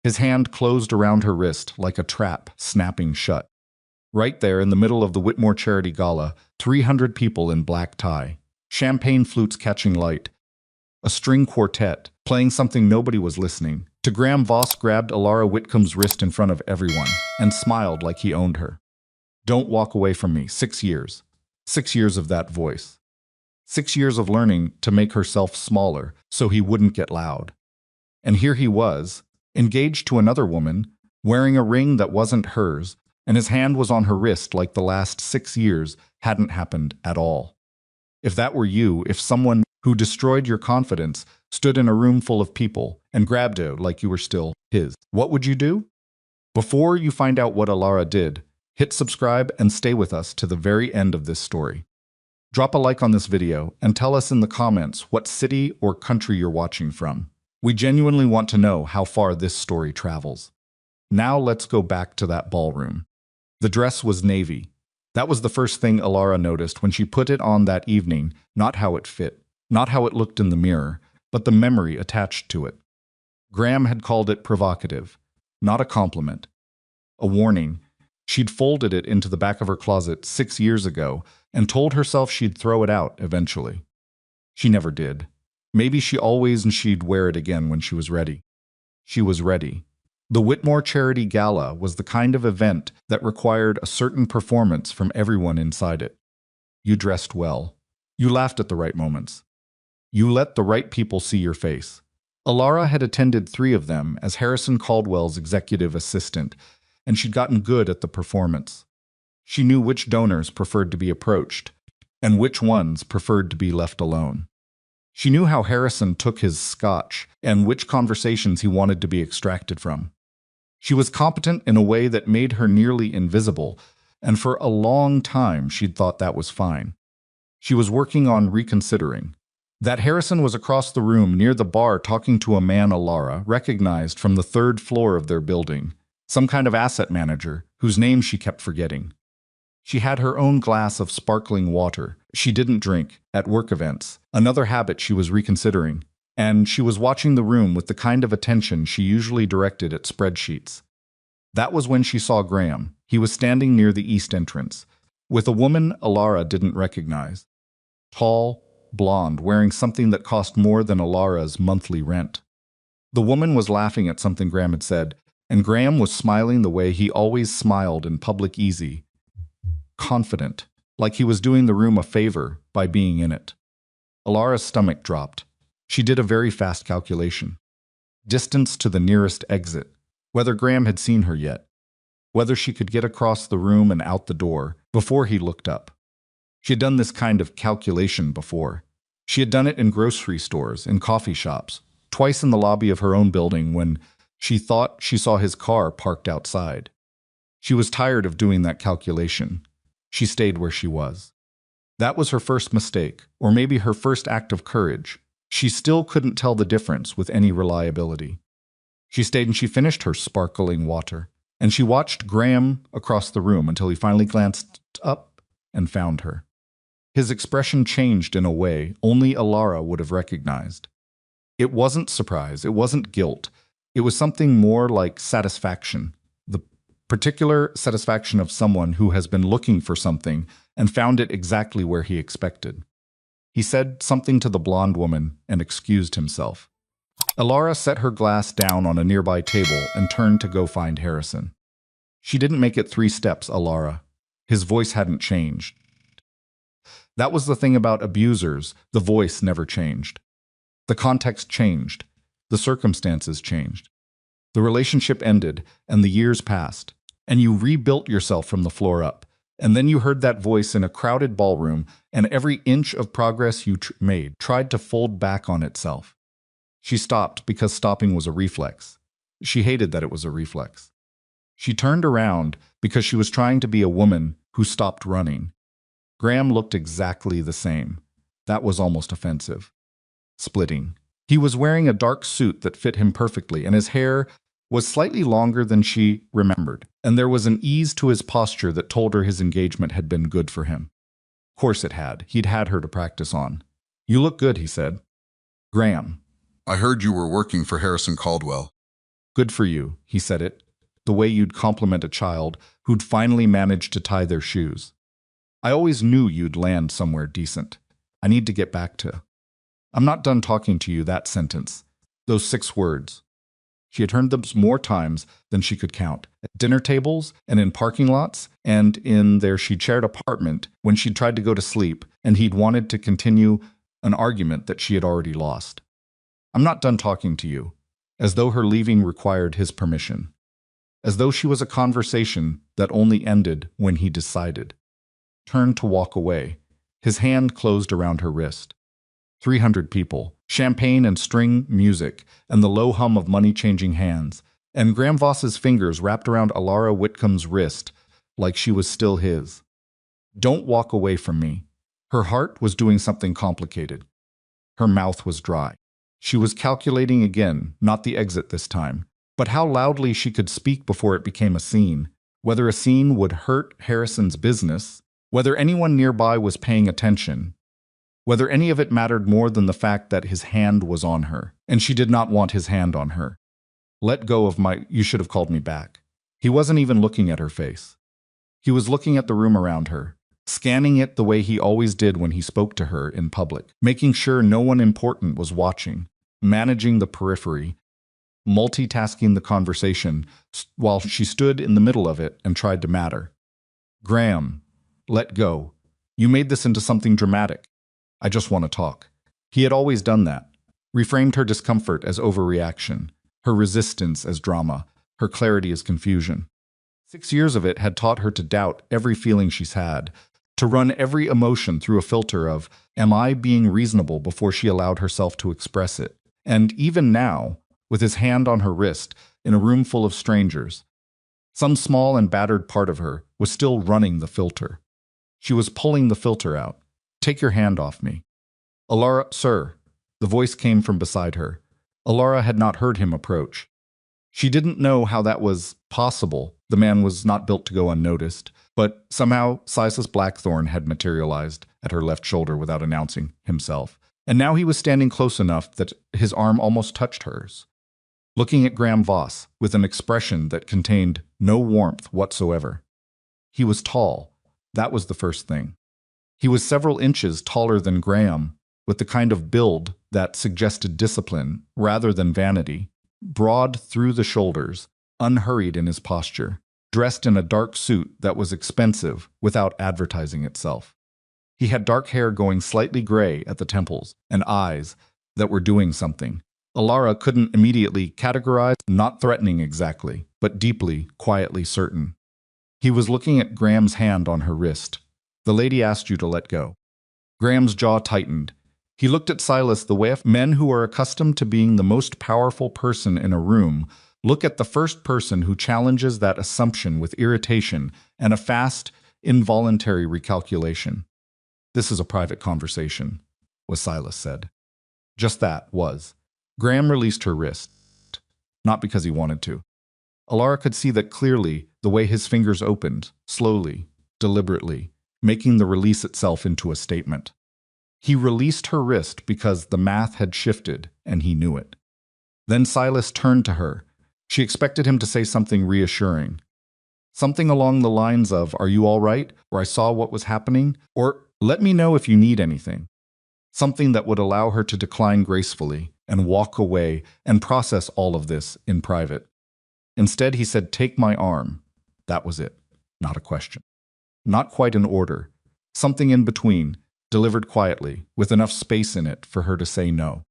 His hand closed around her wrist like a trap, snapping shut. Right there in the middle of the Whitmore Charity Gala, 300 people in black tie, champagne flutes catching light, a string quartet playing something nobody was listening to. Graham Voss grabbed Alara Whitcomb's wrist in front of everyone and smiled like he owned her. Don't walk away from me. 6 years. 6 years of that voice. 6 years of learning to make herself smaller so he wouldn't get loud. And here he was, engaged to another woman, wearing a ring that wasn't hers, and his hand was on her wrist like the last 6 years hadn't happened at all. If that were you, if someone who destroyed your confidence stood in a room full of people and grabbed you like you were still his, what would you do? Before you find out what Alara did, hit subscribe and stay with us to the very end of this story. Drop a like on this video and tell us in the comments what city or country you're watching from. We genuinely want to know how far this story travels. Now let's go back to that ballroom. The dress was navy. That was the first thing Alara noticed when she put it on that evening, not how it fit, not how it looked in the mirror, but the memory attached to it. Graham had called it provocative, not a compliment. A warning. She'd folded it into the back of her closet 6 years ago and told herself she'd throw it out eventually. She never did. Maybe she always and she'd wear it again when she was ready. She was ready. The Whitmore Charity Gala was the kind of event that required a certain performance from everyone inside it. You dressed well. You laughed at the right moments. You let the right people see your face. Alara had attended 3 of them as Harrison Caldwell's executive assistant, and she'd gotten good at the performance. She knew which donors preferred to be approached, and which ones preferred to be left alone. She knew how Harrison took his scotch, and which conversations he wanted to be extracted from. She was competent in a way that made her nearly invisible, and for a long time she'd thought that was fine. She was working on reconsidering. That Harrison was across the room near the bar talking to a man Alara recognized from the 3rd floor of their building, some kind of asset manager whose name she kept forgetting. She had her own glass of sparkling water. She didn't drink at work events, another habit she was reconsidering. And she was watching the room with the kind of attention she usually directed at spreadsheets. That was when she saw Graham. He was standing near the east entrance, with a woman Alara didn't recognize. Tall, blonde, wearing something that cost more than Alara's monthly rent. The woman was laughing at something Graham had said, and Graham was smiling the way he always smiled in public, easy, confident, like he was doing the room a favor by being in it. Alara's stomach dropped. She did a very fast calculation. Distance to the nearest exit, whether Graham had seen her yet, whether she could get across the room and out the door before he looked up. She had done this kind of calculation before. She had done it in grocery stores, in coffee shops, twice in the lobby of her own building when she thought she saw his car parked outside. She was tired of doing that calculation. She stayed where she was. That was her first mistake, or maybe her first act of courage. She still couldn't tell the difference with any reliability. She stayed and she finished her sparkling water, and she watched Graham across the room until he finally glanced up and found her. His expression changed in a way only Alara would have recognized. It wasn't surprise, it wasn't guilt, it was something more like satisfaction, the particular satisfaction of someone who has been looking for something and found it exactly where he expected. He said something to the blonde woman and excused himself. Alara set her glass down on a nearby table and turned to go find Harrison. She didn't make it 3 steps, Alara. His voice hadn't changed. That was the thing about abusers, the voice never changed. The context changed. The circumstances changed. The relationship ended, and the years passed, and you rebuilt yourself from the floor up. And then you heard that voice in a crowded ballroom, and every inch of progress you made tried to fold back on itself. She stopped because stopping was a reflex. She hated that it was a reflex. She turned around because she was trying to be a woman who stopped running. Graham looked exactly the same. That was almost offensive. Splitting. He was wearing a dark suit that fit him perfectly, and his hair was slightly longer than she remembered, and there was an ease to his posture that told her his engagement had been good for him. Of course it had. He'd had her to practice on. "You look good," he said. "Graham." I heard you were working for Harrison Caldwell. Good for you, he said it, the way you'd compliment a child who'd finally managed to tie their shoes. I always knew you'd land somewhere decent. I need to get back to. I'm not done talking to you, that sentence. Those 6 words. She had heard them more times than she could count, at dinner tables and in parking lots and in their she'd shared apartment when she'd tried to go to sleep and he'd wanted to continue an argument that she had already lost. I'm not done talking to you, as though her leaving required his permission, as though she was a conversation that only ended when he decided. Turned to walk away, his hand closed around her wrist. 300 people, champagne and string music, and the low hum of money-changing hands, and Graham Voss's fingers wrapped around Alara Whitcomb's wrist like she was still his. Don't walk away from me. Her heart was doing something complicated. Her mouth was dry. She was calculating again, not the exit this time, but how loudly she could speak before it became a scene, whether a scene would hurt Harrison's business, whether anyone nearby was paying attention, whether any of it mattered more than the fact that his hand was on her, and she did not want his hand on her. Let go of my, you should have called me back. He wasn't even looking at her face. He was looking at the room around her, scanning it the way he always did when he spoke to her in public, making sure no one important was watching, managing the periphery, multitasking the conversation while she stood in the middle of it and tried to matter. Graham, let go. You made this into something dramatic. I just want to talk. He had always done that, reframed her discomfort as overreaction, her resistance as drama, her clarity as confusion. 6 years of it had taught her to doubt every feeling she's had, to run every emotion through a filter of, am I being reasonable before she allowed herself to express it? And even now, with his hand on her wrist, in a room full of strangers, some small and battered part of her was still running the filter. She was pulling the filter out. Take your hand off me. Alara, sir. The voice came from beside her. Alara had not heard him approach. She didn't know how that was possible. The man was not built to go unnoticed, but somehow Silas Blackthorne had materialized at her left shoulder without announcing himself, and now he was standing close enough that his arm almost touched hers, looking at Graham Voss with an expression that contained no warmth whatsoever. He was tall. That was the first thing. He was several inches taller than Graham, with the kind of build that suggested discipline rather than vanity, broad through the shoulders, unhurried in his posture, dressed in a dark suit that was expensive without advertising itself. He had dark hair going slightly gray at the temples and eyes that were doing something. Alara couldn't immediately categorize, not threatening exactly, but deeply, quietly certain. He was looking at Graham's hand on her wrist. The lady asked you to let go. Graham's jaw tightened. He looked at Silas the way men who are accustomed to being the most powerful person in a room look at the first person who challenges that assumption with irritation and a fast, involuntary recalculation. This is a private conversation, was Silas said. Just that was. Graham released her wrist, not because he wanted to. Alara could see that clearly the way his fingers opened, slowly, deliberately, making the release itself into a statement. He released her wrist because the math had shifted, and he knew it. Then Silas turned to her. She expected him to say something reassuring. Something along the lines of, "Are you all right?" or "I saw what was happening," or "Let me know if you need anything." Something that would allow her to decline gracefully and walk away and process all of this in private. Instead, he said, "Take my arm." That was it. Not a question. Not quite an order. Something in between, delivered quietly, with enough space in it for her to say no.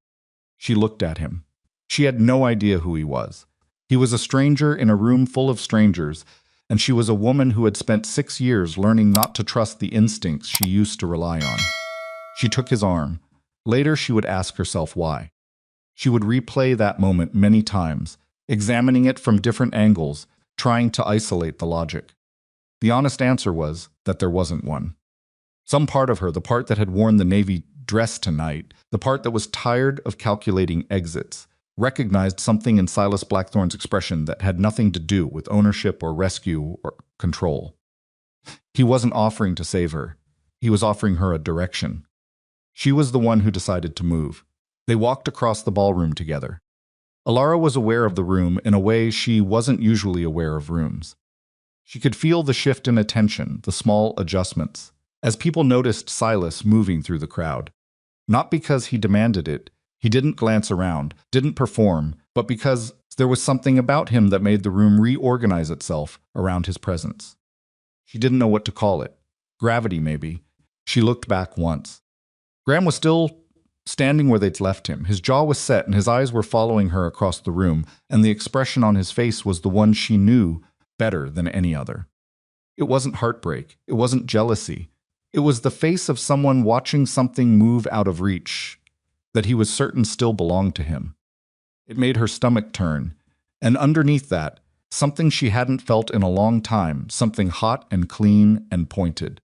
She looked at him. She had no idea who he was. He was a stranger in a room full of strangers, and she was a woman who had spent 6 years learning not to trust the instincts she used to rely on. She took his arm. Later, she would ask herself why. She would replay that moment many times, examining it from different angles, trying to isolate the logic. The honest answer was that there wasn't one. Some part of her, the part that had worn the navy dress tonight, the part that was tired of calculating exits, recognized something in Silas Blackthorne's expression that had nothing to do with ownership or rescue or control. He wasn't offering to save her. He was offering her a direction. She was the one who decided to move. They walked across the ballroom together. Alara was aware of the room in a way she wasn't usually aware of rooms. She could feel the shift in attention, the small adjustments, as people noticed Silas moving through the crowd. Not because he demanded it, he didn't glance around, didn't perform, but because there was something about him that made the room reorganize itself around his presence. She didn't know what to call it. Gravity, maybe. She looked back once. Graham was still standing where they'd left him. His jaw was set and his eyes were following her across the room, and the expression on his face was the one she knew better than any other. It wasn't heartbreak. It wasn't jealousy. It was the face of someone watching something move out of reach that he was certain still belonged to him. It made her stomach turn, and underneath that, something she hadn't felt in a long time, something hot and clean and pointed.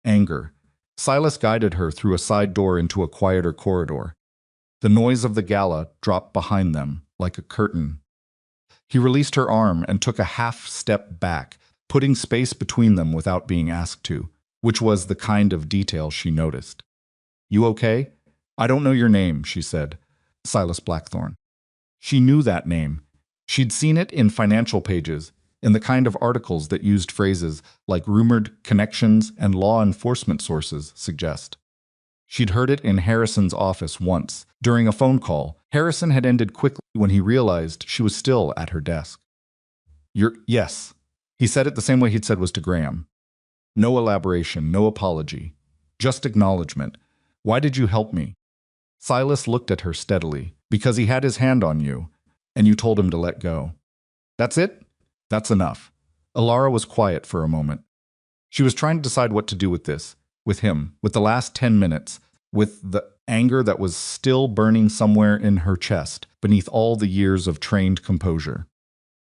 Anger. Silas guided her through a side door into a quieter corridor. The noise of the gala dropped behind them like a curtain. He released her arm and took a half step back, putting space between them without being asked to, which was the kind of detail she noticed. "You okay?" "I don't know your name," she said. "Silas Blackthorne." She knew that name. She'd seen it in financial pages, in the kind of articles that used phrases like rumored connections and law enforcement sources suggest. She'd heard it in Harrison's office once, during a phone call. Harrison had ended quickly when he realized she was still at her desk. Yes. He said it the same way he'd said was to Graham. No elaboration, no apology. Just acknowledgement. "Why did you help me?" Silas looked at her steadily. "Because he had his hand on you, and you told him to let go." "That's it?" "That's enough." Alara was quiet for a moment. She was trying to decide what to do with this, with him, with the last 10 minutes, with the anger that was still burning somewhere in her chest, beneath all the years of trained composure.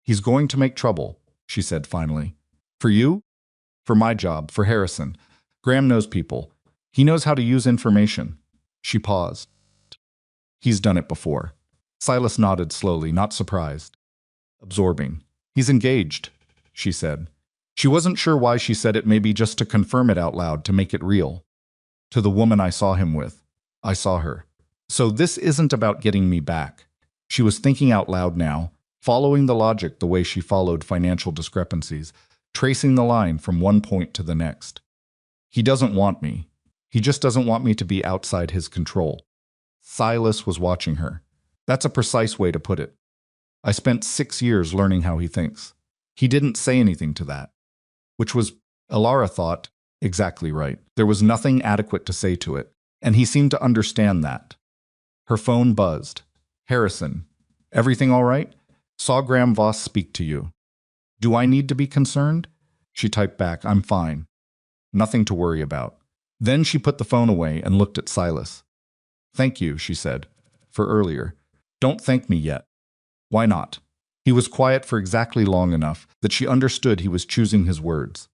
"He's going to make trouble," she said finally. "For you?" "For my job, for Harrison. Graham knows people. He knows how to use information." She paused. "He's done it before." Silas nodded slowly, not surprised. "Absorbing. He's engaged," she said. She wasn't sure why she said it, maybe just to confirm it out loud, to make it real. "To the woman I saw him with. I saw her. So this isn't about getting me back." She was thinking out loud now, following the logic the way she followed financial discrepancies, tracing the line from one point to the next. "He doesn't want me. He just doesn't want me to be outside his control." Silas was watching her. "That's a precise way to put it. I spent 6 years learning how he thinks." He didn't say anything to that, which was, Alara thought, exactly right. There was nothing adequate to say to it, and he seemed to understand that. Her phone buzzed. "Harrison, everything all right? Saw Graham Voss speak to you." "Do I need to be concerned?" She typed back, "I'm fine. Nothing to worry about." Then she put the phone away and looked at Silas. "Thank you," she said, "for earlier. Don't thank me yet." "Why not?" He was quiet for exactly long enough that she understood he was choosing his words.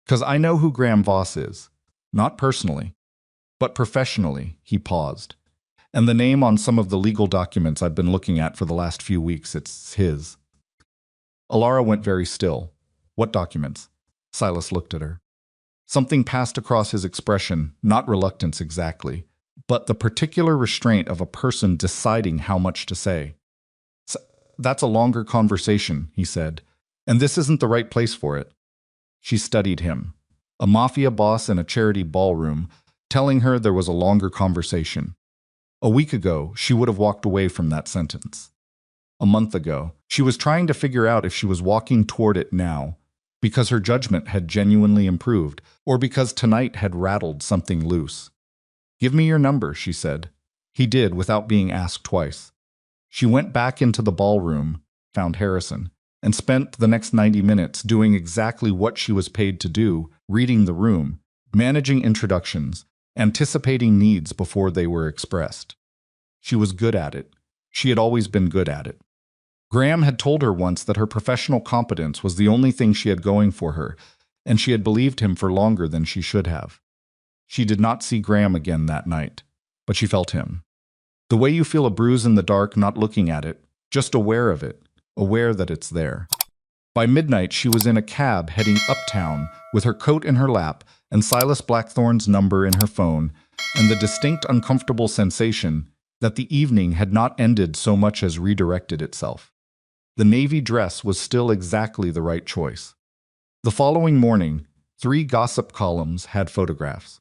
"'Cause I know who Graham Voss is. Not personally, but professionally," he paused. "And the name on some of the legal documents I've been looking at for the last few weeks, it's his." Alara went very still. "What documents?" Silas looked at her. Something passed across his expression, not reluctance exactly, but the particular restraint of a person deciding how much to say. "That's a longer conversation," he said, "and this isn't the right place for it." She studied him, a mafia boss in a charity ballroom, telling her there was a longer conversation. A week ago, she would have walked away from that sentence. A month ago, she was trying to figure out if she was walking toward it now, because her judgment had genuinely improved, or because tonight had rattled something loose. "Give me your number," she said. He did without being asked twice. She went back into the ballroom, found Harrison, and spent the next 90 minutes doing exactly what she was paid to do, reading the room, managing introductions, anticipating needs before they were expressed. She was good at it. She had always been good at it. Graham had told her once that her professional competence was the only thing she had going for her, and she had believed him for longer than she should have. She did not see Graham again that night, but she felt him. The way you feel a bruise in the dark not looking at it, just aware of it, aware that it's there. By midnight, she was in a cab heading uptown with her coat in her lap and Silas Blackthorne's number in her phone, and the distinct uncomfortable sensation that the evening had not ended so much as redirected itself. The navy dress was still exactly the right choice. The following morning, 3 gossip columns had photographs.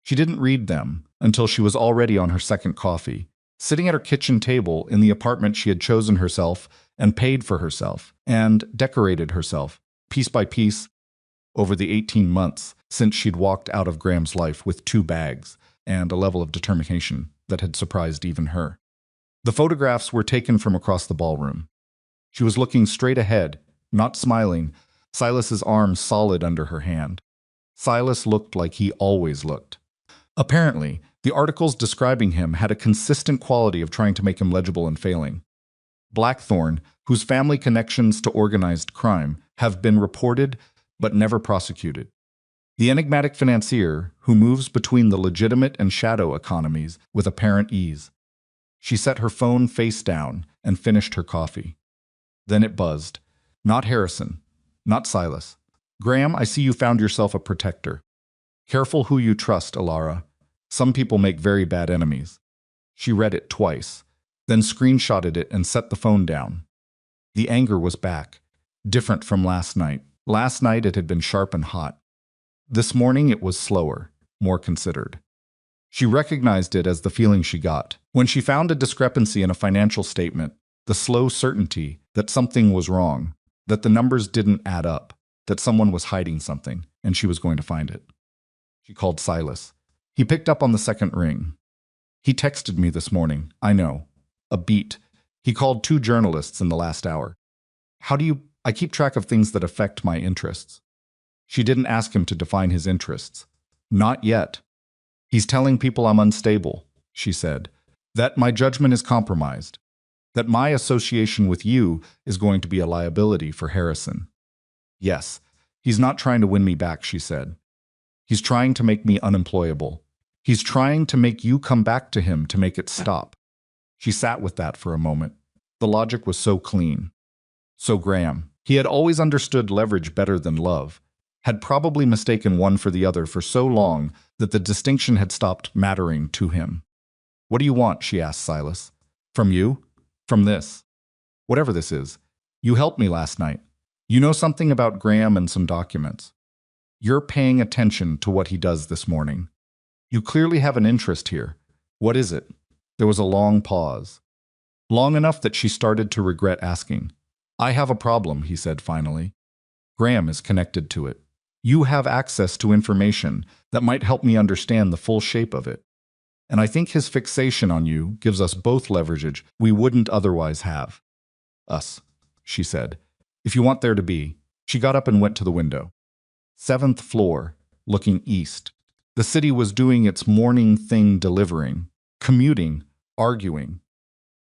She didn't read them until she was already on her second coffee, sitting at her kitchen table in the apartment she had chosen herself and paid for herself, and decorated herself, piece by piece, over the 18 months since she'd walked out of Graham's life with 2 bags and a level of determination that had surprised even her. The photographs were taken from across the ballroom. She was looking straight ahead, not smiling, Silas's arm solid under her hand. Silas looked like he always looked. Apparently, the articles describing him had a consistent quality of trying to make him legible and failing. Blackthorne, whose family connections to organized crime have been reported but never prosecuted. The enigmatic financier who moves between the legitimate and shadow economies with apparent ease. She set her phone face down and finished her coffee. Then it buzzed. Not Harrison. Not Silas. Graham, I see you found yourself a protector. Careful who you trust, Alara. Some people make very bad enemies. She read it twice, then screenshotted it and set the phone down. The anger was back, different from last night. Last night it had been sharp and hot. This morning it was slower, more considered. She recognized it as the feeling she got when she found a discrepancy in a financial statement, the slow certainty that something was wrong, that the numbers didn't add up, that someone was hiding something, and she was going to find it. She called Silas. He picked up on the second ring. He texted me this morning, I know. A beat. He called 2 journalists in the last hour. I keep track of things that affect my interests. She didn't ask him to define his interests. Not yet. He's telling people I'm unstable, she said, that my judgment is compromised, that my association with you is going to be a liability for Harrison. Yes, he's not trying to win me back, she said. He's trying to make me unemployable. He's trying to make you come back to him to make it stop. She sat with that for a moment. The logic was so clean. So Graham, he had always understood leverage better than love, had probably mistaken one for the other for so long that the distinction had stopped mattering to him. What do you want, she asked Silas. From you? From this. Whatever this is. You helped me last night. You know something about Graham and some documents. You're paying attention to what he does this morning. You clearly have an interest here. What is it? There was a long pause. Long enough that she started to regret asking. I have a problem, he said finally. Graham is connected to it. You have access to information that might help me understand the full shape of it. And I think his fixation on you gives us both leverage we wouldn't otherwise have. Us, she said. If you want there to be. She got up and went to the window. 7th floor, looking east. The city was doing its morning thing, delivering, commuting, arguing,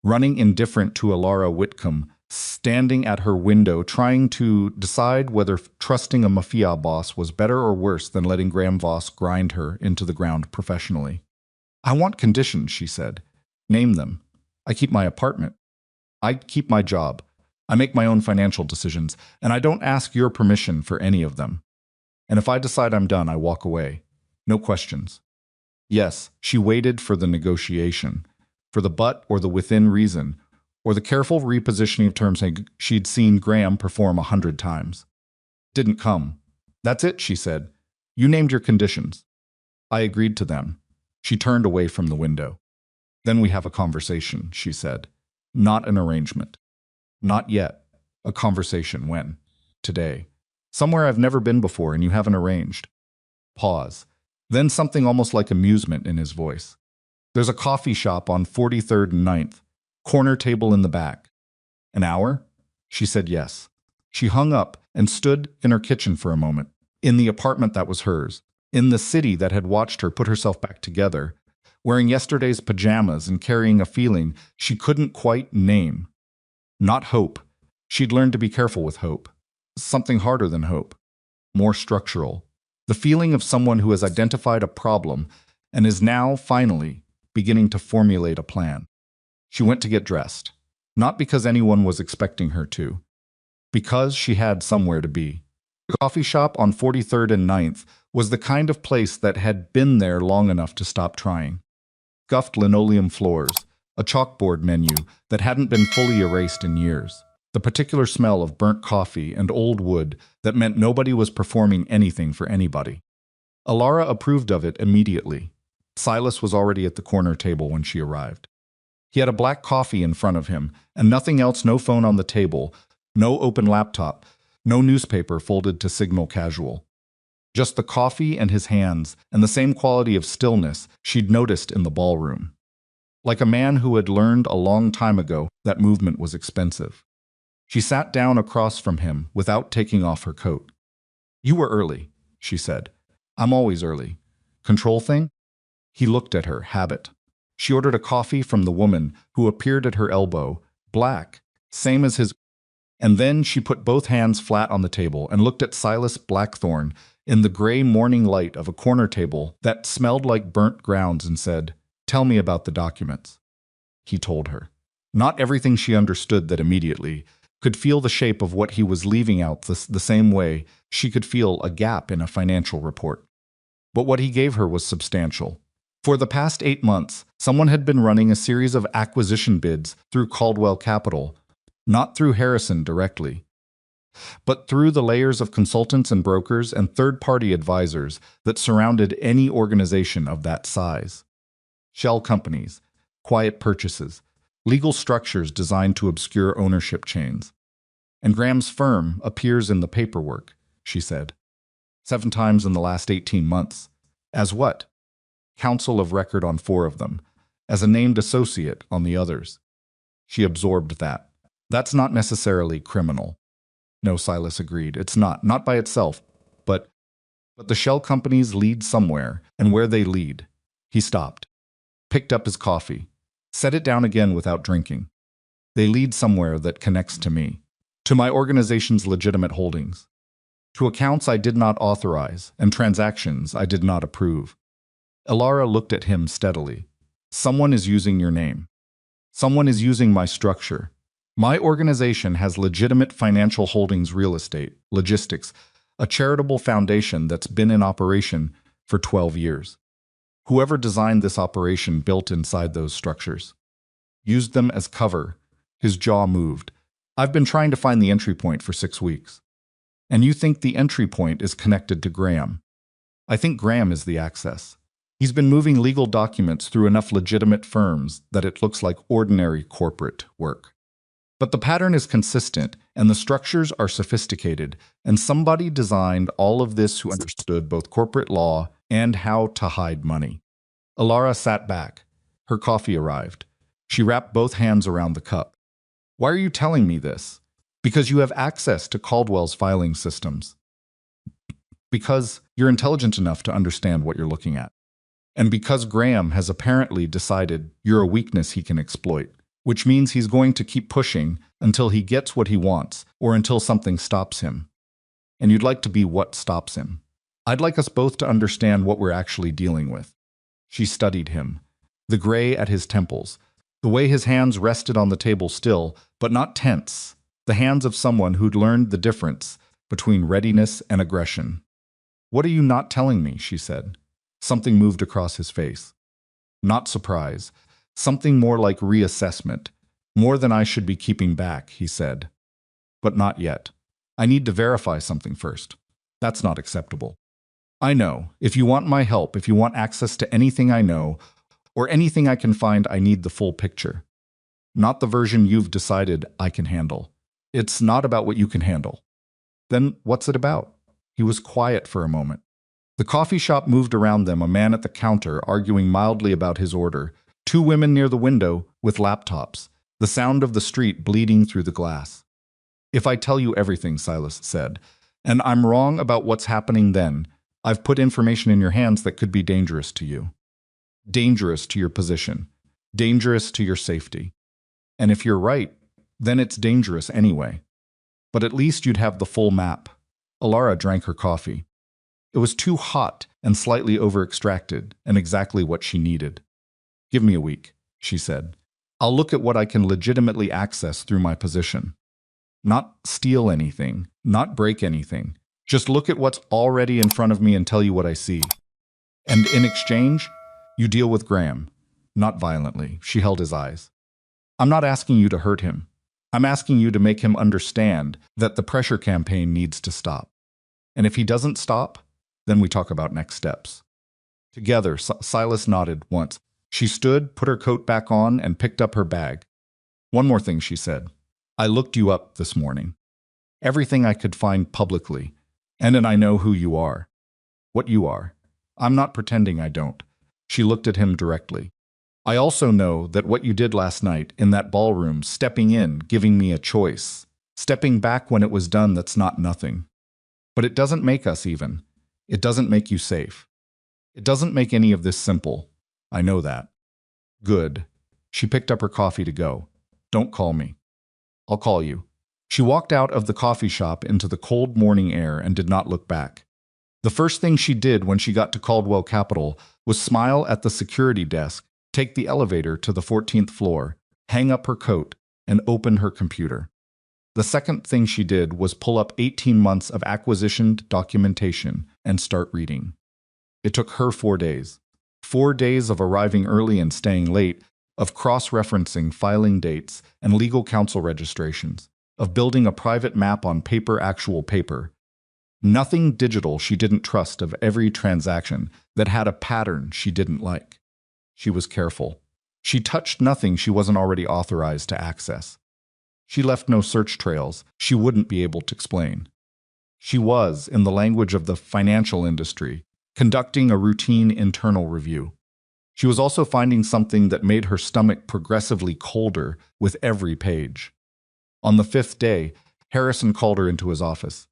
running indifferent to Alara Whitcomb, standing at her window trying to decide whether trusting a mafia boss was better or worse than letting Graham Voss grind her into the ground professionally. I want conditions, she said. Name them. I keep my apartment. I keep my job. I make my own financial decisions, and I don't ask your permission for any of them. And if I decide I'm done, I walk away. No questions. Yes, she waited for the negotiation, for the but or the within reason, or the careful repositioning of terms she'd seen Graham perform 100 times. Didn't come. That's it, she said. You named your conditions. I agreed to them. She turned away from the window. Then we have a conversation, she said. Not an arrangement. Not yet. A conversation when? Today. Somewhere I've never been before and you haven't arranged. Pause. Then something almost like amusement in his voice. There's a coffee shop on 43rd and 9th. Corner table in the back. An hour? She said yes. She hung up and stood in her kitchen for a moment, in the apartment that was hers, in the city that had watched her put herself back together, wearing yesterday's pajamas and carrying a feeling she couldn't quite name. Not hope. She'd learned to be careful with hope. Something harder than hope. More structural. The feeling of someone who has identified a problem and is now, finally, beginning to formulate a plan. She went to get dressed, not because anyone was expecting her to, because she had somewhere to be. The coffee shop on 43rd and 9th was the kind of place that had been there long enough to stop trying. Scuffed linoleum floors, a chalkboard menu that hadn't been fully erased in years, the particular smell of burnt coffee and old wood that meant nobody was performing anything for anybody. Alara approved of it immediately. Silas was already at the corner table when she arrived. He had a black coffee in front of him, and nothing else, no phone on the table, no open laptop, no newspaper folded to signal casual. Just the coffee and his hands, and the same quality of stillness she'd noticed in the ballroom. Like a man who had learned a long time ago that movement was expensive. She sat down across from him without taking off her coat. "You were early," she said. "I'm always early. Control thing?" He looked at her, habit. She ordered a coffee from the woman who appeared at her elbow, black, same as his. And then she put both hands flat on the table and looked at Silas Blackthorne in the gray morning light of a corner table that smelled like burnt grounds and said, "Tell me about the documents." He told her. Not everything she understood that immediately, could feel the shape of what he was leaving out the same way she could feel a gap in a financial report. But what he gave her was substantial. For the past 8 months, someone had been running a series of acquisition bids through Caldwell Capital, not through Harrison directly, but through the layers of consultants and brokers and third-party advisors that surrounded any organization of that size. Shell companies, quiet purchases, legal structures designed to obscure ownership chains. And Graham's firm appears in the paperwork, she said. 7 times in the last 18 months. As what? Counsel of record on 4 of them, as a named associate on the others. She absorbed that. That's not necessarily criminal. No, Silas agreed. It's not by itself, but the shell companies lead somewhere, and where they lead. He stopped, picked up his coffee, set it down again without drinking. They lead somewhere that connects to me, to my organization's legitimate holdings, to accounts I did not authorize and transactions I did not approve. Alara looked at him steadily. Someone is using your name. Someone is using my structure. My organization has legitimate financial holdings, real estate, logistics, a charitable foundation that's been in operation for 12 years. Whoever designed this operation built inside those structures. Used them as cover. His jaw moved. I've been trying to find the entry point for 6 weeks. And you think the entry point is connected to Graham. I think Graham is the access. He's been moving legal documents through enough legitimate firms that it looks like ordinary corporate work. But the pattern is consistent, and the structures are sophisticated, and somebody designed all of this who understood both corporate law and how to hide money. Alara sat back. Her coffee arrived. She wrapped both hands around the cup. Why are you telling me this? Because you have access to Caldwell's filing systems. Because you're intelligent enough to understand what you're looking at. And because Graham has apparently decided you're a weakness he can exploit, which means he's going to keep pushing until he gets what he wants or until something stops him. And you'd like to be what stops him. I'd like us both to understand what we're actually dealing with. She studied him, the gray at his temples, the way his hands rested on the table still, but not tense, the hands of someone who'd learned the difference between readiness and aggression. What are you not telling me? She said. Something moved across his face. Not surprise. Something more like reassessment. More than I should be keeping back, he said. But not yet. I need to verify something first. That's not acceptable. I know. If you want my help, if you want access to anything I know, or anything I can find, I need the full picture. Not the version you've decided I can handle. It's not about what you can handle. Then what's it about? He was quiet for a moment. The coffee shop moved around them, a man at the counter arguing mildly about his order, 2 women near the window with laptops, the sound of the street bleeding through the glass. If I tell you everything, Silas said, and I'm wrong about what's happening then, I've put information in your hands that could be dangerous to you. Dangerous to your position. Dangerous to your safety. And if you're right, then it's dangerous anyway. But at least you'd have the full map. Alara drank her coffee. It was too hot and slightly over-extracted, and exactly what she needed. Give me a week, she said. I'll look at what I can legitimately access through my position. Not steal anything, not break anything. Just look at what's already in front of me and tell you what I see. And in exchange, you deal with Graham. Not violently. She held his eyes. I'm not asking you to hurt him. I'm asking you to make him understand that the pressure campaign needs to stop. And if he doesn't stop, then we talk about next steps. Together, Silas nodded once. She stood, put her coat back on, and picked up her bag. One more thing, she said. I looked you up this morning. Everything I could find publicly. And I know who you are. What you are. I'm not pretending I don't. She looked at him directly. I also know that what you did last night in that ballroom, stepping in, giving me a choice, stepping back when it was done, that's not nothing. But it doesn't make us even. It doesn't make you safe. It doesn't make any of this simple. I know that. Good. She picked up her coffee to go. Don't call me. I'll call you. She walked out of the coffee shop into the cold morning air and did not look back. The first thing she did when she got to Caldwell Capital was smile at the security desk, take the elevator to the 14th floor, hang up her coat, and open her computer. The second thing she did was pull up 18 months of acquisitioned documentation and start reading. It took her 4 days. 4 days of arriving early and staying late, of cross-referencing filing dates and legal counsel registrations, of building a private map on paper, actual paper. Nothing digital she didn't trust, of every transaction that had a pattern she didn't like. She was careful. She touched nothing she wasn't already authorized to access. She left no search trails she wouldn't be able to explain. She was, in the language of the financial industry, conducting a routine internal review. She was also finding something that made her stomach progressively colder with every page. On the 5th day, Harrison called her into his office.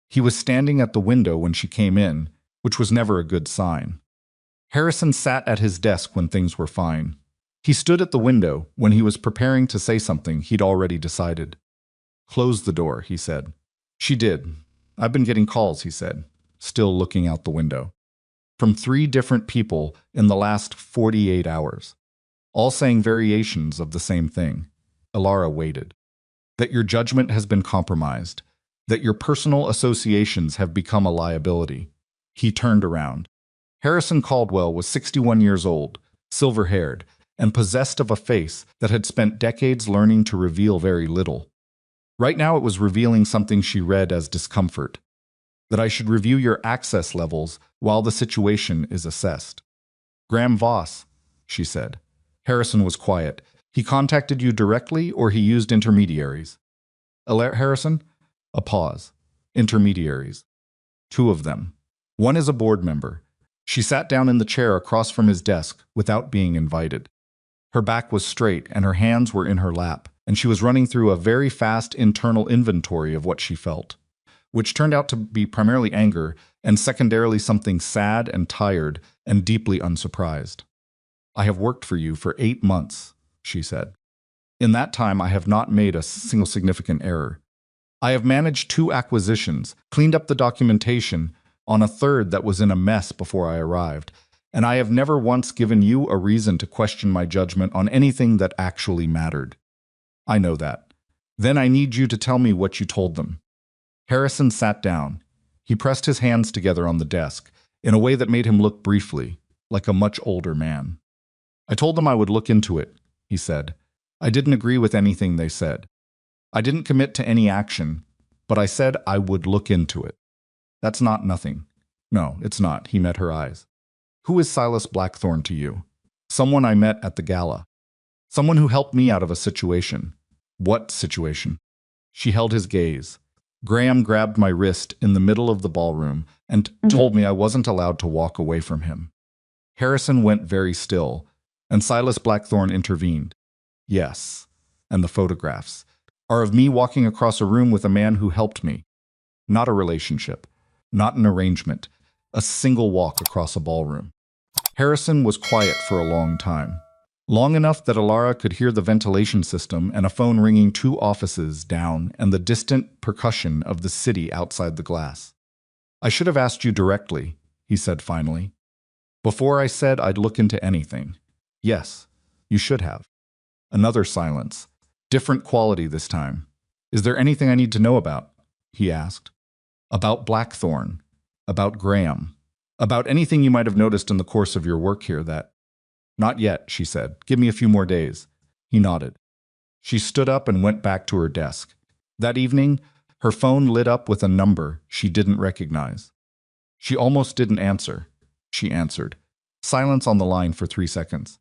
He was standing at the window when she came in, which was never a good sign. Harrison sat at his desk when things were fine. He stood at the window when he was preparing to say something he'd already decided. Close the door, he said. She did. I've been getting calls, he said, still looking out the window. From 3 different people in the last 48 hours, all saying variations of the same thing. Ilara waited. That your judgment has been compromised. That your personal associations have become a liability. He turned around. Harrison Caldwell was 61 years old, silver-haired, and possessed of a face that had spent decades learning to reveal very little. Right now it was revealing something she read as discomfort. That I should review your access levels while the situation is assessed. Graham Voss, she said. Harrison was quiet. He contacted you directly or he used intermediaries? Harrison? A pause. Intermediaries. 2 of them. One is a board member. She sat down in the chair across from his desk without being invited. Her back was straight and her hands were in her lap, and she was running through a very fast internal inventory of what she felt, which turned out to be primarily anger and secondarily something sad and tired and deeply unsurprised. I have worked for you for 8 months, she said. In that time, I have not made a single significant error. I have managed 2 acquisitions, cleaned up the documentation on a 3rd that was in a mess before I arrived, and I have never once given you a reason to question my judgment on anything that actually mattered. I know that. Then I need you to tell me what you told them. Harrison sat down. He pressed his hands together on the desk in a way that made him look briefly like a much older man. I told them I would look into it, he said. I didn't agree with anything they said. I didn't commit to any action, but I said I would look into it. That's not nothing. No, it's not. He met her eyes. Who is Silas Blackthorne to you? Someone I met at the gala. Someone who helped me out of a situation. What situation? She held his gaze. Graham grabbed my wrist in the middle of the ballroom and told me I wasn't allowed to walk away from him. Harrison went very still, and Silas Blackthorne intervened. Yes, and the photographs are of me walking across a room with a man who helped me. Not a relationship, not an arrangement, a single walk across a ballroom. Harrison was quiet for a long time. Long enough that Ilara could hear the ventilation system and a phone ringing 2 offices down and the distant percussion of the city outside the glass. I should have asked you directly, he said finally. Before I said I'd look into anything. Yes, you should have. Another silence. Different quality this time. Is there anything I need to know about? He asked. About Blackthorne. About Graham. About anything you might have noticed in the course of your work here that... Not yet, she said. Give me a few more days. He nodded. She stood up and went back to her desk. That evening, her phone lit up with a number she didn't recognize. She almost didn't answer. She answered. Silence on the line for 3 seconds.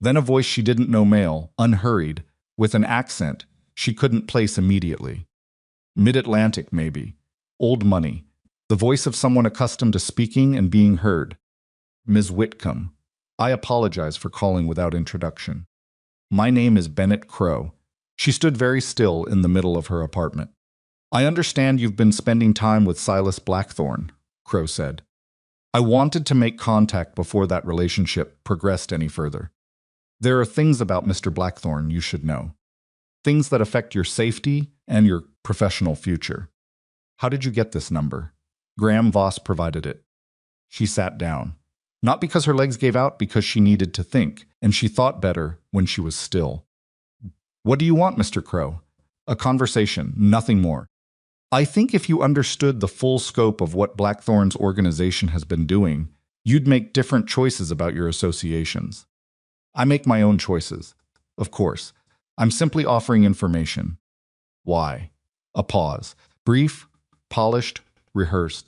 Then a voice she didn't know, male, unhurried, with an accent she couldn't place immediately. Mid-Atlantic, maybe. Old money. The voice of someone accustomed to speaking and being heard. Ms. Whitcomb, I apologize for calling without introduction. My name is Bennett Crow. She stood very still in the middle of her apartment. I understand you've been spending time with Silas Blackthorne, Crow said. I wanted to make contact before that relationship progressed any further. There are things about Mr. Blackthorne you should know. Things that affect your safety and your professional future. How did you get this number? Graham Voss provided it. She sat down. Not because her legs gave out, because she needed to think, and she thought better when she was still. What do you want, Mr. Crow? A conversation, nothing more. I think if you understood the full scope of what Blackthorne's organization has been doing, you'd make different choices about your associations. I make my own choices. Of course. I'm simply offering information. Why? A pause. Brief, polished, rehearsed.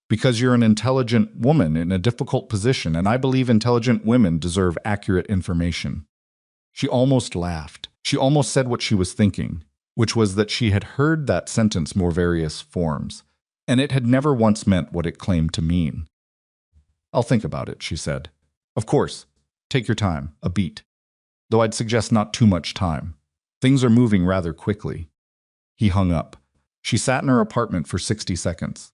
Because you're an intelligent woman in a difficult position, and I believe intelligent women deserve accurate information. She almost laughed. She almost said what she was thinking, which was that she had heard that sentence more various forms, and it had never once meant what it claimed to mean. I'll think about it, she said. Of course. Take your time, a beat. Though I'd suggest not too much time. Things are moving rather quickly. He hung up. She sat in her apartment for 60 seconds.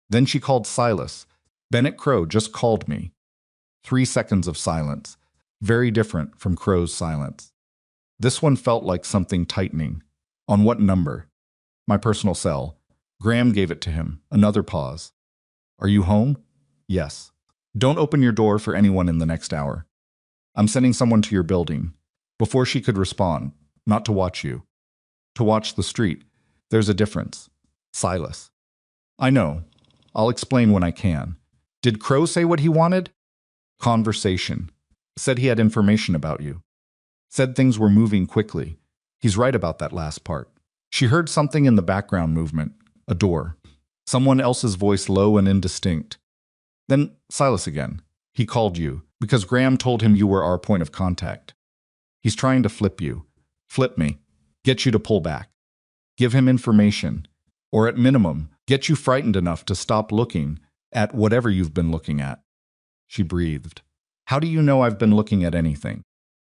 Then she called Silas. Bennett Crow just called me. 3 seconds of silence. Very different from Crow's silence. This one felt like something tightening. On what number? My personal cell. Graham gave it to him. Another pause. Are you home? Yes. Don't open your door for anyone in the next hour. I'm sending someone to your building. Before she could respond, not to watch you. To watch the street. There's a difference. Silas. I know. I'll explain when I can. Did Crow say what he wanted? Conversation. Said he had information about you. Said things were moving quickly. He's right about that last part. She heard something in the background movement. A door. Someone else's voice, low and indistinct. Then Silas again. He called you, because Graham told him you were our point of contact. He's trying to flip you. Flip me. Get you to pull back. Give him information. Or at minimum, get you frightened enough to stop looking at whatever you've been looking at. She breathed. How do you know I've been looking at anything?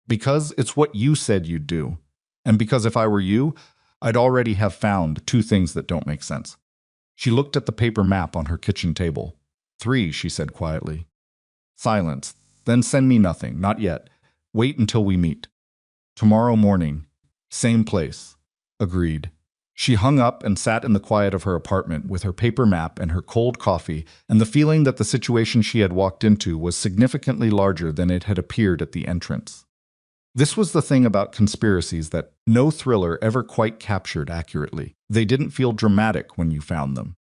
Because it's what you said you'd do. And because if I were you, I'd already have found 2 things that don't make sense. She looked at the paper map on her kitchen table. 3, she said quietly. Silence. Then send me nothing, not yet. Wait until we meet. Tomorrow morning. Same place. Agreed. She hung up and sat in the quiet of her apartment with her paper map and her cold coffee and the feeling that the situation she had walked into was significantly larger than it had appeared at the entrance. This was the thing about conspiracies that no thriller ever quite captured accurately. They didn't feel dramatic when you found them.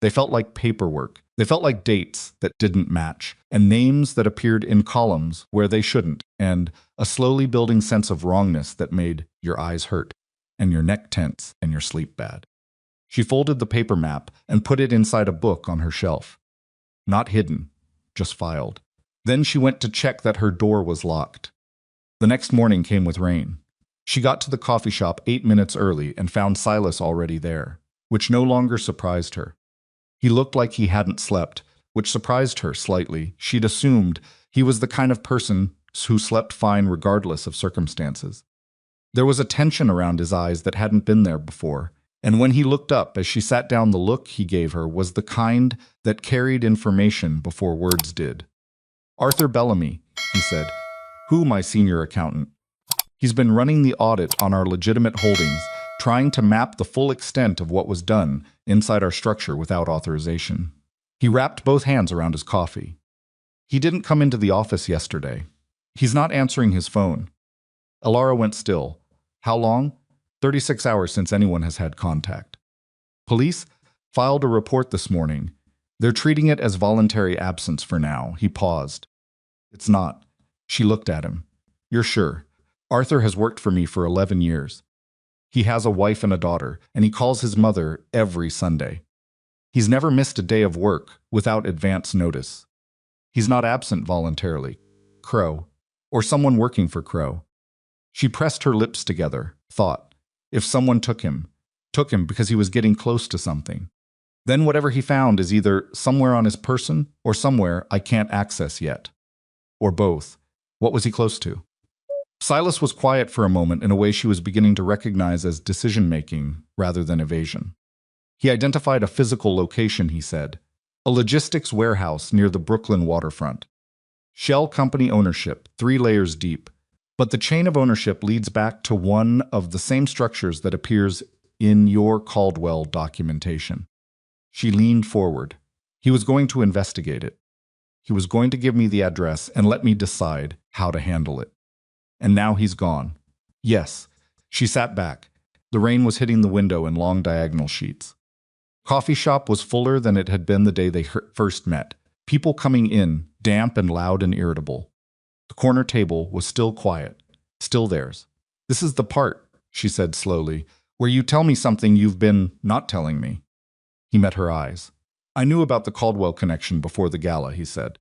They felt like paperwork. They felt like dates that didn't match, and names that appeared in columns where they shouldn't, and a slowly building sense of wrongness that made your eyes hurt, and your neck tense, and your sleep bad. She folded the paper map and put it inside a book on her shelf. Not hidden, just filed. Then she went to check that her door was locked. The next morning came with rain. She got to the coffee shop 8 minutes early and found Silas already there, which no longer surprised her. He looked like he hadn't slept, which surprised her slightly. She'd assumed he was the kind of person who slept fine regardless of circumstances. There was a tension around his eyes that hadn't been there before, and when he looked up as she sat down, the look he gave her was the kind that carried information before words did. Arthur Bellamy, he said. Who, my senior accountant? He's been running the audit on our legitimate holdings, trying to map the full extent of what was done inside our structure without authorization. He wrapped both hands around his coffee. He didn't come into the office yesterday. He's not answering his phone. Alara went still. How long? 36 hours since anyone has had contact. Police filed a report this morning. They're treating it as voluntary absence for now. He paused. It's not. She looked at him. You're sure? Arthur has worked for me for 11 years. He has a wife and a daughter, and he calls his mother every Sunday. He's never missed a day of work without advance notice. He's not absent voluntarily. Crow. Or someone working for Crow. She pressed her lips together, thought, if someone took him because he was getting close to something. Then whatever he found is either somewhere on his person or somewhere I can't access yet. Or both. What was he close to? Silas was quiet for a moment in a way she was beginning to recognize as decision-making rather than evasion. He identified a physical location, he said. A logistics warehouse near the Brooklyn waterfront. Shell company ownership, 3 layers deep. But the chain of ownership leads back to one of the same structures that appears in your Caldwell documentation. She leaned forward. He was going to investigate it. He was going to give me the address and let me decide how to handle it. And now he's gone. Yes. She sat back. The rain was hitting the window in long diagonal sheets. Coffee shop was fuller than it had been the day they first met. People coming in, damp and loud and irritable. The corner table was still quiet, still theirs. This is the part, she said slowly, where you tell me something you've been not telling me. He met her eyes. I knew about the Caldwell connection before the gala, he said.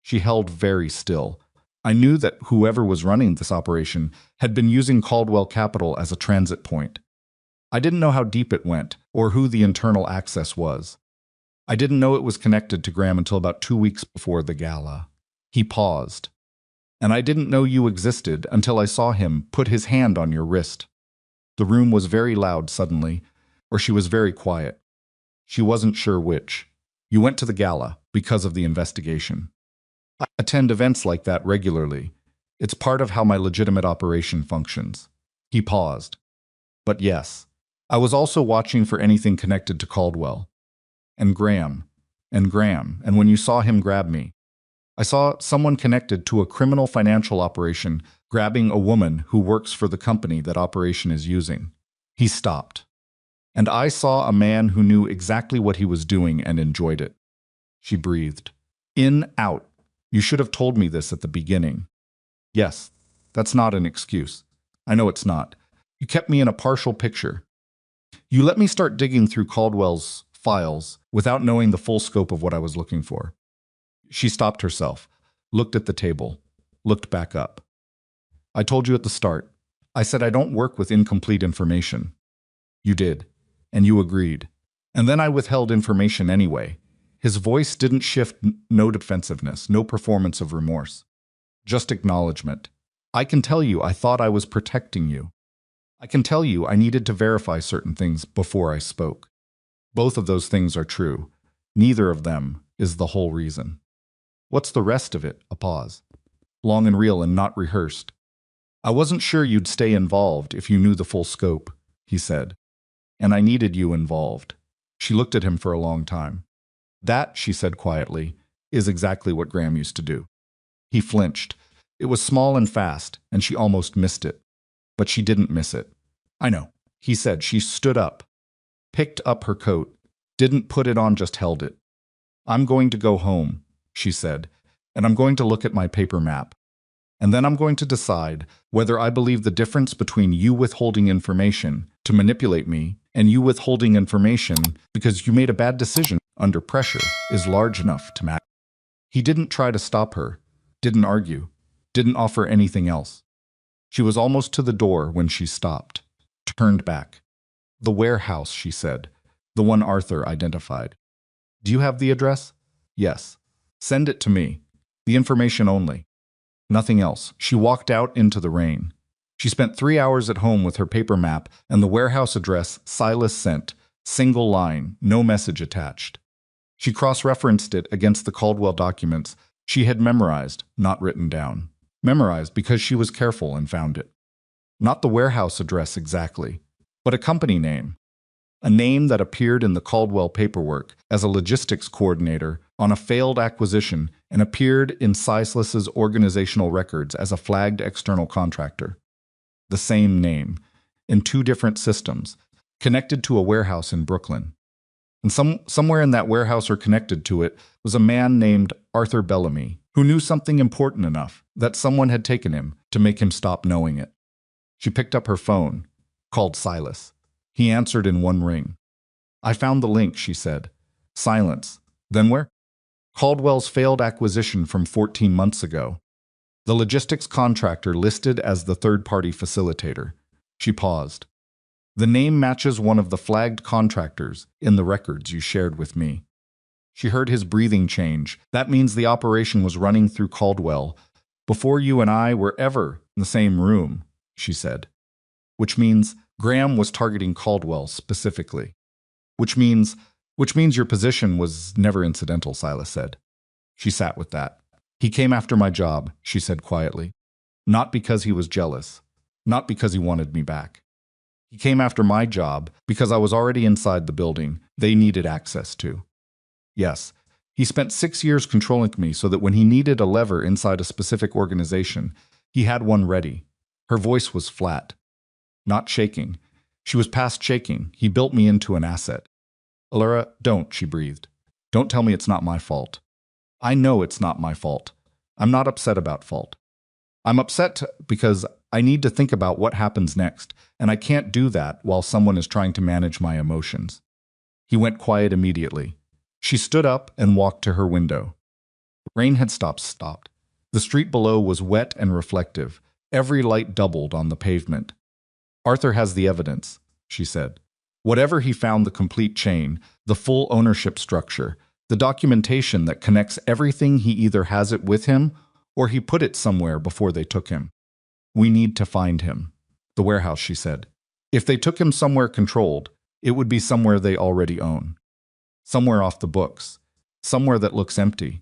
She held very still. I knew that whoever was running this operation had been using Caldwell Capital as a transit point. I didn't know how deep it went, or who the internal access was. I didn't know it was connected to Graham until about 2 weeks before the gala. He paused. And I didn't know you existed until I saw him put his hand on your wrist. The room was very loud suddenly, or she was very quiet. She wasn't sure which. You went to the gala because of the investigation. I attend events like that regularly. It's part of how my legitimate operation functions. He paused. But yes, I was also watching for anything connected to Caldwell. And Graham. And when you saw him grab me, I saw someone connected to a criminal financial operation grabbing a woman who works for the company that operation is using. He stopped. And I saw a man who knew exactly what he was doing and enjoyed it. She breathed. In, out. You should have told me this at the beginning. Yes, that's not an excuse. I know it's not. You kept me in a partial picture. You let me start digging through Caldwell's files without knowing the full scope of what I was looking for. She stopped herself, looked at the table, looked back up. I told you at the start. I said I don't work with incomplete information. You did, and you agreed. And then I withheld information anyway. His voice didn't shift, no defensiveness, no performance of remorse. Just acknowledgement. I can tell you I thought I was protecting you. I can tell you I needed to verify certain things before I spoke. Both of those things are true. Neither of them is the whole reason. What's the rest of it? A pause. Long and real and not rehearsed. I wasn't sure you'd stay involved if you knew the full scope, he said. And I needed you involved. She looked at him for a long time. That, she said quietly, is exactly what Graham used to do. He flinched. It was small and fast, and she almost missed it. But she didn't miss it. I know, he said. She stood up, picked up her coat, didn't put it on, just held it. I'm going to go home, she said, and I'm going to look at my paper map. And then I'm going to decide whether I believe the difference between you withholding information to manipulate me and you withholding information because you made a bad decision under pressure is large enough to matter. He didn't try to stop her, didn't argue, didn't offer anything else. She was almost to the door when she stopped, turned back. The warehouse, she said, the one Arthur identified. Do you have the address? Yes. Send it to me. The information only. Nothing else. She walked out into the rain. She spent 3 hours at home with her paper map and the warehouse address Silas sent, single line, no message attached. She cross-referenced it against the Caldwell documents she had memorized, not written down. Memorized because she was careful and found it. Not the warehouse address exactly, but a company name. A name that appeared in the Caldwell paperwork as a logistics coordinator on a failed acquisition and appeared in Silas's organizational records as a flagged external contractor. The same name, in 2 different systems, connected to a warehouse in Brooklyn. And somewhere in that warehouse or connected to it was a man named Arthur Bellamy, who knew something important enough that someone had taken him to make him stop knowing it. She picked up her phone, called Silas. He answered in one ring. I found the link, she said. Silence. Then where? Caldwell's failed acquisition from 14 months ago. The logistics contractor listed as the third-party facilitator. She paused. The name matches one of the flagged contractors in the records you shared with me. She heard his breathing change. That means the operation was running through Caldwell before you and I were ever in the same room, she said. Which means Graham was targeting Caldwell specifically. Which means your position was never incidental, Silas said. She sat with that. He came after my job, she said quietly. Not because he was jealous. Not because he wanted me back. He came after my job because I was already inside the building they needed access to. Yes, he spent 6 years controlling me so that when he needed a lever inside a specific organization, he had one ready. Her voice was flat, not shaking. She was past shaking. He built me into an asset. Alara, don't, she breathed. Don't tell me it's not my fault. I know it's not my fault. I'm not upset about fault. I'm upset because I need to think about what happens next, and I can't do that while someone is trying to manage my emotions. He went quiet immediately. She stood up and walked to her window. Rain had stopped. The street below was wet and reflective. Every light doubled on the pavement. Arthur has the evidence, she said. Whatever he found, the complete chain, the full ownership structure, the documentation that connects everything, he either has it with him or he put it somewhere before they took him. We need to find him. The warehouse, she said. If they took him somewhere controlled, it would be somewhere they already own. Somewhere off the books. Somewhere that looks empty.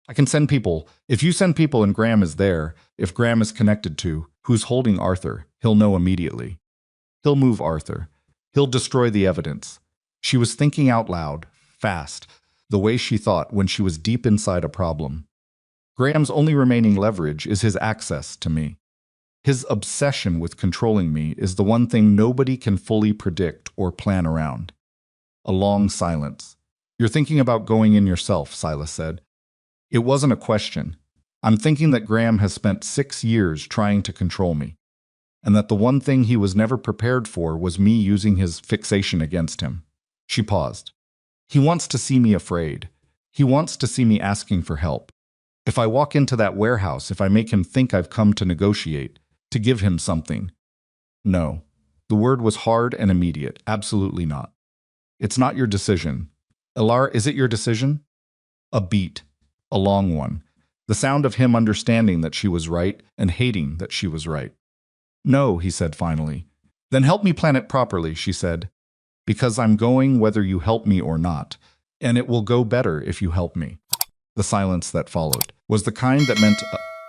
I can send people. If you send people and Graham is there, if Graham is connected to who's holding Arthur, he'll know immediately. He'll move Arthur. He'll destroy the evidence. She was thinking out loud, fast, the way she thought when she was deep inside a problem. Graham's only remaining leverage is his access to me. His obsession with controlling me is the one thing nobody can fully predict or plan around. A long silence. You're thinking about going in yourself, Silas said. It wasn't a question. I'm thinking that Graham has spent 6 years trying to control me, and that the one thing he was never prepared for was me using his fixation against him. She paused. He wants to see me afraid. He wants to see me asking for help. If I walk into that warehouse, if I make him think I've come to negotiate, to give him something. No. The word was hard and immediate. Absolutely not. It's not your decision. Alara, is it your decision? A beat. A long one. The sound of him understanding that she was right and hating that she was right. No, he said finally. Then help me plan it properly, she said. Because I'm going whether you help me or not, and it will go better if you help me. The silence that followed was the kind that meant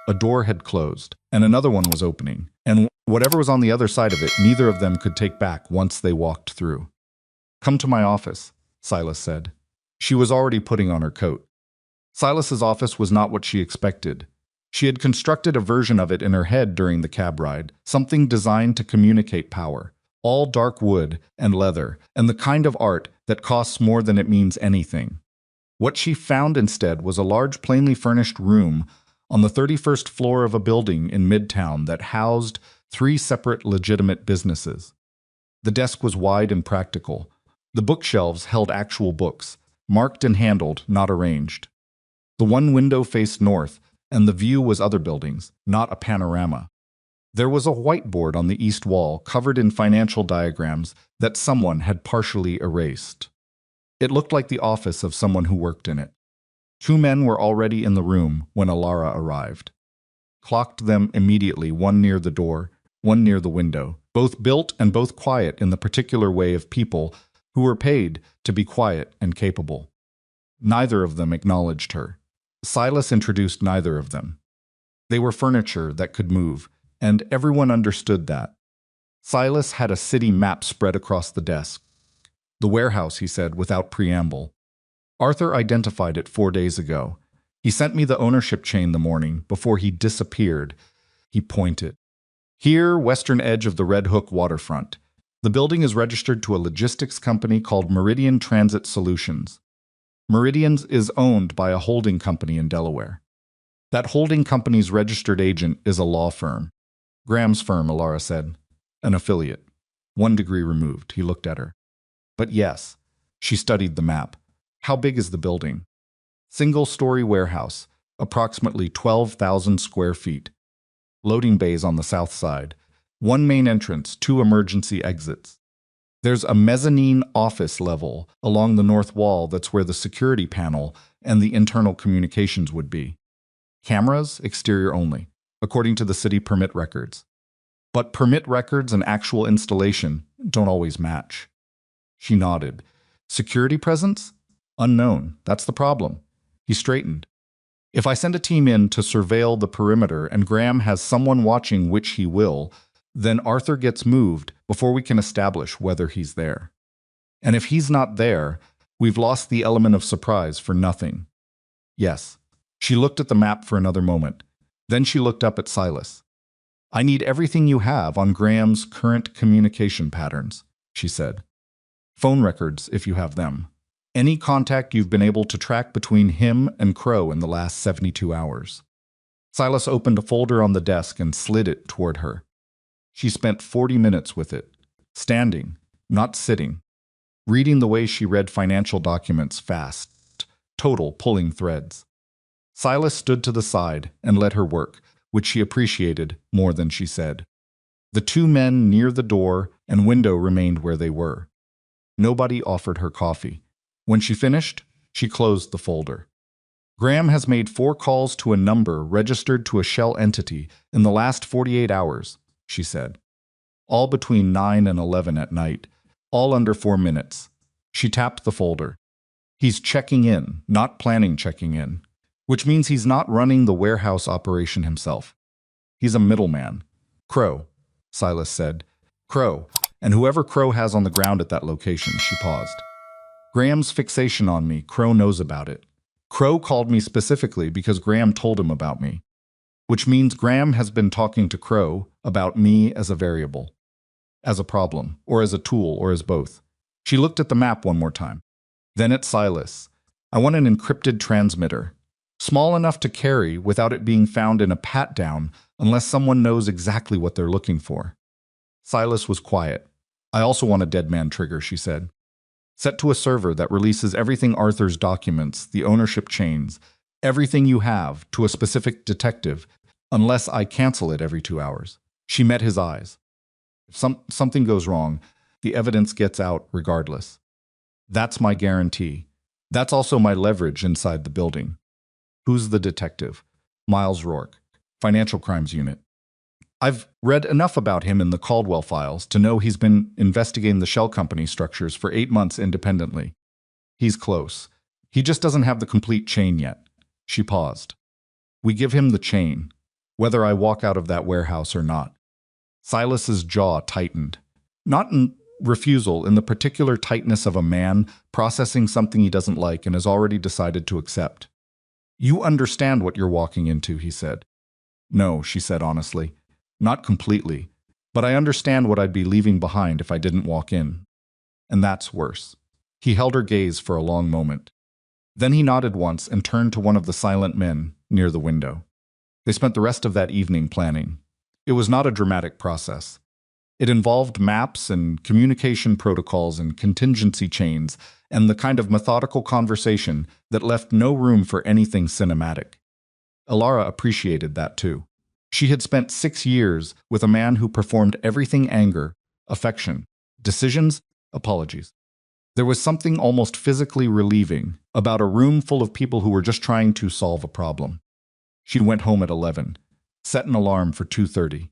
a door had closed and another one was opening, and whatever was on the other side of it, neither of them could take back once they walked through. Come to my office, Silas said. She was already putting on her coat. Silas's office was not what she expected. She had constructed a version of it in her head during the cab ride, something designed to communicate power, all dark wood and leather, and the kind of art that costs more than it means anything. What she found instead was a large, plainly furnished room on the 31st floor of a building in Midtown that housed 3 separate legitimate businesses. The desk was wide and practical. The bookshelves held actual books, marked and handled, not arranged. The one window faced north, and the view was other buildings, not a panorama. There was a whiteboard on the east wall covered in financial diagrams that someone had partially erased. It looked like the office of someone who worked in it. 2 men were already in the room when Alara arrived. Clocked them immediately, one near the door, one near the window, both built and both quiet in the particular way of people who were paid to be quiet and capable. Neither of them acknowledged her. Silas introduced neither of them. They were furniture that could move, and everyone understood that. Silas had a city map spread across the desk. The warehouse, he said, without preamble. Arthur identified it 4 days ago. He sent me the ownership chain the morning before he disappeared. He pointed. Here, western edge of the Red Hook waterfront. The building is registered to a logistics company called Meridian Transit Solutions. Meridian's is owned by a holding company in Delaware. That holding company's registered agent is a law firm. Graham's firm, Alara said. An affiliate. 1 degree removed. He looked at her. But yes. She studied the map. How big is the building? Single-story warehouse, approximately 12,000 square feet. Loading bays on the south side. 1 main entrance, 2 emergency exits. There's a mezzanine office level along the north wall that's where the security panel and the internal communications would be. Cameras, exterior only, according to the city permit records. But permit records and actual installation don't always match. She nodded. Security presence? Unknown. That's the problem. He straightened. If I send a team in to surveil the perimeter and Graham has someone watching, which he will, then Arthur gets moved before we can establish whether he's there. And if he's not there, we've lost the element of surprise for nothing. Yes. She looked at the map for another moment. Then she looked up at Silas. I need everything you have on Graham's current communication patterns, she said. Phone records, if you have them. Any contact you've been able to track between him and Crow in the last 72 hours. Silas opened a folder on the desk and slid it toward her. She spent 40 minutes with it, standing, not sitting, reading the way she read financial documents fast, total pulling threads. Silas stood to the side and let her work, which she appreciated more than she said. The 2 men near the door and window remained where they were. Nobody offered her coffee. When she finished, she closed the folder. Graham has made 4 calls to a number registered to a shell entity in the last 48 hours, she said. All between 9 and 11 at night, all under 4 minutes. She tapped the folder. He's checking in, not planning checking in, which means he's not running the warehouse operation himself. He's a middleman. Crow, Silas said. Crow, and whoever Crow has on the ground at that location, she paused. Graham's fixation on me, Crow knows about it. Crow called me specifically because Graham told him about me, which means Graham has been talking to Crow about me as a variable, as a problem, or as a tool, or as both. She looked at the map one more time. Then at Silas. I want an encrypted transmitter, small enough to carry without it being found in a pat-down unless someone knows exactly what they're looking for. Silas was quiet. I also want a dead man trigger, she said. Set to a server that releases everything Arthur's documents, the ownership chains, everything you have, to a specific detective, unless I cancel it every 2 hours. She met his eyes. If something goes wrong, the evidence gets out regardless. That's my guarantee. That's also my leverage inside the building. Who's the detective? Miles Rourke, Financial Crimes Unit. I've read enough about him in the Caldwell files to know he's been investigating the shell company structures for 8 months independently. He's close. He just doesn't have the complete chain yet. She paused. We give him the chain, whether I walk out of that warehouse or not. Silas's jaw tightened. Not in refusal, in the particular tightness of a man processing something he doesn't like and has already decided to accept. You understand what you're walking into, he said. No, she said honestly. Not completely, but I understand what I'd be leaving behind if I didn't walk in. And that's worse. He held her gaze for a long moment. Then he nodded once and turned to one of the silent men near the window. They spent the rest of that evening planning. It was not a dramatic process. It involved maps and communication protocols and contingency chains and the kind of methodical conversation that left no room for anything cinematic. Alara appreciated that too. She had spent 6 years with a man who performed everything anger, affection, decisions, apologies. There was something almost physically relieving about a room full of people who were just trying to solve a problem. She went home at 11, set an alarm for 2:30.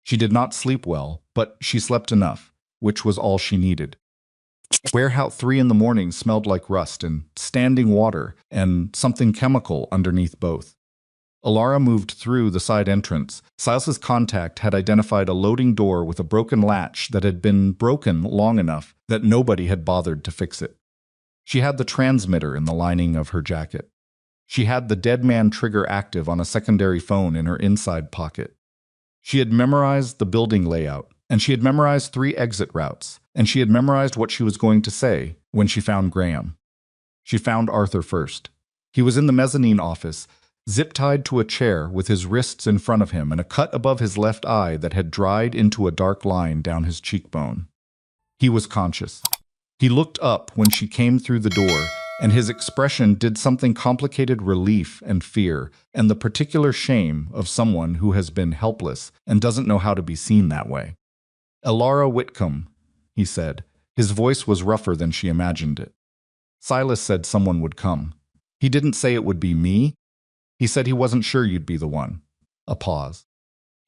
She did not sleep well, but she slept enough, which was all she needed. Warehouse 3 in the morning smelled like rust and standing water and something chemical underneath both. Alara moved through the side entrance. Silas's contact had identified a loading door with a broken latch that had been broken long enough that nobody had bothered to fix it. She had the transmitter in the lining of her jacket. She had the dead man trigger active on a secondary phone in her inside pocket. She had memorized the building layout, and she had memorized 3 exit routes, and she had memorized what she was going to say when she found Graham. She found Arthur first. He was in the mezzanine office, zip-tied to a chair with his wrists in front of him and a cut above his left eye that had dried into a dark line down his cheekbone. He was conscious. He looked up when she came through the door, and his expression did something complicated: relief and fear, and the particular shame of someone who has been helpless and doesn't know how to be seen that way. "Elara Whitcomb," he said. His voice was rougher than she imagined it. "Silas said someone would come. He didn't say it would be me. He said he wasn't sure you'd be the one." A pause.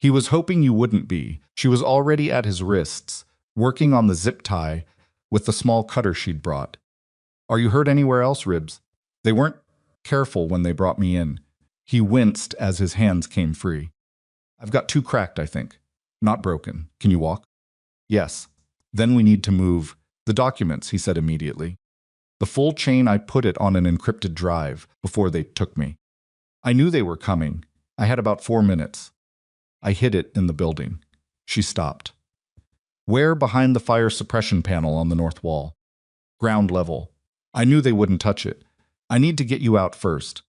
"He was hoping you wouldn't be." She was already at his wrists, working on the zip tie with the small cutter she'd brought. "Are you hurt anywhere else, Ribs?" "They weren't careful when they brought me in." He winced as his hands came free. "I've got 2 cracked, I think. Not broken. Can you walk?" "Yes." "Then we need to move the documents," he said immediately. "The full chain. I put it on an encrypted drive before they took me. I knew they were coming. I had about 4 minutes. I hid it in the building." She stopped. "Where?" "Behind the fire suppression panel on the north wall. Ground level. I knew they wouldn't touch it. I need to get you out first.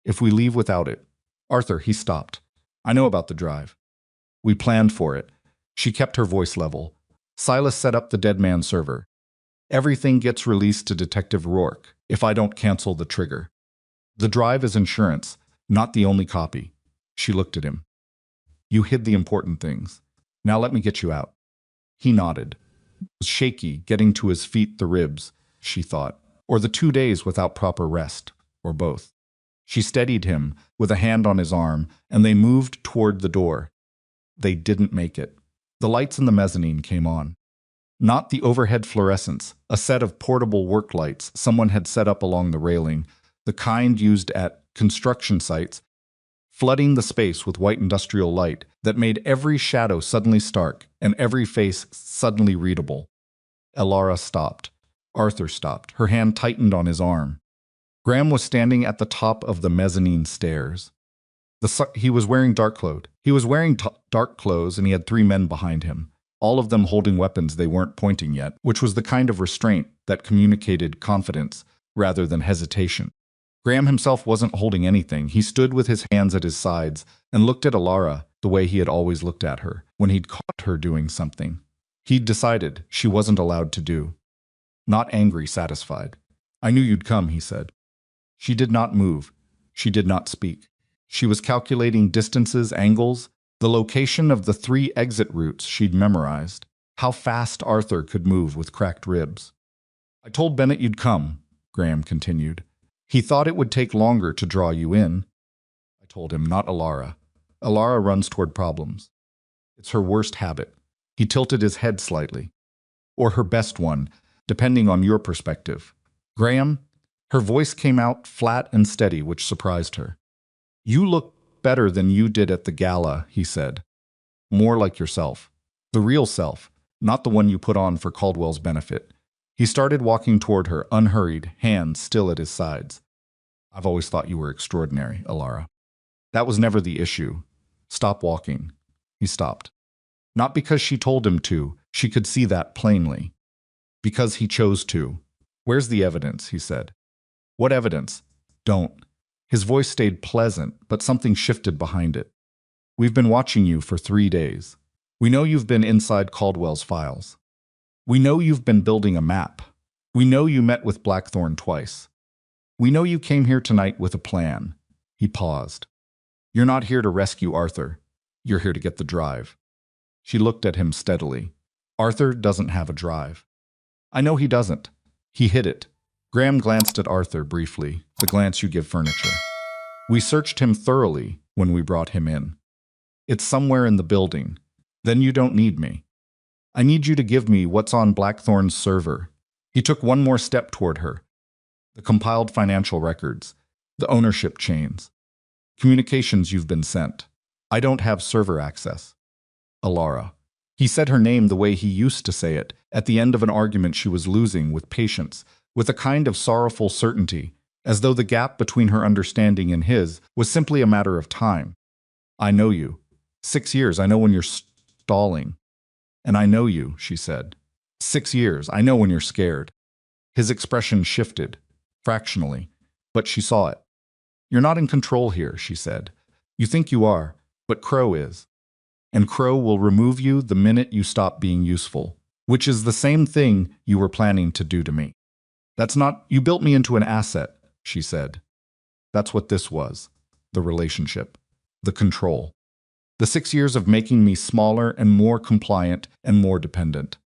If we leave without it." "Arthur," he stopped. "I know about the drive. We planned for it." She kept her voice level. "Silas set up the dead man server. Everything gets released to Detective Rourke if I don't cancel the trigger. The drive is insurance, not the only copy." She looked at him. "You hid the important things. Now let me get you out." He nodded. It was shaky, getting to his feet, the ribs, she thought, or the 2 days without proper rest, or both. She steadied him with a hand on his arm, and they moved toward the door. They didn't make it. The lights in the mezzanine came on. Not the overhead fluorescents, a set of portable work lights someone had set up along the railing, the kind used at construction sites, flooding the space with white industrial light that made every shadow suddenly stark and every face suddenly readable. Elara stopped. Arthur stopped. Her hand tightened on his arm. Graham was standing at the top of the mezzanine stairs. He was wearing dark clothes. Dark clothes, and he had 3 men behind him, all of them holding weapons they weren't pointing yet, which was the kind of restraint that communicated confidence rather than hesitation. Graham himself wasn't holding anything. He stood with his hands at his sides and looked at Elara the way he had always looked at her when he'd caught her doing something he'd decided she wasn't allowed to do. Not angry, satisfied. "I knew you'd come," he said. She did not move. She did not speak. She was calculating distances, angles, the location of the 3 exit routes she'd memorized, how fast Arthur could move with cracked ribs. "I told Bennett you'd come," Graham continued. "He thought it would take longer to draw you in." "I told him, not Elara. Elara runs toward problems. It's her worst habit." He tilted his head slightly. "Or her best one, depending on your perspective." "Graham?" Her voice came out flat and steady, which surprised her. "You look better than you did at the gala," he said. "More like yourself. The real self, not the one you put on for Caldwell's benefit." He started walking toward her, unhurried, hands still at his sides. "I've always thought you were extraordinary, Elara. That was never the issue. Stop walking." He stopped. Not because she told him to, she could see that plainly. Because he chose to. "Where's the evidence?" he said. "What evidence?" "Don't." His voice stayed pleasant, but something shifted behind it. "We've been watching you for 3 days. We know you've been inside Caldwell's files. We know you've been building a map. We know you met with Blackthorne twice. We know you came here tonight with a plan." He paused. "You're not here to rescue Arthur. You're here to get the drive." She looked at him steadily. "Arthur doesn't have a drive." "I know he doesn't. He hid it." Graham glanced at Arthur briefly, the glance you give furniture. "We searched him thoroughly when we brought him in. It's somewhere in the building. Then you don't need me. I need you to give me what's on Blackthorne's server." He took one more step toward her. "The compiled financial records, the ownership chains, communications you've been sent. I don't have server access." Elara. He said her name the way he used to say it, at the end of an argument she was losing, with patience, with a kind of sorrowful certainty, as though the gap between her understanding and his was simply a matter of time. "I know you. 6 years, I know when you're stalling." "And I know you," she said. 6 years, I know when you're scared." His expression shifted, fractionally, but she saw it. You're not in control here, she said. You think you are, but Crow is. And Crow will remove you the minute you stop being useful, which is the same thing you were planning to do to me. That's not, you built me into an asset, she said. That's what this was, the relationship, the control. The 6 years of making me smaller and more compliant and more dependent.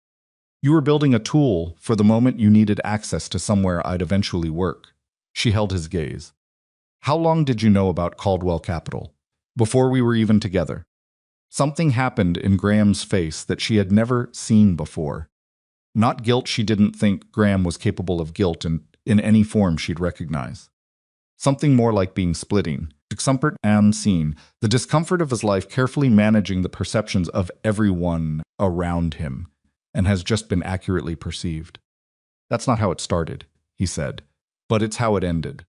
You were building a tool for the moment you needed access to somewhere I'd eventually work. She held his gaze. How long did you know about Caldwell Capital? Before we were even together. Something happened in Graham's face that she had never seen before. Not guilt, she didn't think Graham was capable of guilt in any form she'd recognize. Something more like being splitting, discomfort and seen, the discomfort of his life carefully managing the perceptions of everyone around him, and has just been accurately perceived. That's not how it started, he said, but it's how it ended.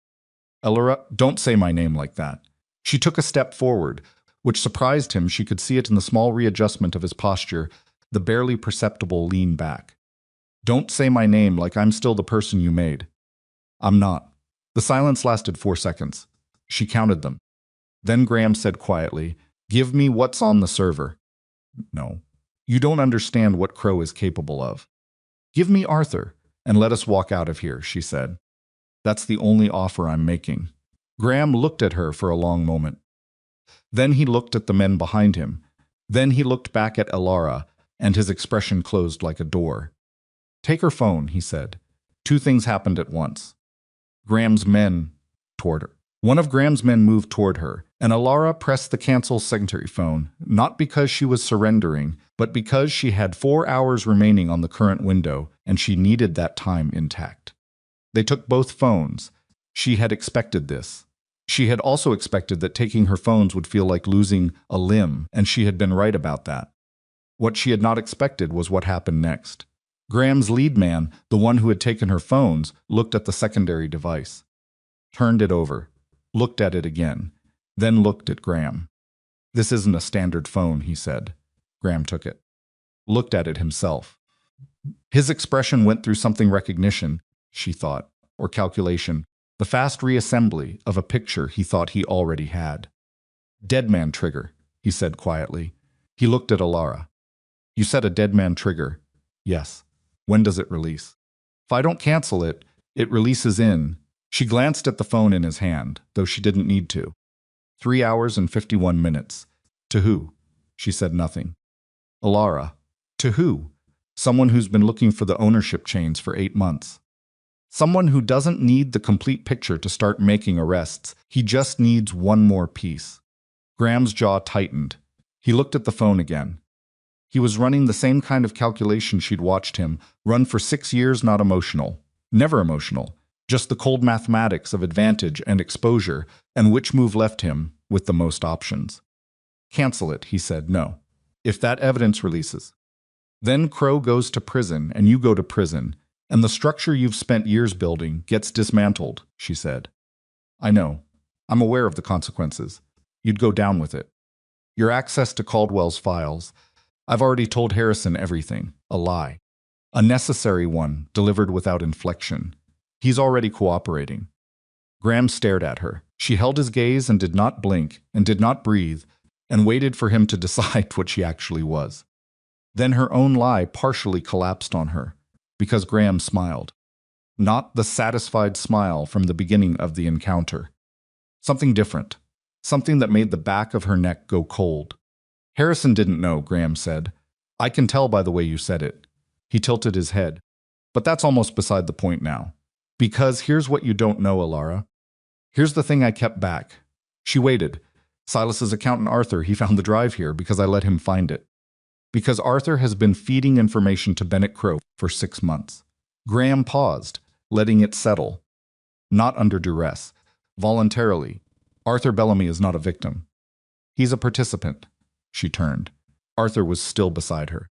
Elora, don't say my name like that. She took a step forward, which surprised him. She could see it in the small readjustment of his posture, the barely perceptible lean back. Don't say my name like I'm still the person you made. I'm not. The silence lasted 4 seconds. She counted them. Then Graham said quietly, Give me what's on the server. No. You don't understand what Crow is capable of. Give me Arthur, and let us walk out of here, she said. That's the only offer I'm making. Graham looked at her for a long moment. Then he looked at the men behind him. Then he looked back at Elara, and his expression closed like a door. Take her phone, he said. 2 things happened at once. Graham's men toward her. One of Graham's men moved toward her, and Elara pressed the cancel secondary phone, not because she was surrendering, but because she had 4 hours remaining on the current window, and she needed that time intact. They took both phones. She had expected this. She had also expected that taking her phones would feel like losing a limb, and she had been right about that. What she had not expected was what happened next. Graham's lead man, the one who had taken her phones, looked at the secondary device, turned it over, looked at it again, then looked at Graham. This isn't a standard phone, he said. Graham took it. Looked at it himself. His expression went through something recognition, she thought, or calculation, the fast reassembly of a picture he thought he already had. Dead man trigger, he said quietly. He looked at Elara. You said a dead man trigger. Yes. When does it release? If I don't cancel it, it releases in. She glanced at the phone in his hand, though she didn't need to. 3 hours and 51 minutes. To who? She said nothing. Elara. To who? Someone who's been looking for the ownership chains for 8 months. Someone who doesn't need the complete picture to start making arrests. He just needs one more piece. Graham's jaw tightened. He looked at the phone again. He was running the same kind of calculation she'd watched him run for 6 years, not emotional. Never emotional. Just the cold mathematics of advantage and exposure, and which move left him with the most options. Cancel it, he said, no. If that evidence releases. Then Crow goes to prison, and you go to prison, and the structure you've spent years building gets dismantled, she said. I know. I'm aware of the consequences. You'd go down with it. Your access to Caldwell's files. I've already told Harrison everything. A lie. A necessary one, delivered without inflection. He's already cooperating. Graham stared at her. She held his gaze and did not blink, and did not breathe, and waited for him to decide what she actually was. Then her own lie partially collapsed on her, because Graham smiled. Not the satisfied smile from the beginning of the encounter. Something different. Something that made the back of her neck go cold. Harrison didn't know, Graham said. I can tell by the way you said it. He tilted his head. But that's almost beside the point now. Because here's what you don't know, Elara. Here's the thing I kept back. She waited. Silas's accountant Arthur, he found the drive here because I let him find it. Because Arthur has been feeding information to Bennett Crow for 6 months. Graham paused, letting it settle. Not under duress. Voluntarily. Arthur Bellamy is not a victim. He's a participant. She turned. Arthur was still beside her.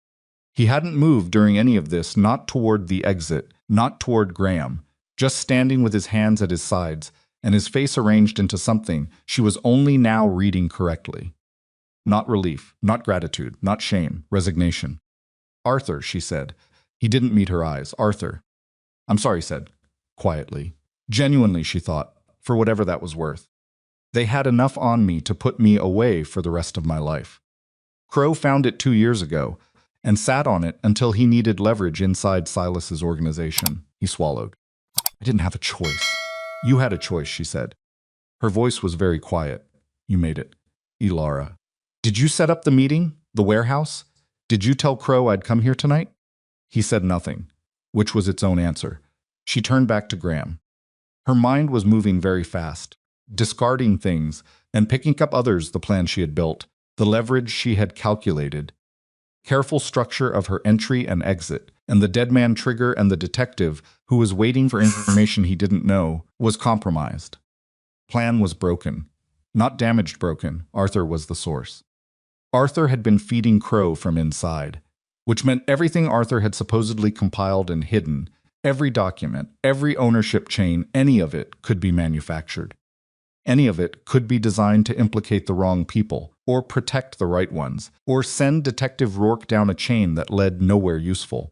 He hadn't moved during any of this, not toward the exit, not toward Graham, just standing with his hands at his sides, and his face arranged into something she was only now reading correctly. Not relief, not gratitude, not shame, resignation. Arthur, she said. He didn't meet her eyes. Arthur. I'm sorry, said, quietly. Genuinely, she thought, for whatever that was worth. They had enough on me to put me away for the rest of my life. Crow found it 2 years ago and sat on it until he needed leverage inside Silas's organization. He swallowed. I didn't have a choice. You had a choice, she said. Her voice was very quiet. You made it. Elara. Did you set up the meeting? The warehouse? Did you tell Crow I'd come here tonight? He said nothing, which was its own answer. She turned back to Graham. Her mind was moving very fast, discarding things and picking up others, the plan she had built, the leverage she had calculated. Careful structure of her entry and exit, and the dead man trigger and the detective, who was waiting for information he didn't know, was compromised. Plan was broken. Not damaged broken, Arthur was the source. Arthur had been feeding Crow from inside, which meant everything Arthur had supposedly compiled and hidden, every document, every ownership chain, any of it could be manufactured. Any of it could be designed to implicate the wrong people, or protect the right ones, or send Detective Rourke down a chain that led nowhere useful.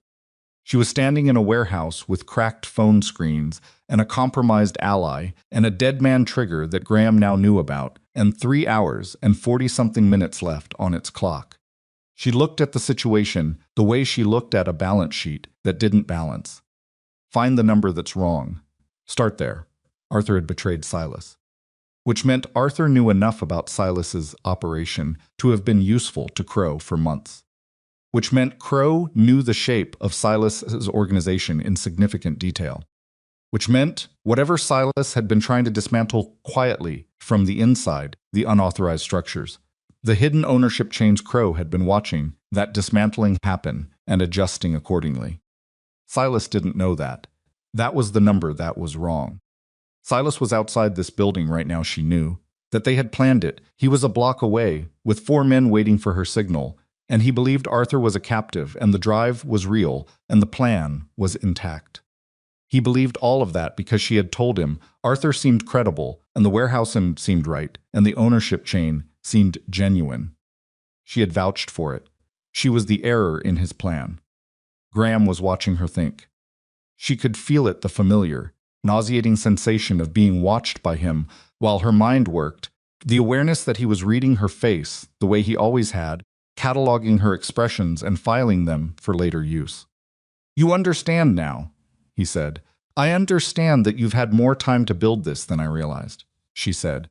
She was standing in a warehouse with cracked phone screens and a compromised ally and a dead man trigger that Graham now knew about, and 3 hours and 40-something minutes left on its clock. She looked at the situation the way she looked at a balance sheet that didn't balance. Find the number that's wrong. Start there. Arthur had betrayed Silas. Which meant Arthur knew enough about Silas's operation to have been useful to Crow for months. Which meant Crow knew the shape of Silas's organization in significant detail. Which meant whatever Silas had been trying to dismantle quietly from the inside, the unauthorized structures, the hidden ownership chains Crow had been watching that dismantling happen and adjusting accordingly. Silas didn't know that. That was the number that was wrong. Silas was outside this building right now, she knew. That they had planned it. He was a block away, with 4 men waiting for her signal, and he believed Arthur was a captive, and the drive was real, and the plan was intact. He believed all of that because she had told him Arthur seemed credible, and the warehouse seemed right, and the ownership chain seemed genuine. She had vouched for it. She was the error in his plan. Graham was watching her think. She could feel it, the familiar, nauseating sensation of being watched by him while her mind worked, the awareness that he was reading her face the way he always had, cataloging her expressions and filing them for later use. You understand now, he said. I understand that you've had more time to build this than I realized, she said.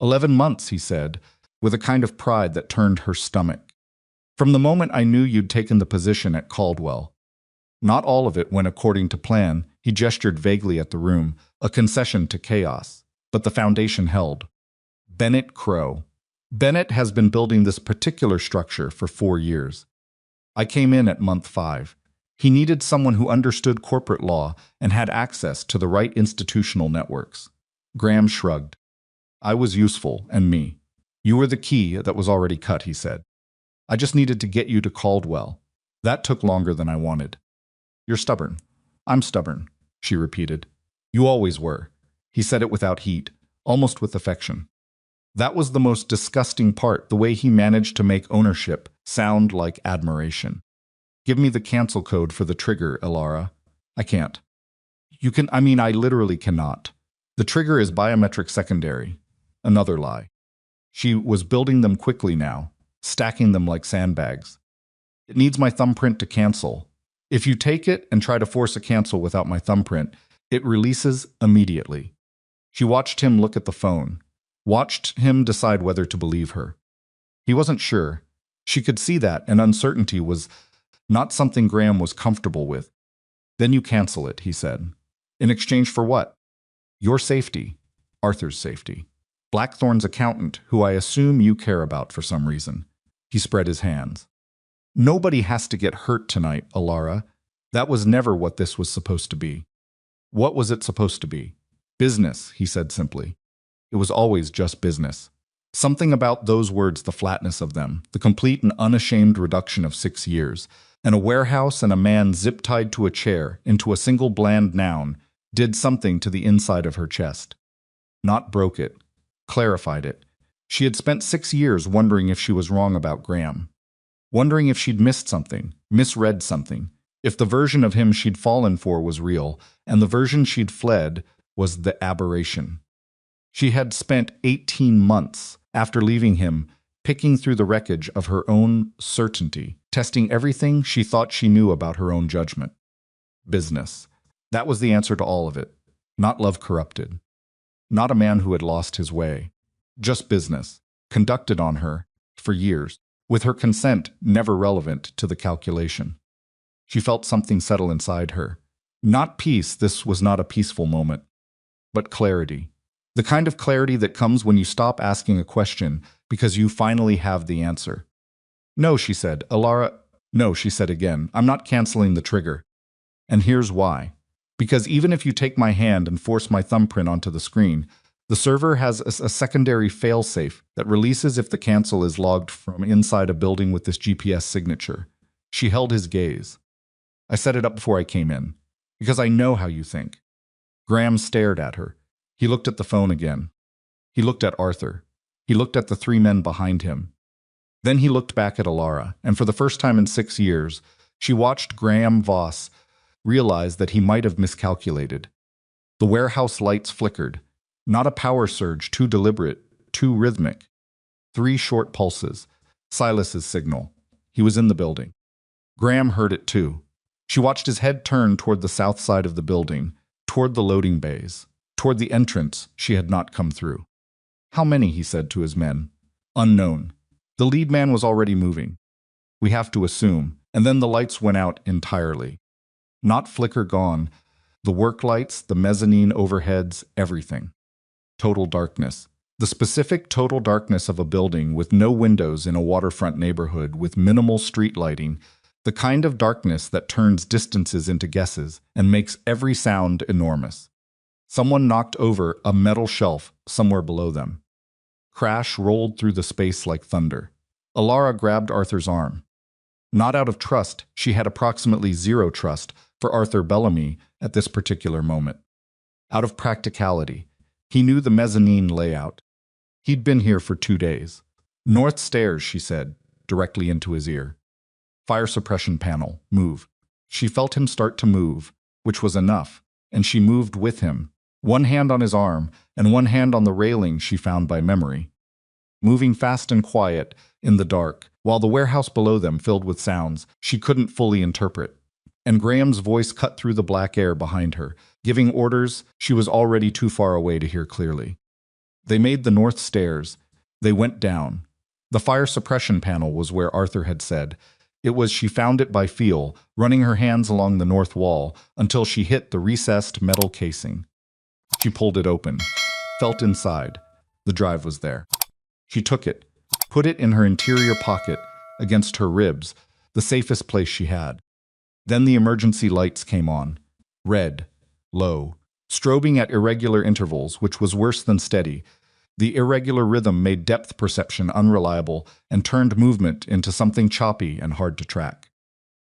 11 months, he said, with a kind of pride that turned her stomach. From the moment I knew you'd taken the position at Caldwell. Not all of it went according to plan. He gestured vaguely at the room, a concession to chaos. But the foundation held. Bennett Crow. Bennett has been building this particular structure for 4 years. I came in at month 5. He needed someone who understood corporate law and had access to the right institutional networks. Graham shrugged. I was useful, and me. You were the key that was already cut, he said. I just needed to get you to Caldwell. That took longer than I wanted. You're stubborn. I'm stubborn, she repeated. You always were. He said it without heat, almost with affection. That was the most disgusting part, the way he managed to make ownership sound like admiration. Give me the cancel code for the trigger, Elara. I can't. You can, I literally cannot. The trigger is biometric secondary. Another lie. She was building them quickly now, stacking them like sandbags. It needs my thumbprint to cancel. If you take it and try to force a cancel without my thumbprint, it releases immediately. She watched him look at the phone, watched him decide whether to believe her. He wasn't sure. She could see that, and uncertainty was not something Graham was comfortable with. Then you cancel it, he said. In exchange for what? Your safety. Arthur's safety. Blackthorn's accountant, who I assume you care about for some reason. He spread his hands. Nobody has to get hurt tonight, Elara. That was never what this was supposed to be. What was it supposed to be? Business, he said simply. It was always just business. Something about those words, the flatness of them, the complete and unashamed reduction of 6 years, and a warehouse and a man zip-tied to a chair into a single bland noun, did something to the inside of her chest. Not broke it, clarified it. She had spent 6 years wondering if she was wrong about Graham. Wondering if she'd missed something, misread something, if the version of him she'd fallen for was real, and the version she'd fled was the aberration. She had spent 18 months after leaving him picking through the wreckage of her own certainty, testing everything she thought she knew about her own judgment. Business. That was the answer to all of it. Not love corrupted. Not a man who had lost his way. Just business, conducted on her, for years, with her consent never relevant to the calculation. She felt something settle inside her. Not peace, this was not a peaceful moment, but clarity. The kind of clarity that comes when you stop asking a question because you finally have the answer. No, she said. Alara, no, she said again. I'm not canceling the trigger. And here's why. Because even if you take my hand and force my thumbprint onto the screen, the server has a secondary failsafe that releases if the cancel is logged from inside a building with this GPS signature. She held his gaze. I set it up before I came in, because I know how you think. Graham stared at her. He looked at the phone again. He looked at Arthur. He looked at the three men behind him. Then he looked back at Alara, and for the first time in 6 years, she watched Graham Voss realize that he might have miscalculated. The warehouse lights flickered. Not a power surge, too deliberate, too rhythmic. 3 short pulses. Silas's signal. He was in the building. Graham heard it too. She watched his head turn toward the south side of the building, toward the loading bays, toward the entrance she had not come through. How many, he said to his men. Unknown. The lead man was already moving. We have to assume. And then the lights went out entirely. Not flicker gone. The work lights, the mezzanine overheads, everything. Total darkness. The specific total darkness of a building with no windows in a waterfront neighborhood with minimal street lighting, the kind of darkness that turns distances into guesses and makes every sound enormous. Someone knocked over a metal shelf somewhere below them. Crash rolled through the space like thunder. Alara grabbed Arthur's arm. Not out of trust, she had approximately 0 trust for Arthur Bellamy at this particular moment. Out of practicality, he knew the mezzanine layout. He'd been here for 2 days. North stairs, she said, directly into his ear. Fire suppression panel, move. She felt him start to move, which was enough, and she moved with him, one hand on his arm and one hand on the railing she found by memory. Moving fast and quiet, in the dark, while the warehouse below them filled with sounds she couldn't fully interpret. And Graham's voice cut through the black air behind her, giving orders she was already too far away to hear clearly. They made the north stairs. They went down. The fire suppression panel was where Arthur had said. It was she found it by feel, running her hands along the north wall until she hit the recessed metal casing. She pulled it open, felt inside. The drive was there. She took it, put it in her interior pocket, against her ribs, the safest place she had. Then the emergency lights came on. Red, low, strobing at irregular intervals, which was worse than steady. The irregular rhythm made depth perception unreliable and turned movement into something choppy and hard to track.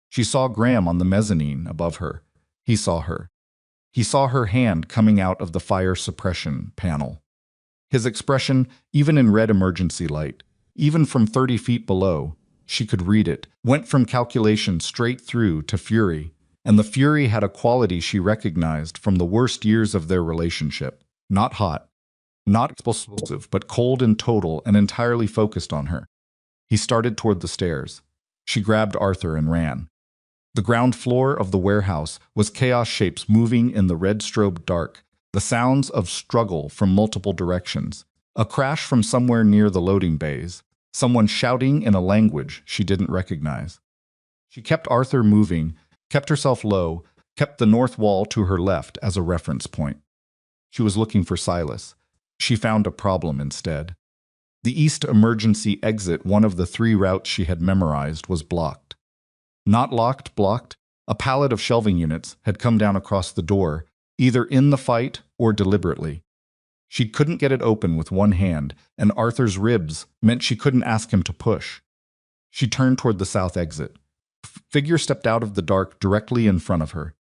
She saw Graham on the mezzanine above her. He saw her. He saw her hand coming out of the fire suppression panel. His expression, even in red emergency light, even from 30 feet below, she could read it, went from calculation straight through to fury, and the fury had a quality she recognized from the worst years of their relationship. Not hot, not explosive, but cold and total and entirely focused on her. He started toward the stairs. She grabbed Arthur and ran. The ground floor of the warehouse was chaos shapes moving in the red strobed dark, the sounds of struggle from multiple directions, a crash from somewhere near the loading bays, someone shouting in a language she didn't recognize. She kept Arthur moving, kept herself low, kept the north wall to her left as a reference point. She was looking for Silas. She found a problem instead. The east emergency exit, one of the 3 routes she had memorized, was blocked. Not locked, blocked. A pallet of shelving units had come down across the door, either in the fight or deliberately. She couldn't get it open with one hand, and Arthur's ribs meant she couldn't ask him to push. She turned toward the south exit. Figure stepped out of the dark directly in front of her.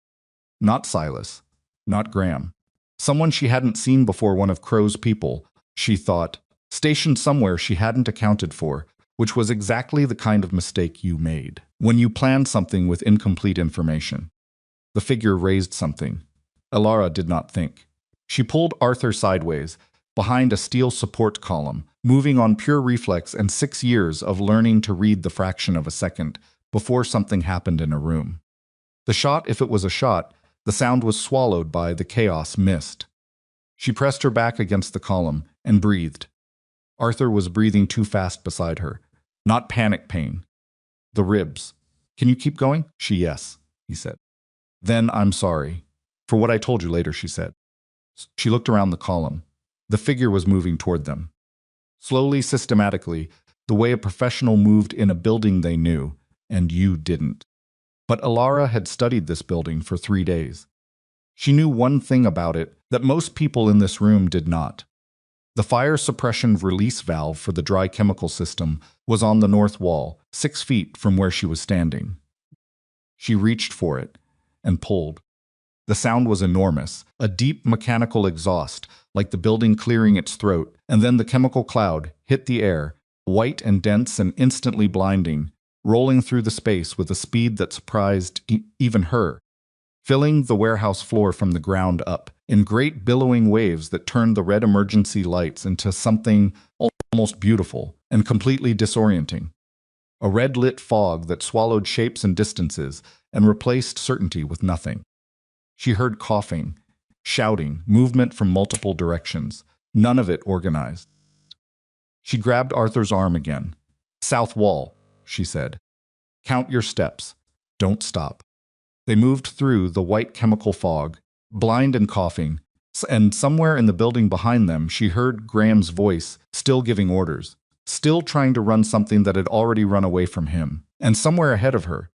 Not Silas. Not Graham. Someone she hadn't seen before, one of Crow's people, she thought, stationed somewhere she hadn't accounted for, which was exactly the kind of mistake you made when you planned something with incomplete information. The figure raised something. Alara did not think. She pulled Arthur sideways, behind a steel support column, moving on pure reflex and 6 years of learning to read the fraction of a second before something happened in a room. The shot, if it was a shot, the sound was swallowed by the chaos mist. She pressed her back against the column and breathed. Arthur was breathing too fast beside her. Not panic pain. The ribs. Can you keep going? Yes, he said. Then I'm sorry. For what I told you later, she said. She looked around the column. The figure was moving toward them. Slowly, systematically, the way a professional moved in a building they knew, and you didn't. But Alara had studied this building for 3 days. She knew one thing about it that most people in this room did not. The fire suppression release valve for the dry chemical system was on the north wall, 6 feet from where she was standing. She reached for it and pulled. The sound was enormous, a deep mechanical exhaust, like the building clearing its throat, and then the chemical cloud hit the air, white and dense and instantly blinding, rolling through the space with a speed that surprised even her, filling the warehouse floor from the ground up in great billowing waves that turned the red emergency lights into something almost beautiful and completely disorienting. A red-lit fog that swallowed shapes and distances and replaced certainty with nothing. She heard coughing, shouting, movement from multiple directions, none of it organized. She grabbed Arthur's arm again. "South wall," she said. "Count your steps. Don't stop." They moved through the white chemical fog, blind and coughing, and somewhere in the building behind them she heard Graham's voice, still giving orders, still trying to run something that had already run away from him, and somewhere ahead of her.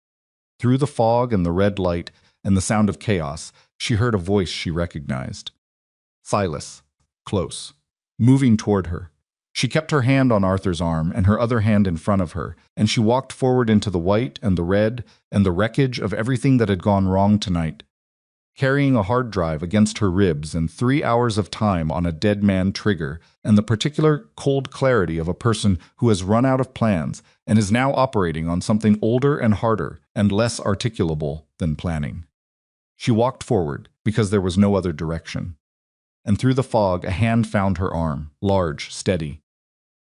Through the fog and the red light and the sound of chaos, she heard a voice she recognized. Silas, close, moving toward her. She kept her hand on Arthur's arm and her other hand in front of her, and she walked forward into the white and the red and the wreckage of everything that had gone wrong tonight. Carrying a hard drive against her ribs and 3 hours of time on a dead man trigger and the particular cold clarity of a person who has run out of plans and is now operating on something older and harder and less articulable than planning. She walked forward because there was no other direction. And through the fog, a hand found her arm, large, steady.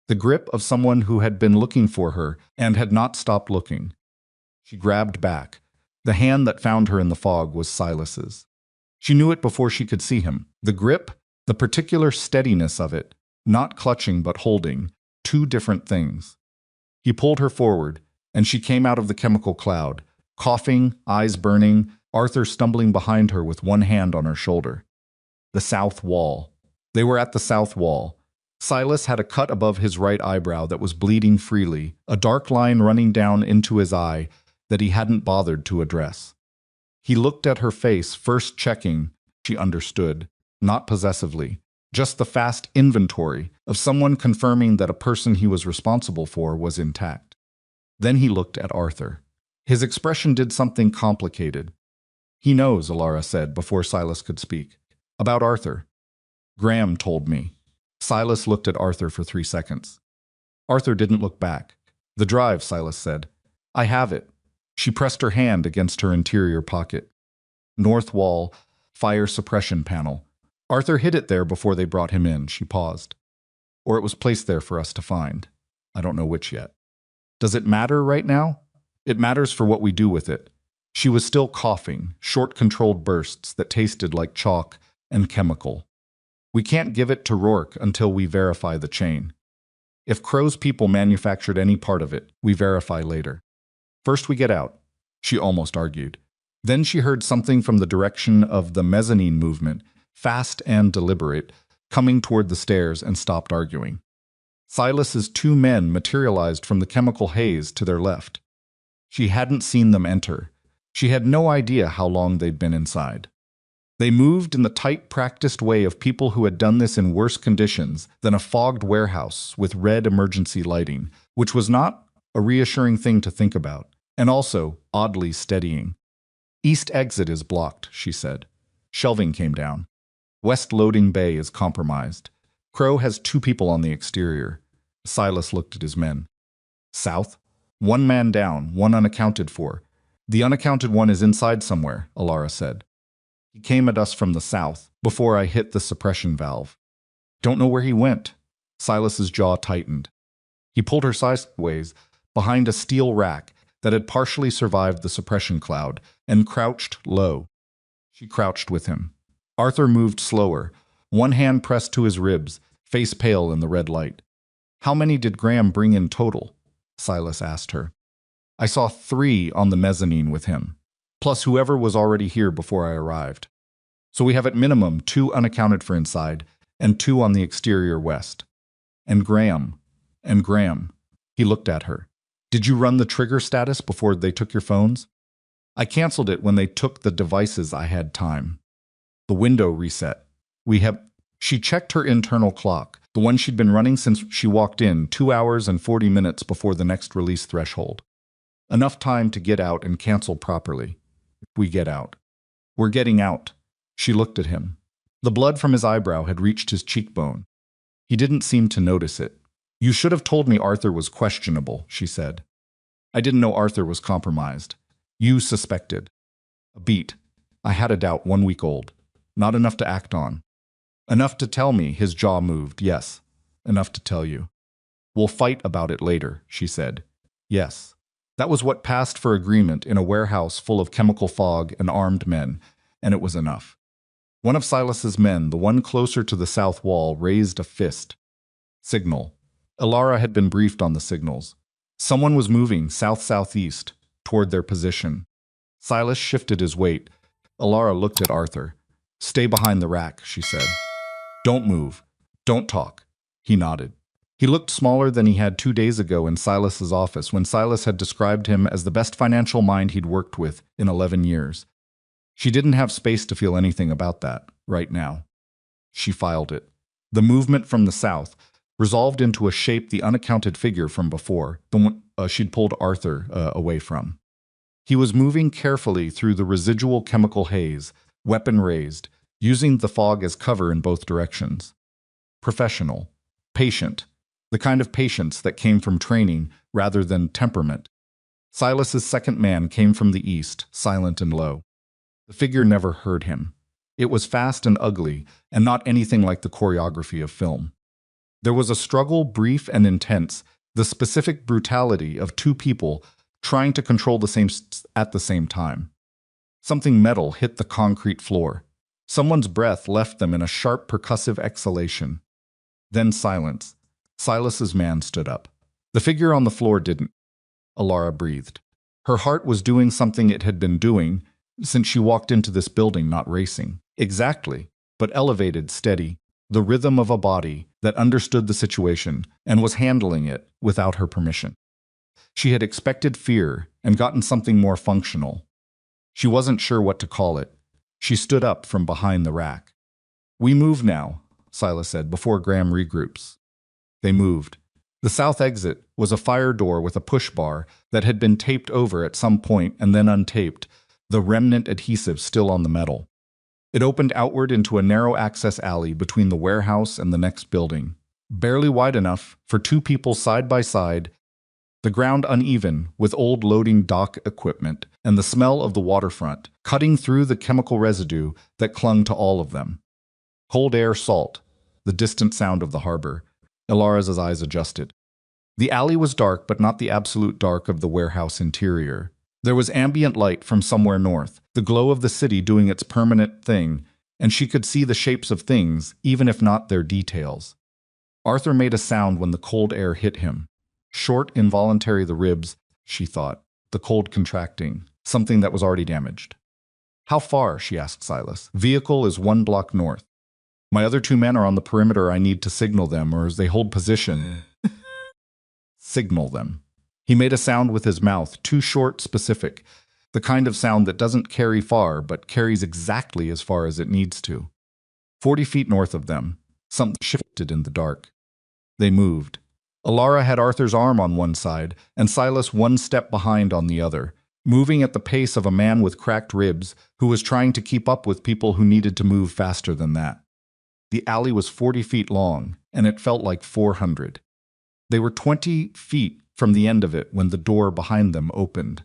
The grip of someone who had been looking for her and had not stopped looking. She grabbed back. The hand that found her in the fog was Silas's. She knew it before she could see him. The grip, the particular steadiness of it, not clutching but holding, 2 different things. He pulled her forward, and she came out of the chemical cloud, coughing, eyes burning, Arthur stumbling behind her with one hand on her shoulder. The south wall. They were at the south wall. Silas had a cut above his right eyebrow that was bleeding freely, a dark line running down into his eye that he hadn't bothered to address. He looked at her face, first checking, she understood, not possessively, just the fast inventory of someone confirming that a person he was responsible for was intact. Then he looked at Arthur. His expression did something complicated. "He knows," Alara said before Silas could speak. "About Arthur. Graham told me." Silas looked at Arthur for 3 seconds. Arthur didn't look back. "The drive," Silas said. "I have it." She pressed her hand against her interior pocket. North wall, fire suppression panel. Arthur hid it there before they brought him in, she paused. Or it was placed there for us to find. I don't know which yet. Does it matter right now? It matters for what we do with it. She was still coughing, short controlled bursts that tasted like chalk and chemical. We can't give it to Rourke until we verify the chain. If Crow's people manufactured any part of it, we verify later. First we get out, she almost argued. Then she heard something from the direction of the mezzanine movement, fast and deliberate, coming toward the stairs and stopped arguing. Silas's 2 men materialized from the chemical haze to their left. She hadn't seen them enter. She had no idea how long they'd been inside. They moved in the tight, practiced way of people who had done this in worse conditions than a fogged warehouse with red emergency lighting, which was not a reassuring thing to think about, and also oddly steadying. "East exit is blocked," she said. Shelving came down. "West loading bay is compromised. Crow has 2 people on the exterior." Silas looked at his men. "South? 1 man down, 1 unaccounted for. The unaccounted one is inside somewhere," Alara said. "He came at us from the south, before I hit the suppression valve." Don't know where he went. Silas's jaw tightened. He pulled her sideways behind a steel rack that had partially survived the suppression cloud and crouched low. She crouched with him. Arthur moved slower, one hand pressed to his ribs, face pale in the red light. How many did Graham bring in total? Silas asked her. I saw 3 on the mezzanine with him, plus whoever was already here before I arrived. So we have at minimum 2 unaccounted for inside and 2 on the exterior west. And Graham. He looked at her. Did you run the trigger status before they took your phones? I canceled it when they took the devices. I had time. The window reset. She checked her internal clock, the one she'd been running since she walked in, 2 hours and 40 minutes before the next release threshold. Enough time to get out and cancel properly. We get out. We're getting out. She looked at him. The blood from his eyebrow had reached his cheekbone. He didn't seem to notice it. You should have told me Arthur was questionable, she said. I didn't know Arthur was compromised. You suspected. A beat. I had a doubt 1 week old. Not enough to act on. Enough to tell me. His jaw moved. Yes. Enough to tell you. We'll fight about it later, she said. Yes. That was what passed for agreement in a warehouse full of chemical fog and armed men, and it was enough. One of Silas's men, the one closer to the south wall, raised a fist. Signal. Ilara had been briefed on the signals. Someone was moving south-southeast toward their position. Silas shifted his weight. Ilara looked at Arthur. Stay behind the rack, she said. Don't move. Don't talk. He nodded. He looked smaller than he had 2 days ago in Silas's office when Silas had described him as the best financial mind he'd worked with in 11 years. She didn't have space to feel anything about that right now. She filed it. The movement from the south resolved into a shape the unaccounted figure from before, the one she'd pulled Arthur away from. He was moving carefully through the residual chemical haze, weapon raised, using the fog as cover in both directions. Professional. Patient. The kind of patience that came from training rather than temperament. Silas's second man came from the east, silent and low. The figure never heard him. It was fast and ugly, and not anything like the choreography of film. There was a struggle, brief and intense, the specific brutality of 2 people trying to control at the same time. Something metal hit the concrete floor. Someone's breath left them in a sharp percussive exhalation. Then silence. Silas's man stood up. The figure on the floor didn't. Ilara breathed. Her heart was doing something it had been doing since she walked into this building, not racing. Exactly, but elevated, steady, the rhythm of a body that understood the situation and was handling it without her permission. She had expected fear and gotten something more functional. She wasn't sure what to call it. She stood up from behind the rack. We move now, Silas said, before Graham regroups. They moved. The south exit was a fire door with a push bar that had been taped over at some point and then untaped, the remnant adhesive still on the metal. It opened outward into a narrow access alley between the warehouse and the next building, barely wide enough for 2 people side by side, the ground uneven with old loading dock equipment and the smell of the waterfront cutting through the chemical residue that clung to all of them. Cold air, salt, the distant sound of the harbor. Ilara's eyes adjusted. The alley was dark, but not the absolute dark of the warehouse interior. There was ambient light from somewhere north, the glow of the city doing its permanent thing, and she could see the shapes of things, even if not their details. Arthur made a sound when the cold air hit him. Short, involuntary, the ribs, she thought, the cold contracting, something that was already damaged. How far? She asked Silas. Vehicle is 1 block north. My other 2 men are on the perimeter. I need to signal them, or as they hold position. Signal them. He made a sound with his mouth, too short, specific, the kind of sound that doesn't carry far, but carries exactly as far as it needs to. 40 feet north of them, something shifted in the dark. They moved. Ilara had Arthur's arm on one side, and Silas 1 step behind on the other, moving at the pace of a man with cracked ribs who was trying to keep up with people who needed to move faster than that. The alley was 40 feet long, and it felt like 400. They were 20 feet from the end of it when the door behind them opened.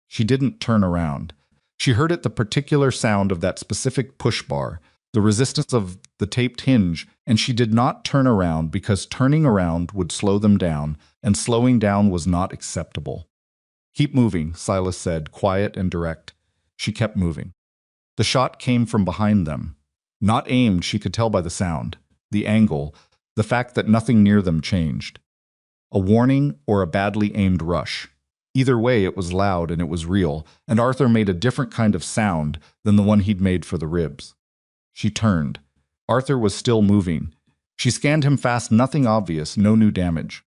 She didn't turn around. She heard it, the particular sound of that specific push bar, the resistance of the taped hinge, and she did not turn around because turning around would slow them down, and slowing down was not acceptable. "Keep moving," Silas said, quiet and direct. She kept moving. The shot came from behind them. Not aimed, she could tell by the sound, the angle, the fact that nothing near them changed. A warning or a badly aimed rush. Either way, it was loud and it was real, and Arthur made a different kind of sound than the one he'd made for the ribs. She turned. Arthur was still moving. She scanned him fast, nothing obvious, no new damage.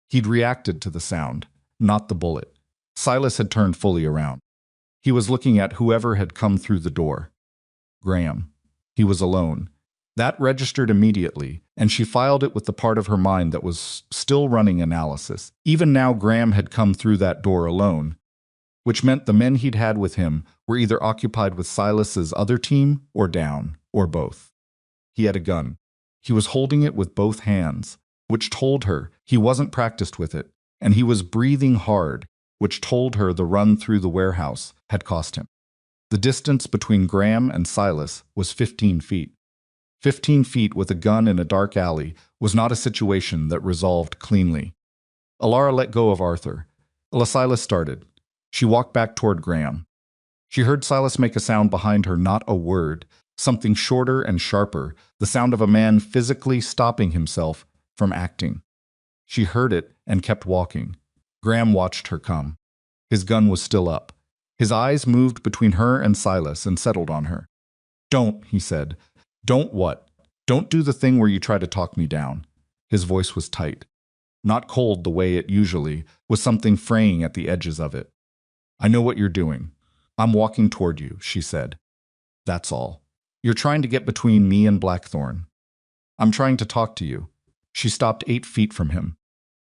He'd reacted to the sound, not the bullet. Silas had turned fully around. He was looking at whoever had come through the door. Graham. He was alone. That registered immediately, and she filed it with the part of her mind that was still running analysis. Even now, Graham had come through that door alone, which meant the men he'd had with him were either occupied with Silas's other team or down, or both. He had a gun. He was holding it with both hands, which told her he wasn't practiced with it, and he was breathing hard, which told her the run through the warehouse had cost him. The distance between Graham and Silas was 15 feet. 15 feet with a gun in a dark alley was not a situation that resolved cleanly. Alara let go of Arthur. Silas started. She walked back toward Graham. She heard Silas make a sound behind her, not a word, something shorter and sharper, the sound of a man physically stopping himself from acting. She heard it and kept walking. Graham watched her come. His gun was still up. His eyes moved between her and Silas and settled on her. "Don't," he said. "Don't what? Don't do the thing where you try to talk me down." His voice was tight. Not cold the way it usually, with something fraying at the edges of it. "I know what you're doing. I'm walking toward you," she said. "That's all. You're trying to get between me and Blackthorn. I'm trying to talk to you." She stopped 8 feet from him.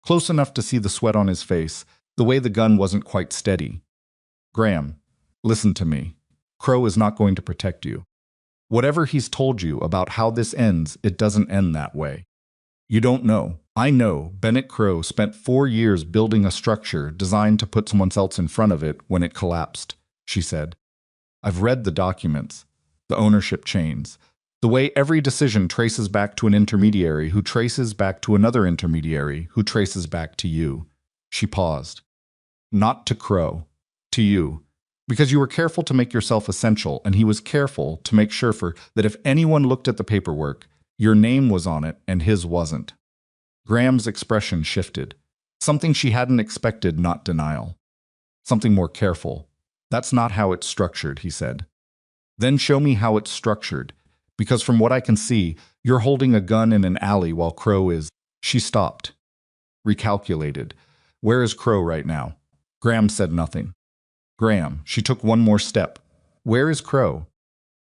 Close enough to see the sweat on his face, the way the gun wasn't quite steady. "Graham, listen to me. Crow is not going to protect you. Whatever he's told you about how this ends, it doesn't end that way. You don't know. I know Bennett Crow spent 4 years building a structure designed to put someone else in front of it when it collapsed," she said. "I've read the documents, the ownership chains, the way every decision traces back to an intermediary who traces back to another intermediary who traces back to you." She paused. "Not to Crow, to you. Because you were careful to make yourself essential, and he was careful to make sure that if anyone looked at the paperwork, your name was on it and his wasn't." Graham's expression shifted. Something she hadn't expected, not denial. Something more careful. "That's not how it's structured," he said. "Then show me how it's structured. Because from what I can see, you're holding a gun in an alley while Crow is—" She stopped. Recalculated. "Where is Crow right now?" Graham said nothing. "Graham," she took one more step. "Where is Crow?"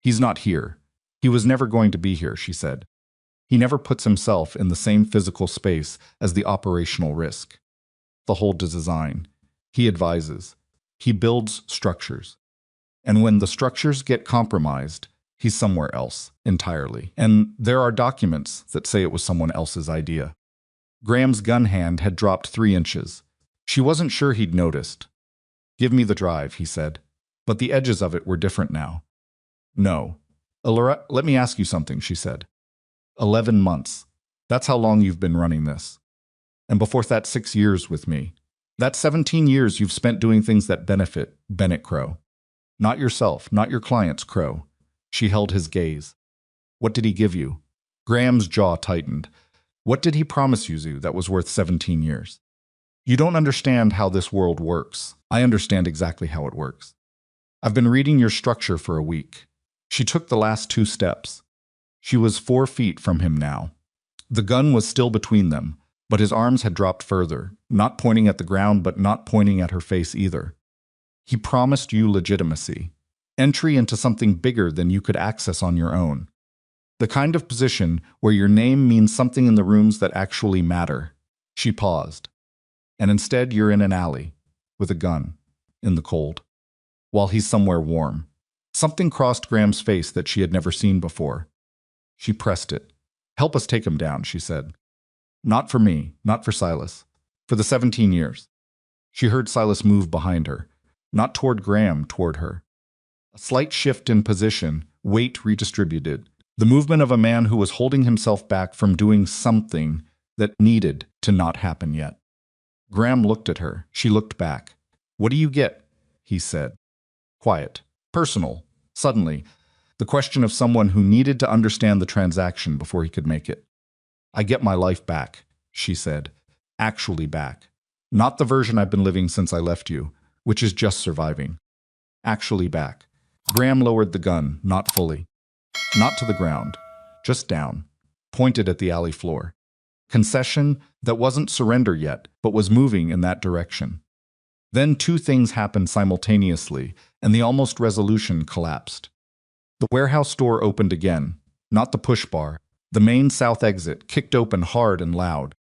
"He's not here. He was never going to be here," she said. "He never puts himself in the same physical space as the operational risk. The whole design. He advises. He builds structures. And when the structures get compromised, he's somewhere else, entirely. And there are documents that say it was someone else's idea." Graham's gun hand had dropped 3 inches. She wasn't sure he'd noticed. "Give me the drive," he said. But the edges of it were different now. "No. Let me ask you something," she said. 11 months. That's how long you've been running this. And before that, 6 years with me. That's 17 years you've spent doing things that benefit Bennett Crow. Not yourself, not your clients, Crow." She held his gaze. "What did he give you?" Graham's jaw tightened. "What did he promise you that was worth 17 years? You don't understand how this world works. I understand exactly how it works. I've been reading your structure for a week." She took the last 2 steps. She was 4 feet from him now. The gun was still between them, but his arms had dropped further, not pointing at the ground but not pointing at her face either. "He promised you legitimacy, entry into something bigger than you could access on your own. The kind of position where your name means something in the rooms that actually matter." She paused. "And instead you're in an alley, with a gun, in the cold, while he's somewhere warm." Something crossed Graham's face that she had never seen before. She pressed it. "Help us take him down," she said. "Not for me, not for Silas. For the 17 years. She heard Silas move behind her. Not toward Graham, toward her. A slight shift in position, weight redistributed. The movement of a man who was holding himself back from doing something that needed to not happen yet. Graham looked at her. She looked back. "What do you get?" he said. Quiet. Personal. Suddenly, the question of someone who needed to understand the transaction before he could make it. "I get my life back," she said. "Actually back. Not the version I've been living since I left you, which is just surviving. Actually back." Graham lowered the gun, not fully. Not to the ground, just down, pointed at the alley floor. Concession that wasn't surrender yet, but was moving in that direction. Then two things happened simultaneously, and the almost resolution collapsed. The warehouse door opened again, not the push bar. The main south exit kicked open hard and loud.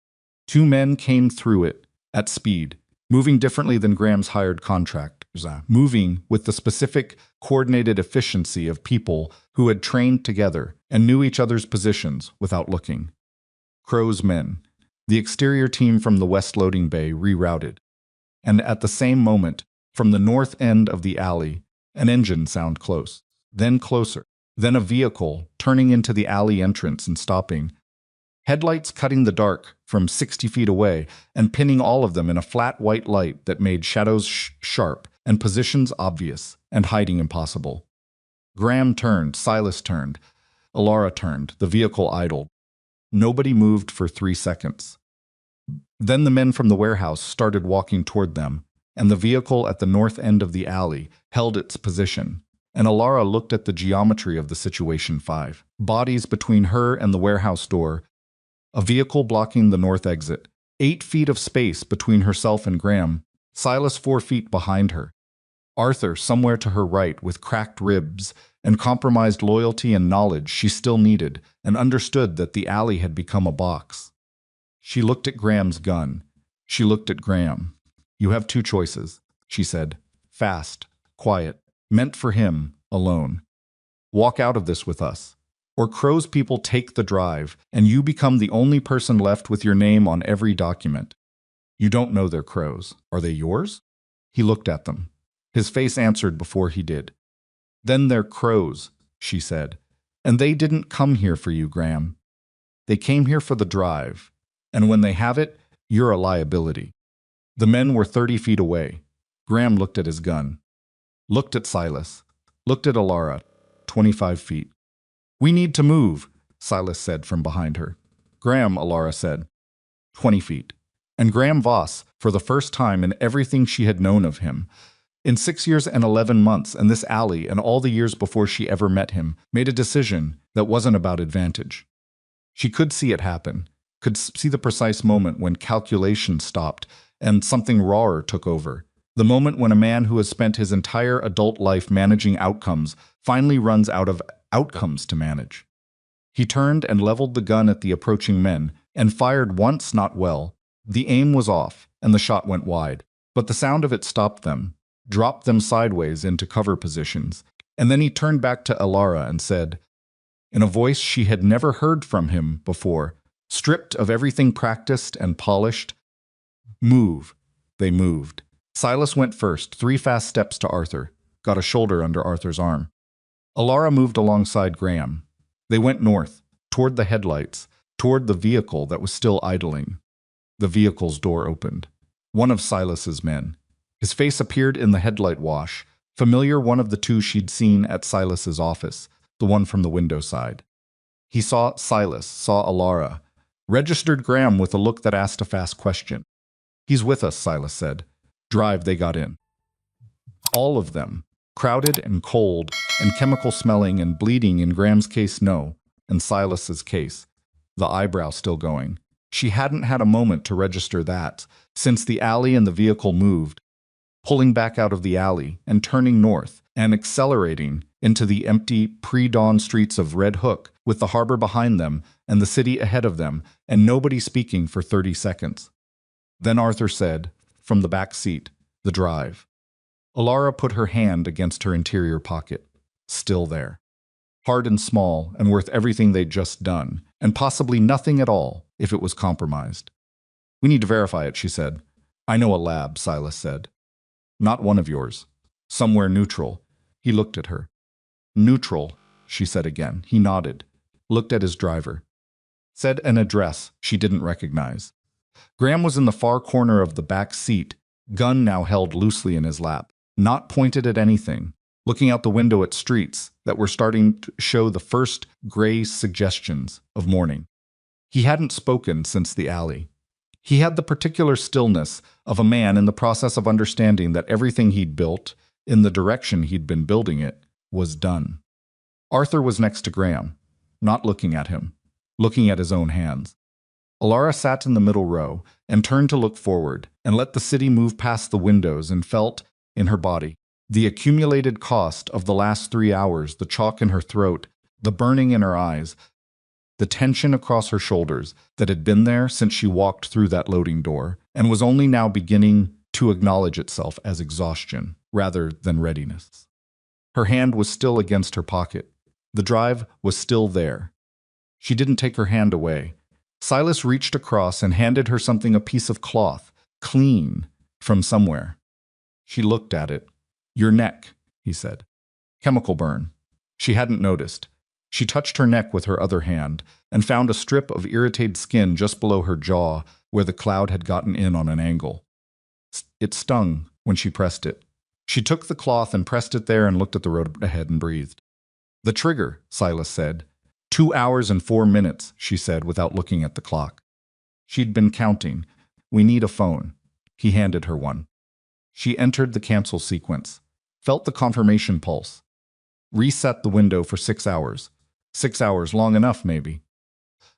Two men came through it, at speed, moving differently than Graham's hired contractors, moving with the specific, coordinated efficiency of people who had trained together and knew each other's positions without looking. Crow's men, the exterior team from the west loading bay, rerouted. And at the same moment, from the north end of the alley, an engine sounded close, then closer, then a vehicle turning into the alley entrance and stopping. Headlights cutting the dark from 60 feet away and pinning all of them in a flat white light that made shadows sharp and positions obvious and hiding impossible. Graham turned, Silas turned, Alara turned, the vehicle idled. Nobody moved for 3 seconds. Then the men from the warehouse started walking toward them, and the vehicle at the north end of the alley held its position, and Alara looked at the geometry of the situation. 5 bodies between her and the warehouse door, a vehicle blocking the north exit, 8 feet of space between herself and Graham, Silas 4 feet behind her, Arthur somewhere to her right with cracked ribs and compromised loyalty and knowledge she still needed, and understood that the alley had become a box. She looked at Graham's gun. She looked at Graham. "You have 2 choices," she said. Fast, quiet, meant for him, alone. "Walk out of this with us. Or Crow's people take the drive, and you become the only person left with your name on every document. You don't know they're Crow's. Are they yours?" He looked at them. His face answered before he did. "Then they're Crow's," she said. "And they didn't come here for you, Graham. They came here for the drive. And when they have it, you're a liability." The men were 30 feet away. Graham looked at his gun. Looked at Silas. Looked at Alara, 25 feet. "We need to move," Silas said from behind her. "Graham," Alara said. 20 feet. And Graham Voss, for the first time in everything she had known of him, in 6 years and 11 months and this alley and all the years before she ever met him, made a decision that wasn't about advantage. She could see it happen, could see the precise moment when calculation stopped and something rawer took over. The moment when a man who has spent his entire adult life managing outcomes finally runs out of outcomes to manage. He turned and leveled the gun at the approaching men and fired once, not well. The aim was off, and the shot went wide, but the sound of it stopped them, dropped them sideways into cover positions, and then he turned back to Alara and said, in a voice she had never heard from him before, stripped of everything practiced and polished, "Move." They moved. Silas went first, 3 fast steps to Arthur, got a shoulder under Arthur's arm. Alara moved alongside Graham. They went north, toward the headlights, toward the vehicle that was still idling. The vehicle's door opened. One of Silas's men. His face appeared in the headlight wash, familiar, one of the 2 she'd seen at Silas's office, the one from the window side. He saw Silas, saw Alara, registered Graham with a look that asked a fast question. "He's with us," Silas said. Drive, they got in. All of them, crowded and cold and chemical smelling and bleeding in Graham's case, no, in Silas's case, the eyebrow still going. She hadn't had a moment to register that, since the alley and the vehicle moved, pulling back out of the alley and turning north and accelerating into the empty pre-dawn streets of Red Hook with the harbor behind them and the city ahead of them and nobody speaking for 30 seconds. Then Arthur said, from the back seat, the drive. Alara put her hand against her interior pocket. Still there. Hard and small and worth everything they'd just done, and possibly nothing at all if it was compromised. "We need to verify it," she said. "I know a lab," Silas said. "Not one of yours. Somewhere neutral." He looked at her. "Neutral," she said again. He nodded. looked at his driver, said an address she didn't recognize. Graham was in the far corner of the back seat, gun now held loosely in his lap, not pointed at anything, looking out the window at streets that were starting to show the first gray suggestions of morning. He hadn't spoken since the alley. He had the particular stillness of a man in the process of understanding that everything he'd built, in the direction he'd been building it, was done. Arthur was next to Graham, not looking at him, looking at his own hands. Alara sat in the middle row and turned to look forward and let the city move past the windows and felt, in her body, the accumulated cost of the last 3 hours, the chalk in her throat, the burning in her eyes, the tension across her shoulders that had been there since she walked through that loading door and was only now beginning to acknowledge itself as exhaustion rather than readiness. Her hand was still against her pocket. The drive was still there. She didn't take her hand away. Silas reached across and handed her something, a piece of cloth, clean, from somewhere. She looked at it. "Your neck," he said. "Chemical burn." She hadn't noticed. She touched her neck with her other hand and found a strip of irritated skin just below her jaw where the cloud had gotten in on an angle. It stung when she pressed it. She took the cloth and pressed it there and looked at the road ahead and breathed. "The trigger," Silas said. 2 hours and 4 minutes, she said without looking at the clock. She'd been counting. "We need a phone." He handed her one. She entered the cancel sequence, felt the confirmation pulse. Reset the window for 6 hours. 6 hours, long enough maybe.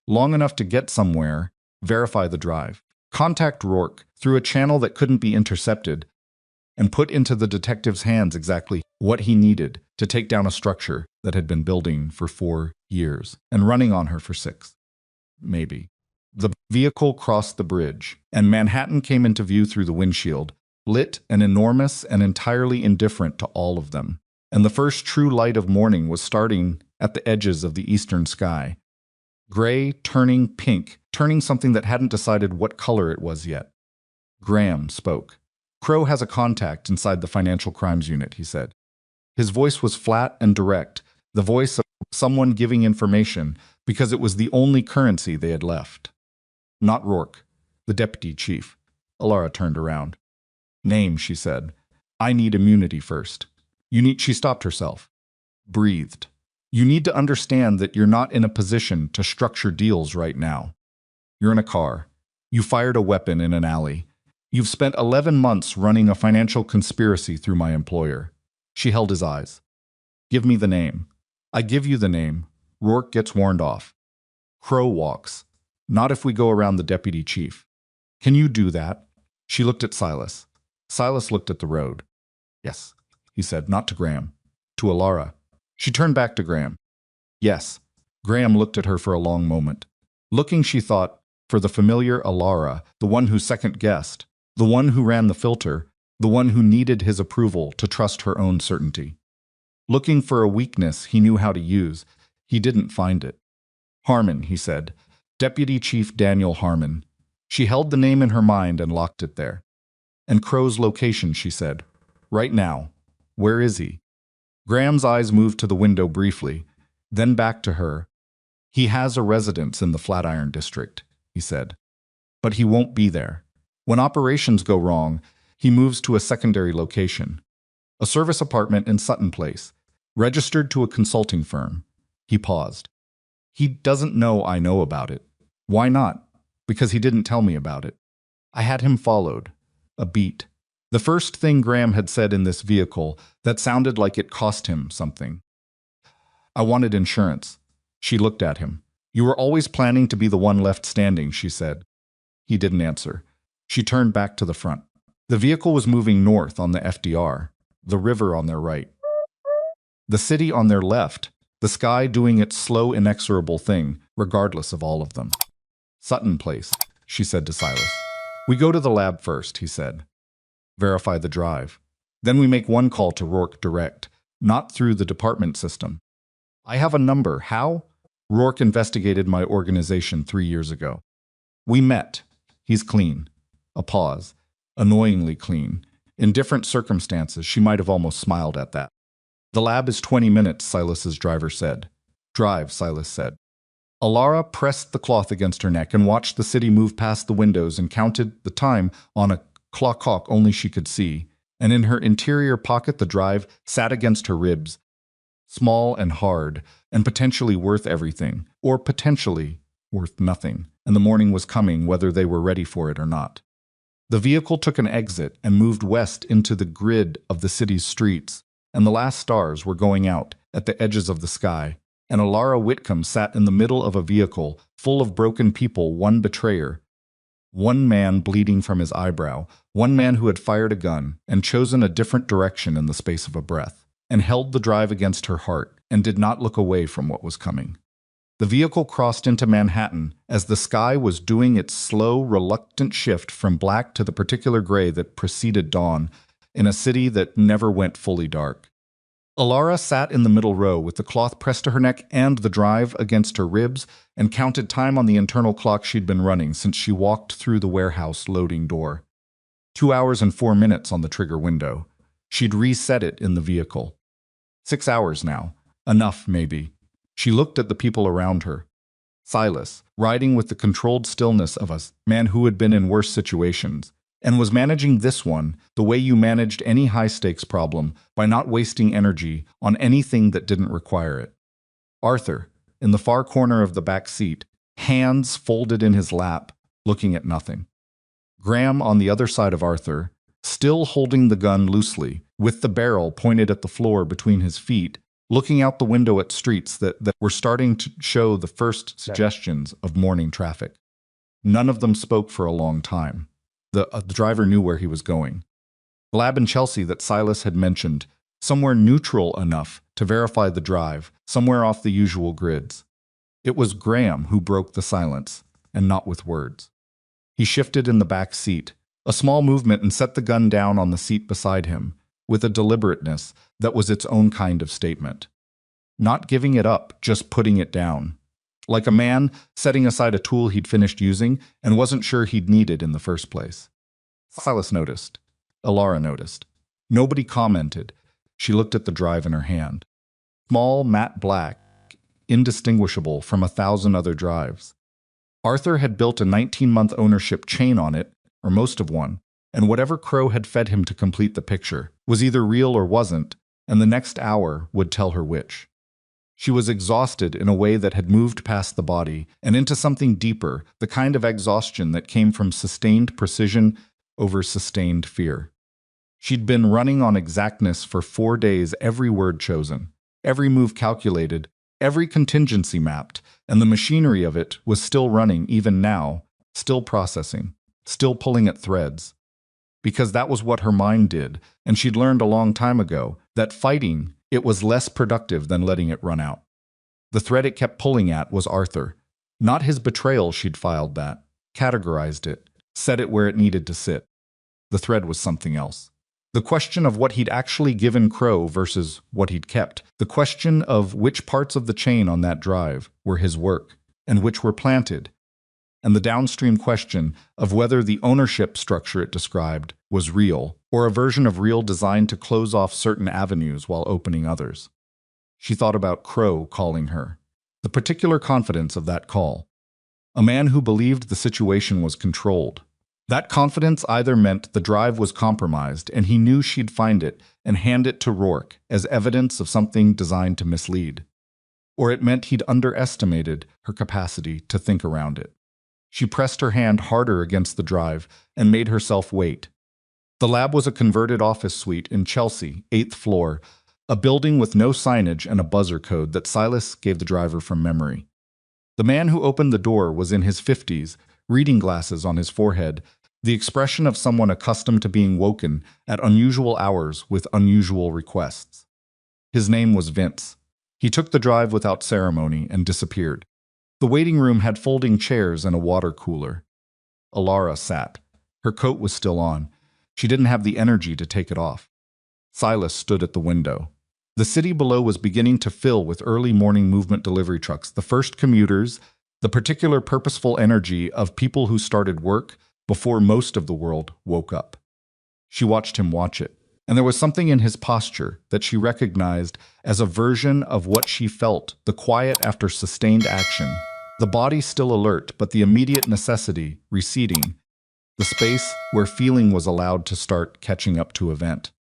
Long enough to get somewhere, verify the drive, contact Rourke through a channel that couldn't be intercepted, and put into the detective's hands exactly what he needed to take down a structure that had been building for 4 years and running on her for 6. Maybe. The vehicle crossed the bridge, and Manhattan came into view through the windshield, lit and enormous and entirely indifferent to all of them. And the first true light of morning was starting at the edges of the eastern sky. Gray turning pink, turning something that hadn't decided what color it was yet. Graham spoke. "Crow has a contact inside the financial crimes unit," he said. His voice was flat and direct, the voice of someone giving information because it was the only currency they had left. Not Rourke, the deputy chief. Alara turned around. "Name," she said. "I need immunity first. She stopped herself. Breathed. "You need to understand that you're not in a position to structure deals right now. You're in a car. You fired a weapon in an alley. You've spent 11 months running a financial conspiracy through my employer." She held his eyes. "Give me the name. I give you the name. Rourke gets warned off. Crow walks. Not if we go around the deputy chief. Can you do that?" She looked at Silas. Silas looked at the road. "Yes," he said, not to Graham. To Alara. She turned back to Graham. "Yes." Graham looked at her for a long moment. Looking, she thought, for the familiar Alara, the one who second-guessed, the one who ran the filter, the one who needed his approval to trust her own certainty. Looking for a weakness he knew how to use, he didn't find it. "Harmon," he said. "Deputy Chief Daniel Harmon." She held the name in her mind and locked it there. "And Crow's location," she said. "Right now. Where is he?" Graham's eyes moved to the window briefly, then back to her. "He has a residence in the Flatiron District," he said. "But he won't be there. When operations go wrong, he moves to a secondary location. A service apartment in Sutton Place, registered to a consulting firm." He paused. "He doesn't know I know about it." "Why not?" "Because he didn't tell me about it. I had him followed. A beat." The first thing Graham had said in this vehicle that sounded like it cost him something. "I wanted insurance." She looked at him. "You were always planning to be the one left standing," she said. He didn't answer. She turned back to the front. The vehicle was moving north on the FDR, the river on their right. The city on their left, the sky doing its slow, inexorable thing, regardless of all of them. "Sutton Place," she said to Silas. "We go to the lab first," he said. "Verify the drive. Then we make one call to Rourke direct, not through the department system. I have a number. How? Rourke investigated my organization 3 years ago. We met. He's clean." A pause. Annoyingly clean. In different circumstances, she might have almost smiled at that. "The lab is 20 minutes, Silas's driver said. "Drive," Silas said. Alara pressed the cloth against her neck and watched the city move past the windows and counted the time on a clock only she could see. And in her interior pocket the drive sat against her ribs, small and hard, and potentially worth everything, or potentially worth nothing, and the morning was coming whether they were ready for it or not. The vehicle took an exit and moved west into the grid of the city's streets, and the last stars were going out at the edges of the sky, and Alara Whitcomb sat in the middle of a vehicle full of broken people, one betrayer, one man bleeding from his eyebrow, one man who had fired a gun and chosen a different direction in the space of a breath, and held the drive against her heart and did not look away from what was coming. The vehicle crossed into Manhattan as the sky was doing its slow, reluctant shift from black to the particular gray that preceded dawn in a city that never went fully dark. Alara sat in the middle row with the cloth pressed to her neck and the drive against her ribs and counted time on the internal clock she'd been running since she walked through the warehouse loading door. 2 hours and 4 minutes on the trigger window. She'd reset it in the vehicle. 6 hours now. Enough, maybe. She looked at the people around her. Silas, riding with the controlled stillness of a man who had been in worse situations, and was managing this one the way you managed any high-stakes problem, by not wasting energy on anything that didn't require it. Arthur, in the far corner of the back seat, hands folded in his lap, looking at nothing. Graham on the other side of Arthur, still holding the gun loosely, with the barrel pointed at the floor between his feet, looking out the window at streets that were starting to show the first suggestions of morning traffic. None of them spoke for a long time. The driver knew where he was going. Glab and Chelsea that Silas had mentioned, somewhere neutral enough to verify the drive, somewhere off the usual grids. It was Graham who broke the silence, and not with words. He shifted in the back seat, a small movement, and set the gun down on the seat beside him, with a deliberateness that was its own kind of statement. Not giving it up, just putting it down. Like a man setting aside a tool he'd finished using and wasn't sure he'd needed in the first place. Silas noticed. Alara noticed. Nobody commented. She looked at the drive in her hand. Small, matte black, indistinguishable from 1,000 other drives. Arthur had built a 19-month ownership chain on it, or most of one, and whatever Crow had fed him to complete the picture was either real or wasn't, and the next hour would tell her which. She was exhausted in a way that had moved past the body and into something deeper, the kind of exhaustion that came from sustained precision over sustained fear. She'd been running on exactness for 4 days, every word chosen, every move calculated, every contingency mapped, and the machinery of it was still running even now, still processing, still pulling at threads. Because that was what her mind did, and she'd learned a long time ago that fighting it was less productive than letting it run out. The thread it kept pulling at was Arthur. Not his betrayal. She'd filed that, categorized it, set it where it needed to sit. The thread was something else. The question of what he'd actually given Crow versus what he'd kept. The question of which parts of the chain on that drive were his work, and which were planted. And the downstream question of whether the ownership structure it described was real, or a version of real designed to close off certain avenues while opening others. She thought about Crow calling her, the particular confidence of that call. A man who believed the situation was controlled. That confidence either meant the drive was compromised and he knew she'd find it and hand it to Rourke as evidence of something designed to mislead, or it meant he'd underestimated her capacity to think around it. She pressed her hand harder against the drive and made herself wait. The lab was a converted office suite in Chelsea, 8th floor, a building with no signage and a buzzer code that Silas gave the driver from memory. The man who opened the door was in his 50s, reading glasses on his forehead, the expression of someone accustomed to being woken at unusual hours with unusual requests. His name was Vince. He took the drive without ceremony and disappeared. The waiting room had folding chairs and a water cooler. Alara sat. Her coat was still on. She didn't have the energy to take it off. Silas stood at the window. The city below was beginning to fill with early morning movement delivery trucks, the first commuters, the particular purposeful energy of people who started work before most of the world woke up. She watched him watch it, and there was something in his posture that she recognized as a version of what she felt, the quiet after sustained action, The body still alert, but the immediate necessity receding, the space where feeling was allowed to start catching up to event.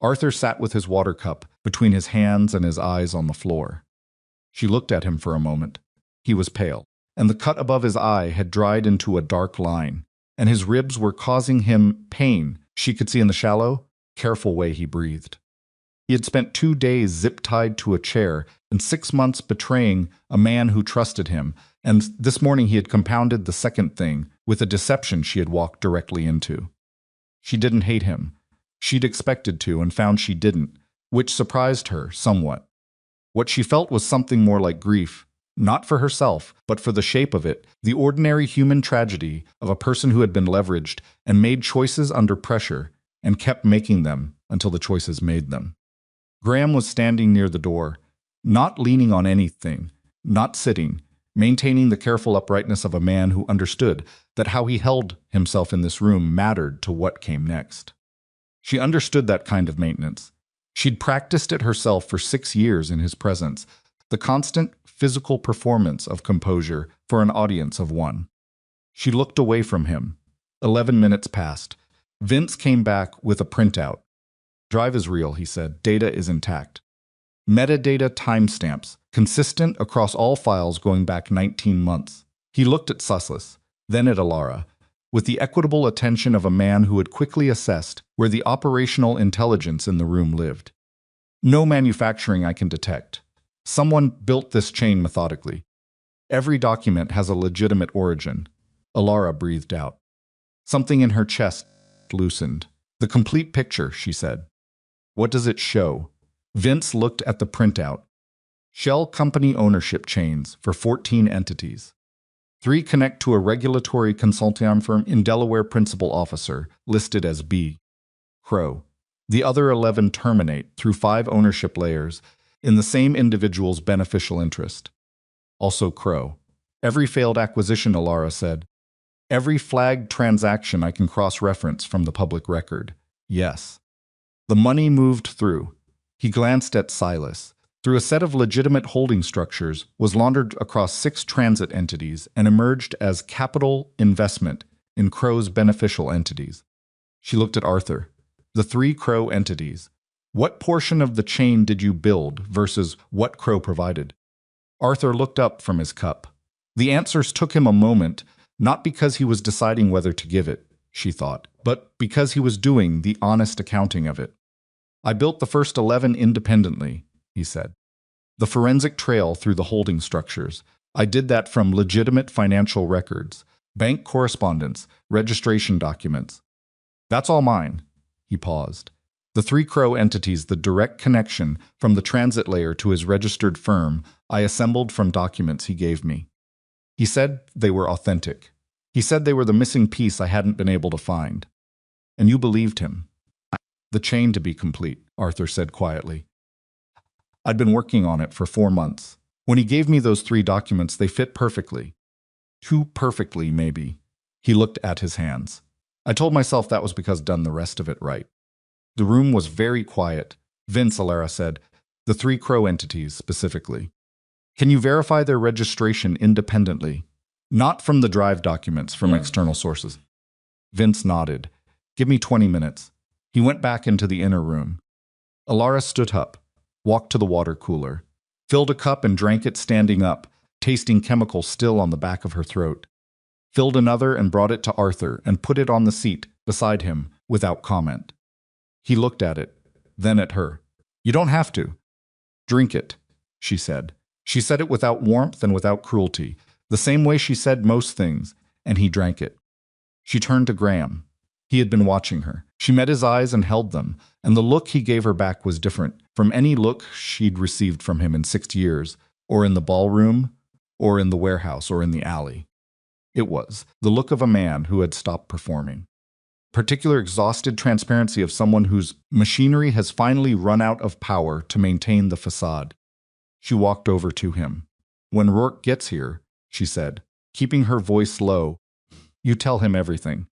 Arthur sat with his water cup between his hands and his eyes on the floor. She looked at him for a moment. He was pale, and the cut above his eye had dried into a dark line, and his ribs were causing him pain. She could see in the shallow, careful way he breathed. He had spent 2 days zip-tied to a chair and 6 months betraying a man who trusted him, and this morning he had compounded the second thing with a deception she had walked directly into. She didn't hate him. She'd expected to and found she didn't, which surprised her somewhat. What she felt was something more like grief, not for herself, but for the shape of it, the ordinary human tragedy of a person who had been leveraged and made choices under pressure and kept making them until the choices made them. Graham was standing near the door, not leaning on anything, not sitting, maintaining the careful uprightness of a man who understood that how he held himself in this room mattered to what came next. She understood that kind of maintenance. She'd practiced it herself for 6 years in his presence, the constant physical performance of composure for an audience of one. She looked away from him. 11 minutes passed. Vince came back with a printout. "Drive is real," he said. "Data is intact. Metadata timestamps, consistent across all files going back 19 months. He looked at Sussless, then at Alara, with the equitable attention of a man who had quickly assessed where the operational intelligence in the room lived. "No manufacturing I can detect. Someone built this chain methodically. Every document has a legitimate origin." Alara breathed out. Something in her chest loosened. "The complete picture," she said. "What does it show?" Vince looked at the printout. Shell company ownership chains for 14 entities. 3 connect to a regulatory consulting firm in Delaware principal officer, listed as B. Crow. The other 11 terminate through 5 ownership layers in the same individual's beneficial interest. Also Crow. "Every failed acquisition," Alara said. "Every flagged transaction I can cross-reference from the public record. Yes." The money moved through. He glanced at Silas. Through a set of legitimate holding structures, was laundered across 6 transit entities and emerged as capital investment in Crow's beneficial entities. She looked at Arthur. "The 3 Crow entities. What portion of the chain did you build versus what Crow provided?" Arthur looked up from his cup. The answers took him a moment, not because he was deciding whether to give it, she thought, but because he was doing the honest accounting of it. "I built the first 11 independently," he said. "The forensic trail through the holding structures. I did that from legitimate financial records, bank correspondence, registration documents. That's all mine." He paused. "The 3 Crow entities, the direct connection from the transit layer to his registered firm, I assembled from documents he gave me. He said they were authentic. He said they were the missing piece I hadn't been able to find. And you believed him." "The chain to be complete," Arthur said quietly. "I'd been working on it for 4 months. When he gave me those 3 documents, they fit perfectly. Too perfectly, maybe." He looked at his hands. "I told myself that was because I'd done the rest of it right." The room was very quiet. "Vince," Alara said, "the 3 Crow entities specifically. Can you verify their registration independently? Not from the drive documents, from external sources." Vince nodded. "Give me 20 minutes. He went back into the inner room. Alara stood up, walked to the water cooler, filled a cup and drank it standing up, tasting chemical still on the back of her throat. Filled another and brought it to Arthur and put it on the seat beside him without comment. He looked at it, then at her. "You don't have to." "Drink it," she said. She said it without warmth and without cruelty, the same way she said most things, and he drank it. She turned to Graham. He had been watching her. She met his eyes and held them, and the look he gave her back was different from any look she'd received from him in 6 years, or in the ballroom, or in the warehouse, or in the alley. It was the look of a man who had stopped performing. Particular exhausted transparency of someone whose machinery has finally run out of power to maintain the facade. She walked over to him. "When Rourke gets here," she said, keeping her voice low, "you tell him everything.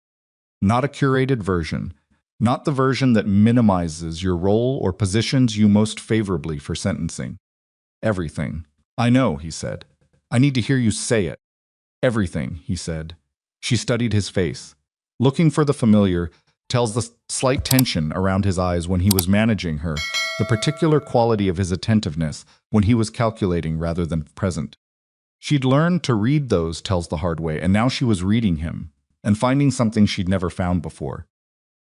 Not a curated version. Not the version that minimizes your role or positions you most favorably for sentencing. Everything." "I know," he said. I need to hear you say it. Everything, he said. She studied his face. Looking for the familiar tells the slight tension around his eyes when he was managing her, the particular quality of his attentiveness when he was calculating rather than present. She'd learned to read those tells the hard way, and now she was reading him and finding something she'd never found before.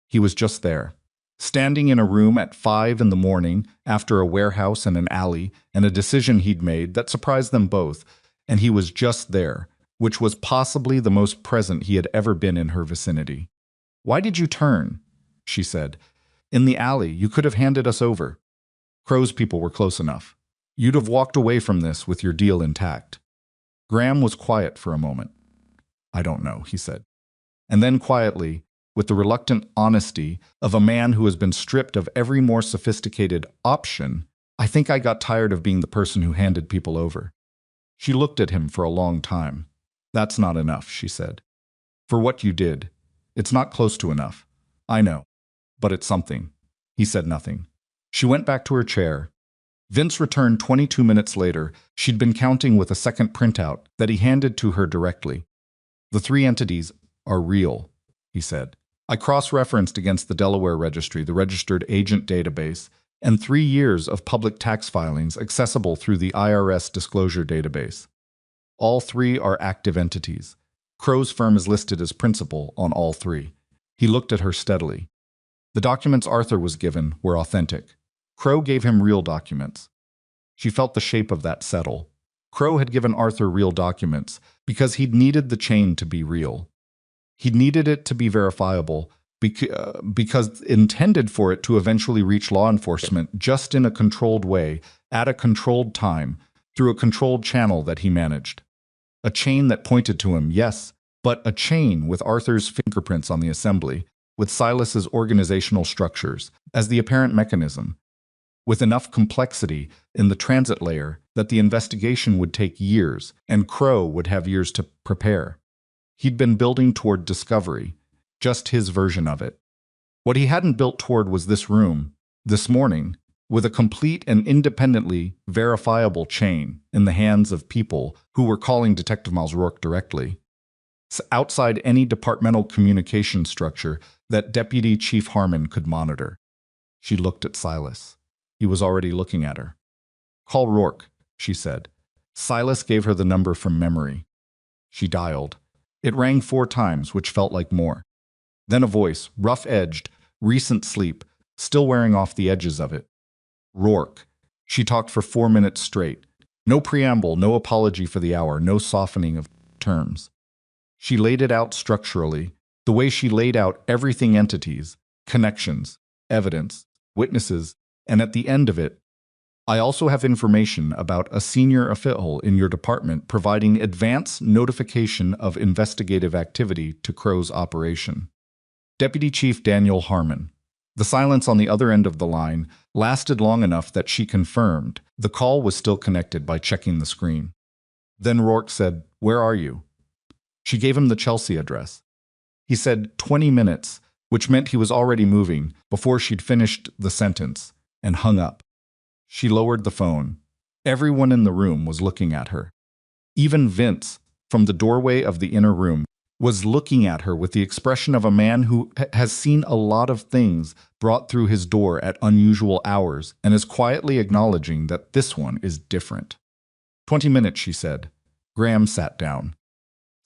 He was just there, standing in a room at 5 in the morning after a warehouse and an alley and a decision he'd made that surprised them both, and he was just there, which was possibly the most present he had ever been in her vicinity. "Why did you turn?" she said. "In the alley, you could have handed us over. Crow's people were close enough. You'd have walked away from this with your deal intact." Graham was quiet for a moment. "I don't know," he said. And then quietly, with the reluctant honesty of a man who has been stripped of every more sophisticated option, "I think I got tired of being the person who handed people over." She looked at him for a long time. "That's not enough," she said. "For what you did. It's not close to enough. I know. But it's something." He said nothing. She went back to her chair. Vince returned 22 minutes later. She'd been counting with a second printout that he handed to her directly. "The 3 entities are real," he said. "I cross-referenced against the Delaware Registry, the registered agent database, and 3 years of public tax filings accessible through the IRS disclosure database. All 3 are active entities. Crow's firm is listed as principal on all 3. He looked at her steadily. The documents Arthur was given were authentic. Crow gave him real documents. She felt the shape of that settle. Crow had given Arthur real documents because he'd needed the chain to be real. He needed it to be verifiable because intended for it to eventually reach law enforcement just in a controlled way, at a controlled time, through a controlled channel that he managed. A chain that pointed to him, yes, but a chain with Arthur's fingerprints on the assembly, with Silas's organizational structures as the apparent mechanism, with enough complexity in the transit layer that the investigation would take years, and Crow would have years to prepare. He'd been building toward discovery, just his version of it. What he hadn't built toward was this room, this morning, with a complete and independently verifiable chain in the hands of people who were calling Detective Miles Rourke directly, outside any departmental communication structure that Deputy Chief Harmon could monitor. She looked at Silas. He was already looking at her. "Call Rourke," she said. Silas gave her the number from memory. She dialed. It rang 4 times, which felt like more. Then a voice, rough-edged, recent sleep, still wearing off the edges of it. "Rourke." She talked for 4 minutes straight. No preamble, no apology for the hour, no softening of terms. She laid it out structurally, the way she laid out everything: entities, connections, evidence, witnesses, and at the end of it, "I also have information about a senior official in your department providing advance notification of investigative activity to Crow's operation. Deputy Chief Daniel Harmon." The silence on the other end of the line lasted long enough that she confirmed the call was still connected by checking the screen. Then Rourke said, "Where are you?" She gave him the Chelsea address. He said 20 minutes, which meant he was already moving before she'd finished the sentence, and hung up. She lowered the phone. Everyone in the room was looking at her. Even Vince, from the doorway of the inner room, was looking at her with the expression of a man who has seen a lot of things brought through his door at unusual hours and is quietly acknowledging that this one is different. 20 minutes, she said. Graham sat down.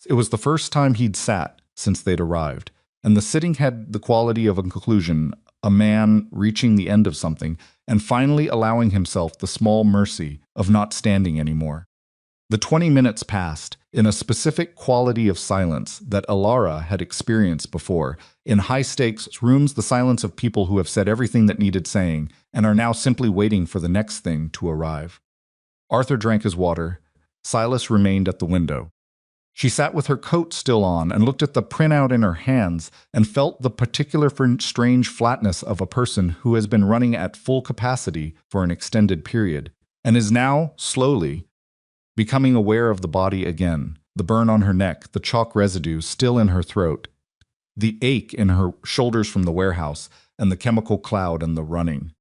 It was the first time he'd sat since they'd arrived, and the sitting had the quality of a conclusion, a man reaching the end of something and finally allowing himself the small mercy of not standing anymore. The 20 minutes passed in a specific quality of silence that Alara had experienced before, in high-stakes rooms, the silence of people who have said everything that needed saying and are now simply waiting for the next thing to arrive. Arthur drank his water. Silas remained at the window. She sat with her coat still on and looked at the printout in her hands and felt the particular strange flatness of a person who has been running at full capacity for an extended period and is now, slowly, becoming aware of the body again, the burn on her neck, the chalk residue still in her throat, the ache in her shoulders from the warehouse, and the chemical cloud and the running.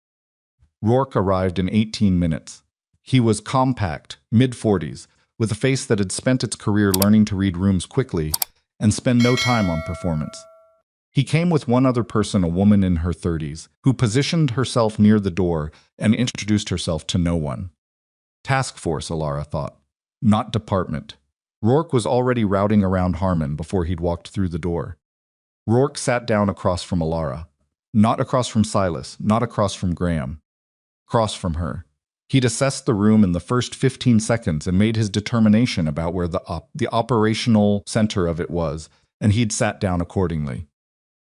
Rourke arrived in 18 minutes. He was compact, mid-40s, with a face that had spent its career learning to read rooms quickly and spend no time on performance. He came with one other person, a woman in her 30s, who positioned herself near the door and introduced herself to no one. Task force, Alara thought, not department. Rourke was already routing around Harmon before he'd walked through the door. Rourke sat down across from Alara. Not across from Silas, not across from Graham. Across from her. He'd assessed the room in the first 15 seconds and made his determination about where the operational center of it was, and he'd sat down accordingly.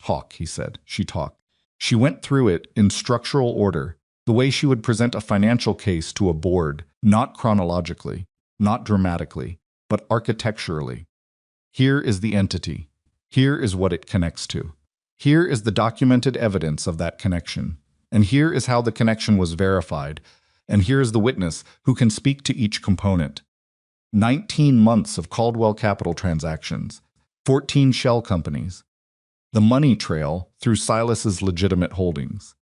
Talk, he said. She talked. She went through it in structural order, the way she would present a financial case to a board, not chronologically, not dramatically, but architecturally. Here is the entity. Here is what it connects to. Here is the documented evidence of that connection. And here is how the connection was verified. And here is the witness who can speak to each component. 19 months of Caldwell Capital transactions, 14 shell companies. The money trail through Silas's legitimate holdings.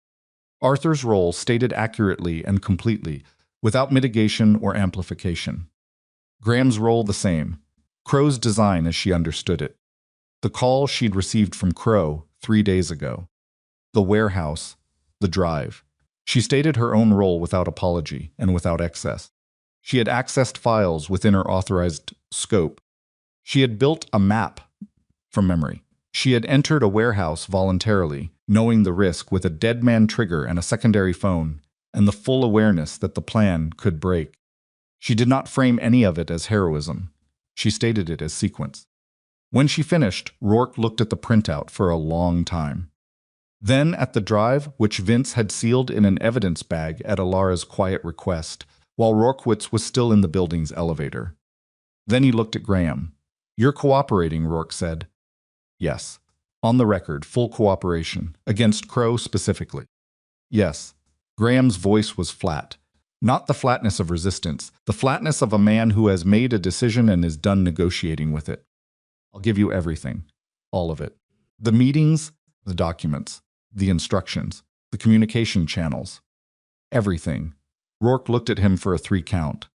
Arthur's role stated accurately and completely, without mitigation or amplification. Graham's role the same. Crow's design as she understood it. The call she'd received from Crow 3 days ago. The warehouse, the drive. She stated her own role without apology and without excess. She had accessed files within her authorized scope. She had built a map from memory. She had entered a warehouse voluntarily, knowing the risk with a dead man trigger and a secondary phone, and the full awareness that the plan could break. She did not frame any of it as heroism. She stated it as sequence. When she finished, Rourke looked at the printout for a long time. Then at the drive, which Vince had sealed in an evidence bag at Alara's quiet request, while Rourkewitz was still in the building's elevator. Then he looked at Graham. "You're cooperating," Rourke said. "Yes. On the record, full cooperation. Against Crow specifically." "Yes." Graham's voice was flat. Not the flatness of resistance, the flatness of a man who has made a decision and is done negotiating with it. "I'll give you everything. All of it. The meetings, the documents, the instructions, the communication channels. Everything." Rourke looked at him for a 3 count.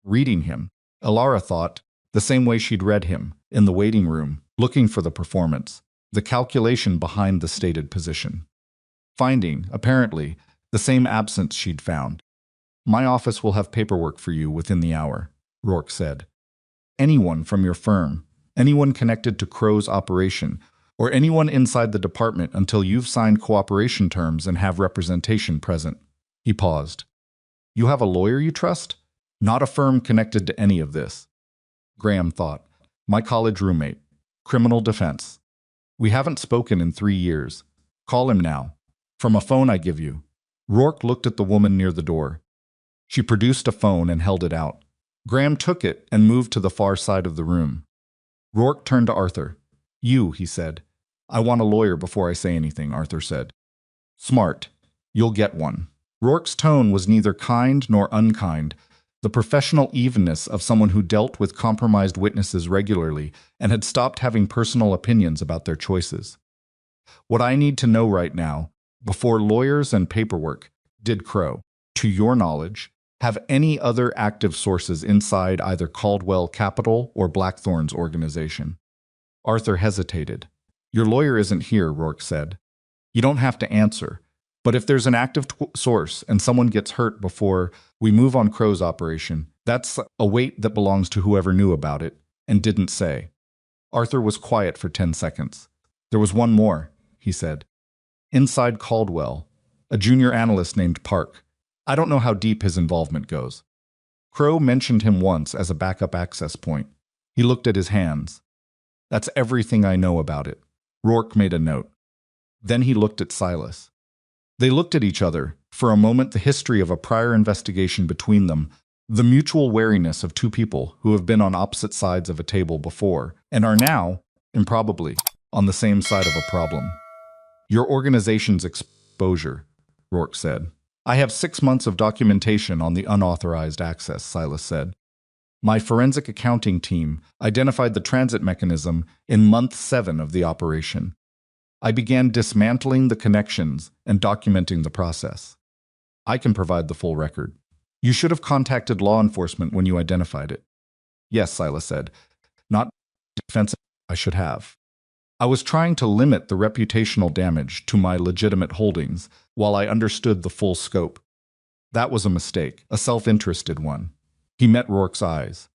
Reading him, Alara thought, the same way she'd read him, in the waiting room, looking for the performance, the calculation behind the stated position. Finding, apparently, the same absence she'd found. "My office will have paperwork for you within the hour," Rourke said. "Anyone from your firm, anyone connected to Crow's operation, or anyone inside the department until you've signed cooperation terms and have representation present." He paused. "You have a lawyer you trust?" "Not a firm connected to any of this." Graham thought. "My college roommate. Criminal defense. We haven't spoken in 3 years. Call him now. From a phone I give you." Rourke looked at the woman near the door. She produced a phone and held it out. Graham took it and moved to the far side of the room. Rourke turned to Arthur. "You," he said. "I want a lawyer before I say anything," Arthur said. "Smart. You'll get one." Rourke's tone was neither kind nor unkind, the professional evenness of someone who dealt with compromised witnesses regularly and had stopped having personal opinions about their choices. "What I need to know right now, before lawyers and paperwork, did Crow, to your knowledge, have any other active sources inside either Caldwell Capital or Blackthorn's organization?" Arthur hesitated. "Your lawyer isn't here," Rourke said. "You don't have to answer. But if there's an active source and someone gets hurt before we move on Crow's operation, that's a weight that belongs to whoever knew about it and didn't say." Arthur was quiet for 10 seconds. "There was one more," he said. "Inside Caldwell, a junior analyst named Park. I don't know how deep his involvement goes. Crow mentioned him once as a backup access point. He looked at his hands. That's everything I know about it." Rourke made a note. Then he looked at Silas. They looked at each other. For a moment, the history of a prior investigation between them, the mutual wariness of two people who have been on opposite sides of a table before and are now, improbably, on the same side of a problem. "Your organization's exposure," Rourke said. "I have 6 months of documentation on the unauthorized access," Silas said. "My forensic accounting team identified the transit mechanism in month 7 of the operation. I began dismantling the connections and documenting the process. I can provide the full record. You should have contacted law enforcement when you identified it. Yes, Silas said. Not defensive. I should have. I was trying to limit the reputational damage to my legitimate holdings while I understood the full scope. That was a mistake, a self-interested one. He met Rourke's eyes.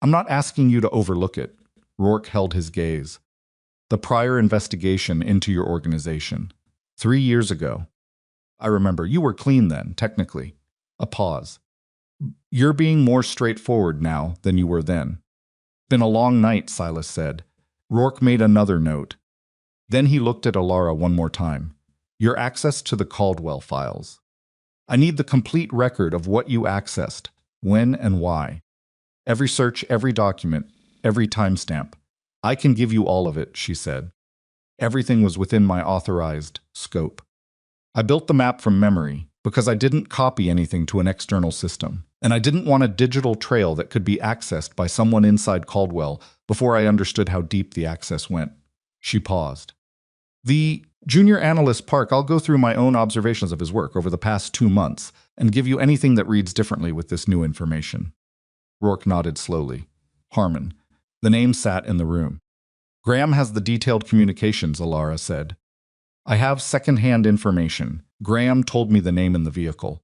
I'm not asking you to overlook it. Rourke held his gaze. The prior investigation into your organization. 3 years ago. I remember, you were clean then, technically. A pause. You're being more straightforward now than you were then. Been a long night, Silas said. Rourke made another note. Then he looked at Alara one more time. Your access to the Caldwell files. I need the complete record of what you accessed, when and why. Every search, every document, every timestamp. I can give you all of it, she said. Everything was within my authorized scope. I built the map from memory because I didn't copy anything to an external system, and I didn't want a digital trail that could be accessed by someone inside Caldwell before I understood how deep the access went. She paused. The junior analyst Park, I'll go through my own observations of his work over the past 2 months and give you anything that reads differently with this new information. Rourke nodded slowly. Harmon. The name sat in the room. Graham has the detailed communications, Alara said. I have second-hand information. Graham told me the name in the vehicle.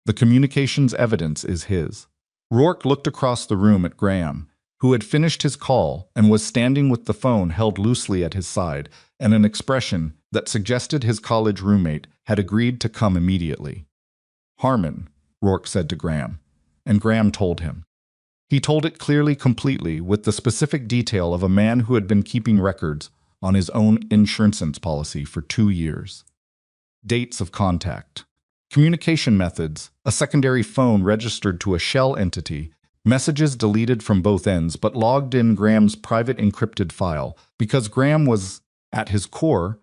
The communications evidence is his. Rourke looked across the room at Graham, who had finished his call and was standing with the phone held loosely at his side and an expression that suggested his college roommate had agreed to come immediately. Harmon, Rourke said to Graham, and Graham told him. He told it clearly, completely, with the specific detail of a man who had been keeping records on his own insurance policy for 2 years. Dates of contact. Communication methods, a secondary phone registered to a shell entity, messages deleted from both ends but logged in Graham's private encrypted file because Graham was, at his core,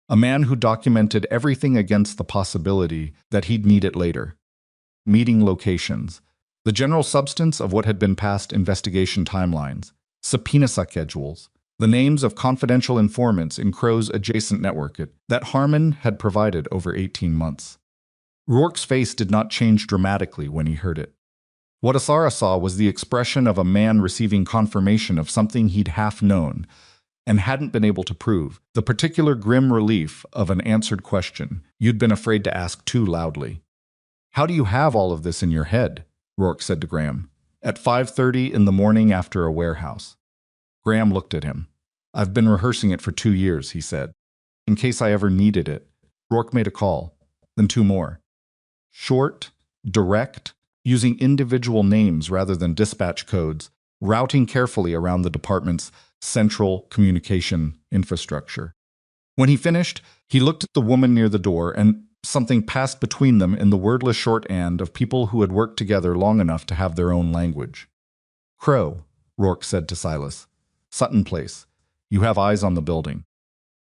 a man who documented everything against the possibility that he'd need it later. Meeting locations. The general substance of what had been past investigation timelines. Subpoena schedules. The names of confidential informants in Crow's adjacent network that Harmon had provided over 18 months. Rourke's face did not change dramatically when he heard it. What Asara saw was the expression of a man receiving confirmation of something he'd half known and hadn't been able to prove, the particular grim relief of an answered question you'd been afraid to ask too loudly. How do you have all of this in your head? Rourke said to Graham. At 5:30 in the morning after a warehouse. Graham looked at him. I've been rehearsing it for 2 years, he said. In case I ever needed it. Rourke made a call, then 2 more. Short, direct, using individual names rather than dispatch codes, routing carefully around the department's central communication infrastructure. When he finished, he looked at the woman near the door and something passed between them in the wordless shorthand of people who had worked together long enough to have their own language. Crow, Rourke said to Silas. Sutton Place. You have eyes on the building.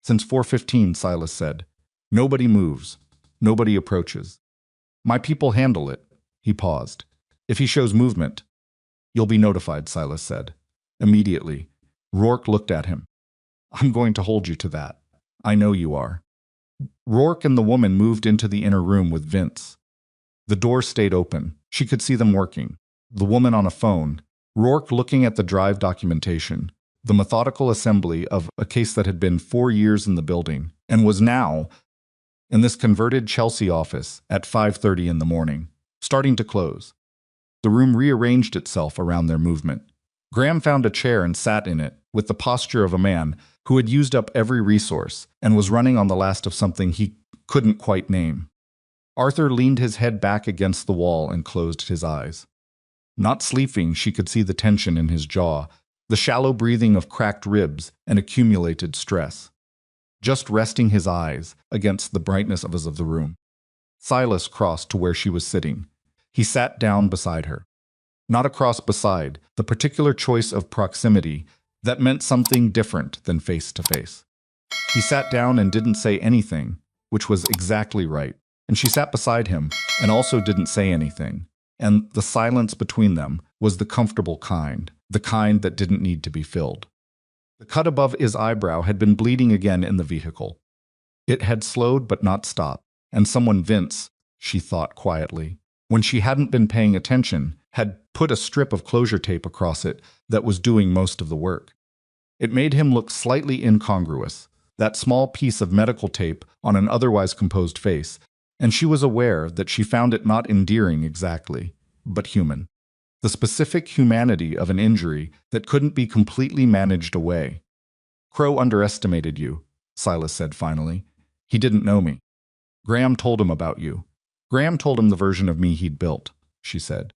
Since 4:15, Silas said. Nobody moves. Nobody approaches. My people handle it. He paused. If he shows movement, you'll be notified, Silas said. Immediately, Rourke looked at him. I'm going to hold you to that. I know you are. Rourke and the woman moved into the inner room with Vince. The door stayed open. She could see them working. The woman on a phone. Rourke looking at the drive documentation. The methodical assembly of a case that had been 4 years in the building and was now in this converted Chelsea office at 5:30 in the morning, starting to close. The room rearranged itself around their movement. Graham found a chair and sat in it with the posture of a man who had used up every resource and was running on the last of something he couldn't quite name. Arthur leaned his head back against the wall and closed his eyes. Not sleeping, she could see the tension in his jaw, the shallow breathing of cracked ribs and accumulated stress. Just resting his eyes against the brightness of the room. Silas crossed to where she was sitting. He sat down beside her. Not across beside, the particular choice of proximity that meant something different than face to face. He sat down and didn't say anything, which was exactly right, and she sat beside him and also didn't say anything. And the silence between them was the comfortable kind, the kind that didn't need to be filled. The cut above his eyebrow had been bleeding again in the vehicle. It had slowed but not stopped, and someone, Vince, she thought quietly, when she hadn't been paying attention, had pushed put a strip of closure tape across it that was doing most of the work. It made him look slightly incongruous, that small piece of medical tape on an otherwise composed face, and she was aware that she found it not endearing exactly, but human. The specific humanity of an injury that couldn't be completely managed away. Crow underestimated you, Silas said finally. He didn't know me. Graham told him about you. Graham told him the version of me he'd built, she said.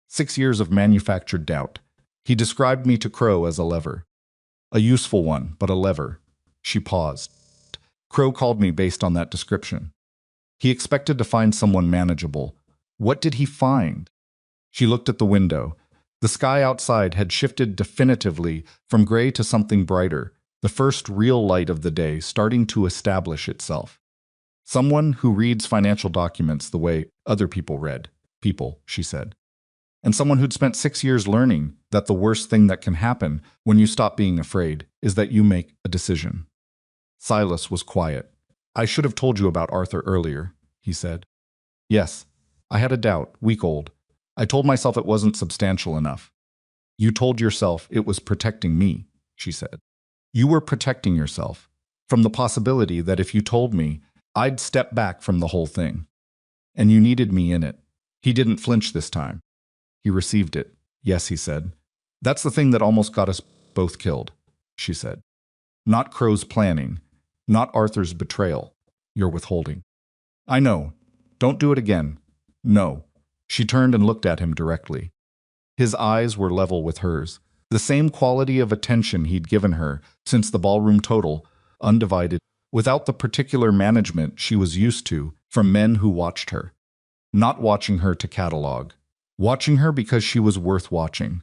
6 years of manufactured doubt. He described me to Crow as a lever. A useful one, but a lever. She paused. Crow called me based on that description. He expected to find someone manageable. What did he find? She looked at the window. The sky outside had shifted definitively from gray to something brighter, the first real light of the day starting to establish itself. Someone who reads financial documents the way other people read people, she said. And someone who'd spent 6 years learning that the worst thing that can happen when you stop being afraid is that you make a decision. Silas was quiet. I should have told you about Arthur earlier, he said. Yes, I had a doubt, week-old. I told myself it wasn't substantial enough. You told yourself it was protecting me, she said. You were protecting yourself from the possibility that if you told me, I'd step back from the whole thing. And you needed me in it. He didn't flinch this time. He received it. Yes, he said. That's the thing that almost got us both killed, she said. Not Crow's planning, not Arthur's betrayal, your withholding. I know. Don't do it again. No. She turned and looked at him directly. His eyes were level with hers, the same quality of attention he'd given her since the ballroom total, undivided, without the particular management she was used to from men who watched her. Not watching her to catalog. Watching her because she was worth watching.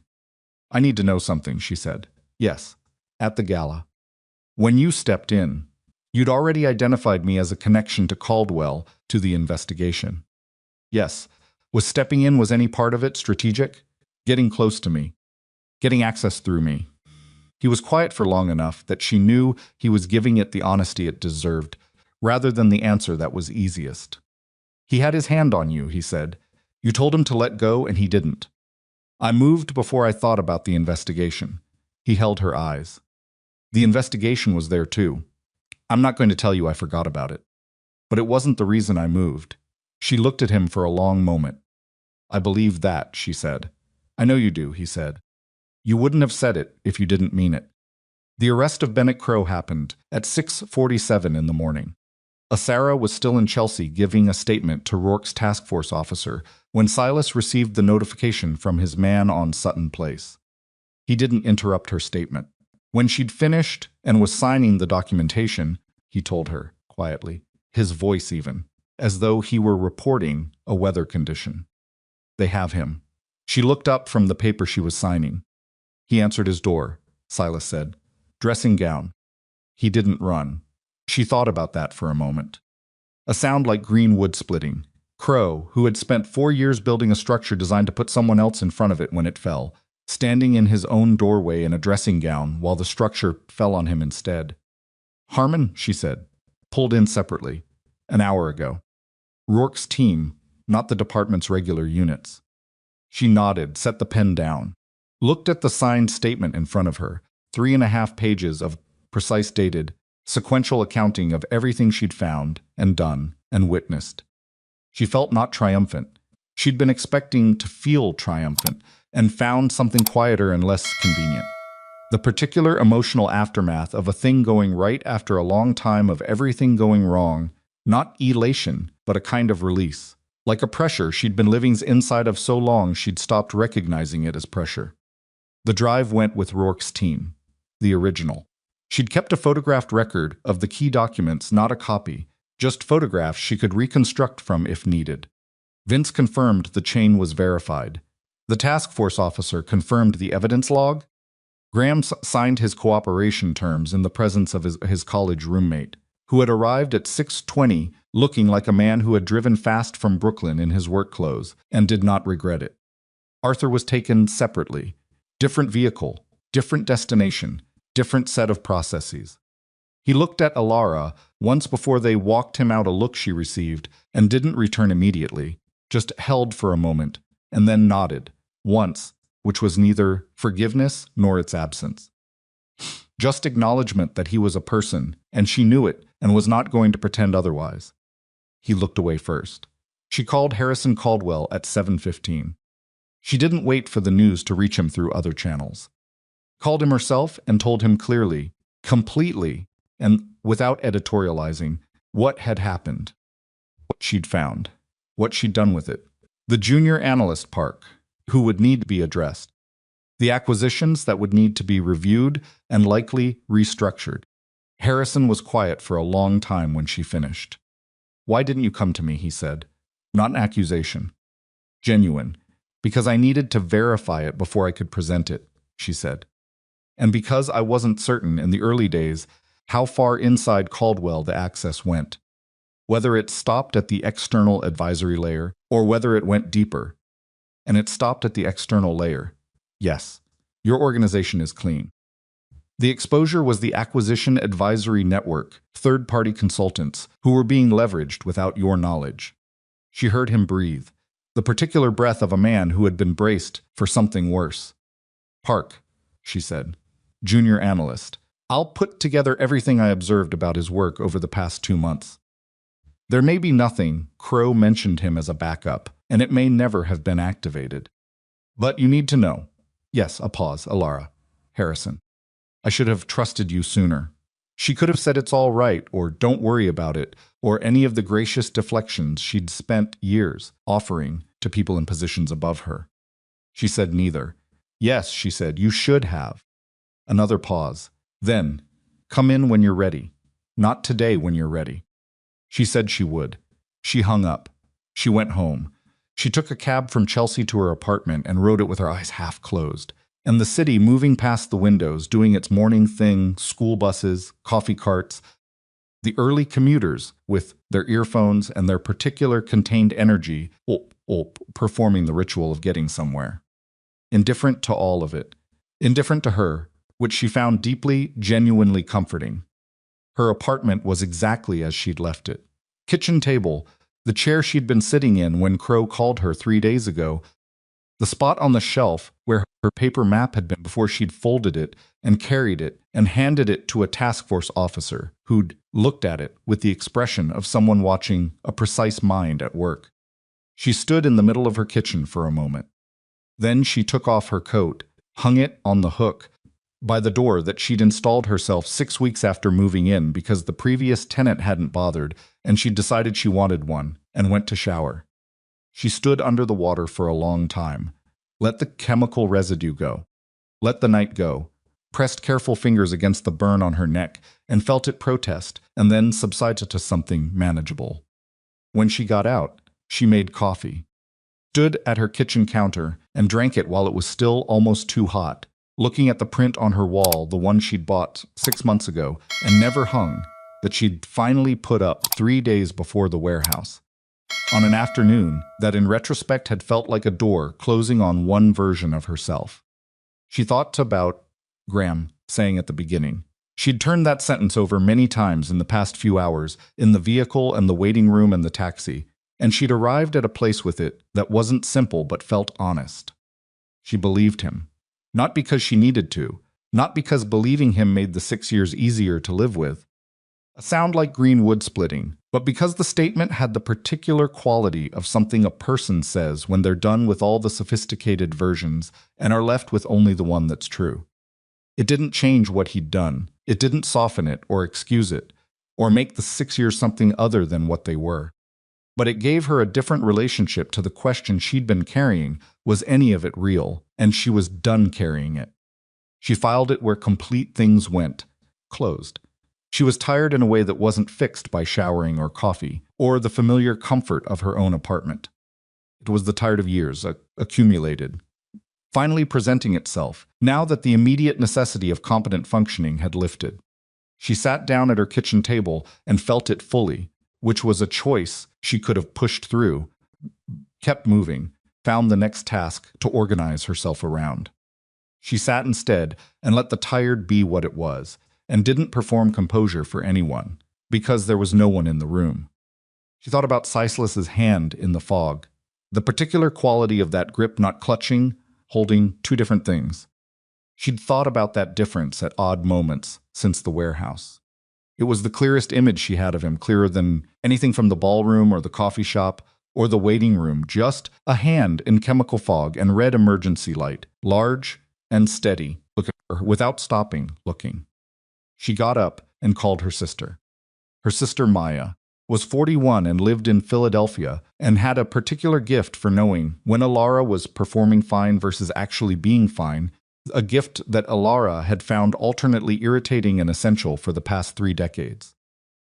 I need to know something, she said. Yes, at the gala. When you stepped in, you'd already identified me as a connection to Caldwell, to the investigation. Yes. Was stepping in, was any part of it strategic? Getting close to me. Getting access through me. He was quiet for long enough that she knew he was giving it the honesty it deserved, rather than the answer that was easiest. He had his hand on you, he said. You told him to let go, and he didn't. I moved before I thought about the investigation. He held her eyes. The investigation was there too. I'm not going to tell you I forgot about it. But it wasn't the reason I moved. She looked at him for a long moment. I believe that, she said. I know you do, he said. You wouldn't have said it if you didn't mean it. The arrest of Bennett Crow happened at 6:47 in the morning. Asara was still in Chelsea giving a statement to Rourke's task force officer when Silas received the notification from his man on Sutton Place. He didn't interrupt her statement. When she'd finished and was signing the documentation, he told her, quietly, his voice even, as though he were reporting a weather condition. They have him. She looked up from the paper she was signing. He answered his door, Silas said. Dressing gown. He didn't run. She thought about that for a moment. A sound like green wood splitting. Crow, who had spent 4 years building a structure designed to put someone else in front of it when it fell, standing in his own doorway in a dressing gown while the structure fell on him instead. Harmon, she said, pulled in separately, an hour ago. Rourke's team, not the department's regular units. She nodded, set the pen down, looked at the signed statement in front of her, 3.5 pages of precise dated, sequential accounting of everything she'd found and done and witnessed. She felt not triumphant. She'd been expecting to feel triumphant and found something quieter and less convenient. The particular emotional aftermath of a thing going right after a long time of everything going wrong, not elation, but a kind of release. Like a pressure she'd been living inside of so long she'd stopped recognizing it as pressure. The drive went with Rourke's team, the original. She'd kept a photographed record of the key documents, not a copy, just photographs she could reconstruct from if needed. Vince confirmed the chain was verified. The task force officer confirmed the evidence log. Graham signed his cooperation terms in the presence of his college roommate, who had arrived at 6:20 looking like a man who had driven fast from Brooklyn in his work clothes and did not regret it. Arthur was taken separately. Different vehicle, different destination, different set of processes. He looked at Alara once before they walked him out a look she received and didn't return immediately, just held for a moment, and then nodded, Once, which was neither forgiveness nor its absence. Just acknowledgement that he was a person, and she knew it and was not going to pretend otherwise. He looked away first. She called Harrison Caldwell at 7:15. She didn't wait for the news to reach him through other channels. Called him herself and told him clearly, completely, and without editorializing, what had happened, what she'd found, what she'd done with it, the junior analyst park, who would need to be addressed, the acquisitions that would need to be reviewed and likely restructured. Harrison was quiet for a long time when she finished. "Why didn't you come to me?" he said. Not an accusation. Genuine. "Because I needed to verify it before I could present it," she said. "And because I wasn't certain in the early days how far inside Caldwell the access went. Whether it stopped at the external advisory layer or whether it went deeper. And it stopped at the external layer. Yes, your organization is clean. The exposure was the acquisition advisory network, third-party consultants, who were being leveraged without your knowledge." She heard him breathe, the particular breath of a man who had been braced for something worse. "Park," she said. "Junior analyst. I'll put together everything I observed about his work over the past 2 months. There may be nothing. Crow mentioned him as a backup, and it may never have been activated. But you need to know." Yes, a pause. "Alara. Harrison. I should have trusted you sooner." She could have said it's all right, or don't worry about it, or any of the gracious deflections she'd spent years offering to people in positions above her. She said neither. "Yes," she said, "you should have." Another pause. Then, "Come in when you're ready. Not today when you're ready." She said she would. She hung up. She went home. She took a cab from Chelsea to her apartment and rode it with her eyes half closed. And the city moving past the windows, doing its morning thing, school buses, coffee carts, the early commuters with their earphones and their particular contained energy, performing the ritual of getting somewhere. Indifferent to all of it. Indifferent to her, which she found deeply, genuinely comforting. Her apartment was exactly as she'd left it. Kitchen table, the chair she'd been sitting in when Crow called her 3 days ago, the spot on the shelf where her paper map had been before she'd folded it and carried it and handed it to a task force officer who'd looked at it with the expression of someone watching a precise mind at work. She stood in the middle of her kitchen for a moment. Then she took off her coat, hung it on the hook by the door that she'd installed herself 6 weeks after moving in because the previous tenant hadn't bothered, and she'd decided she wanted one, and went to shower. She stood under the water for a long time, let the chemical residue go, let the night go, pressed careful fingers against the burn on her neck, and felt it protest, and then subsided to something manageable. When she got out, she made coffee, stood at her kitchen counter, and drank it while it was still almost too hot, looking at the print on her wall, the one she'd bought 6 months ago and never hung, that she'd finally put up 3 days before the warehouse. On an afternoon that in retrospect had felt like a door closing on one version of herself. She thought about Graham saying at the beginning. She'd turned that sentence over many times in the past few hours, in the vehicle and the waiting room and the taxi, and she'd arrived at a place with it that wasn't simple but felt honest. She believed him. Not because she needed to, not because believing him made the 6 years easier to live with. A sound like green wood splitting, but because the statement had the particular quality of something a person says when they're done with all the sophisticated versions and are left with only the one that's true. It didn't change what he'd done. It didn't soften it or excuse it, or make the 6 years something other than what they were. But it gave her a different relationship to the question she'd been carrying, was any of it real, and she was done carrying it. She filed it where complete things went, closed. She was tired in a way that wasn't fixed by showering or coffee, or the familiar comfort of her own apartment. It was the tired of years, accumulated, finally presenting itself, now that the immediate necessity of competent functioning had lifted. She sat down at her kitchen table and felt it fully, which was a choice she could have pushed through, kept moving, found the next task to organize herself around. She sat instead and let the tired be what it was, and didn't perform composure for anyone, because there was no one in the room. She thought about Silas's hand in the fog, the particular quality of that grip not clutching, holding two different things. She'd thought about that difference at odd moments since the warehouse. It was the clearest image she had of him, clearer than anything from the ballroom or the coffee shop or the waiting room, just a hand in chemical fog and red emergency light, large and steady, looking at her without stopping looking. She got up and called her sister. Her sister Maya was 41 and lived in Philadelphia and had a particular gift for knowing when Alara was performing fine versus actually being fine, a gift that Alara had found alternately irritating and essential for the past 3 decades.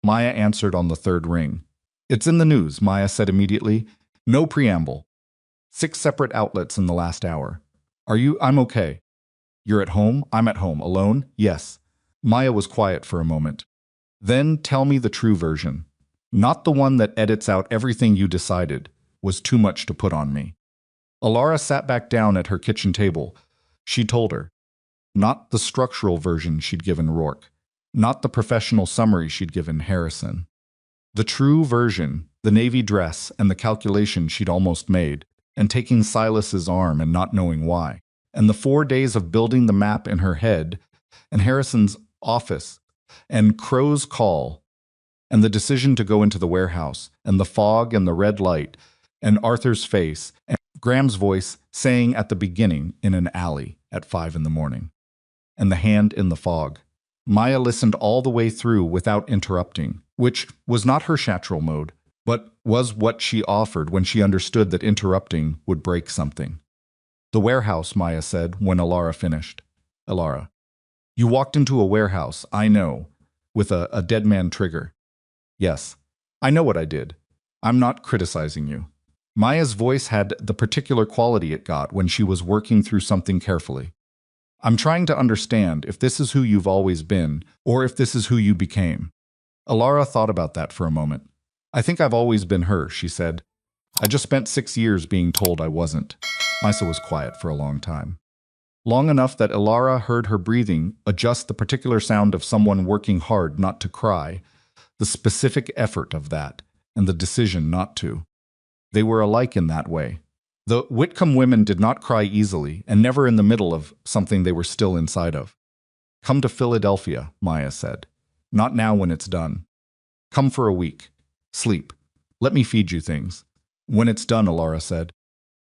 Maya answered on the third ring. "It's in the news," Maya said immediately. No preamble. 6 separate outlets in the last hour. I'm okay. You're at home? I'm at home. Alone? Yes. Maya was quiet for a moment. Then tell me the true version. Not the one that edits out everything you decided was too much to put on me. Alara sat back down at her kitchen table. She told her. Not the structural version she'd given Rourke. Not the professional summary she'd given Harrison. The true version, the navy dress and the calculation she'd almost made, and taking Silas's arm and not knowing why, and the 4 days of building the map in her head, and Harrison's office, and Crow's call, and the decision to go into the warehouse, and the fog and the red light, and Arthur's face, and Graham's voice saying at the beginning in an alley at 5 in the morning, and the hand in the fog. Maya listened all the way through without interrupting, which was not her natural mode, but was what she offered when she understood that interrupting would break something. "The warehouse," Maya said when Alara finished. "Alara, you walked into a warehouse, I know, with a dead man trigger." "Yes, I know what I did. I'm not criticizing you." Maya's voice had the particular quality it got when she was working through something carefully. "I'm trying to understand if this is who you've always been, or if this is who you became." Alara thought about that for a moment. "I think I've always been her," she said. "I just spent 6 years being told I wasn't." Misa was quiet for a long time. Long enough that Alara heard her breathing adjust the particular sound of someone working hard not to cry, the specific effort of that, and the decision not to. They were alike in that way. The Whitcomb women did not cry easily, and never in the middle of something they were still inside of. "Come to Philadelphia," Maya said. "Not now when it's done. Come for a week. Sleep. Let me feed you things. When it's done," Alara said.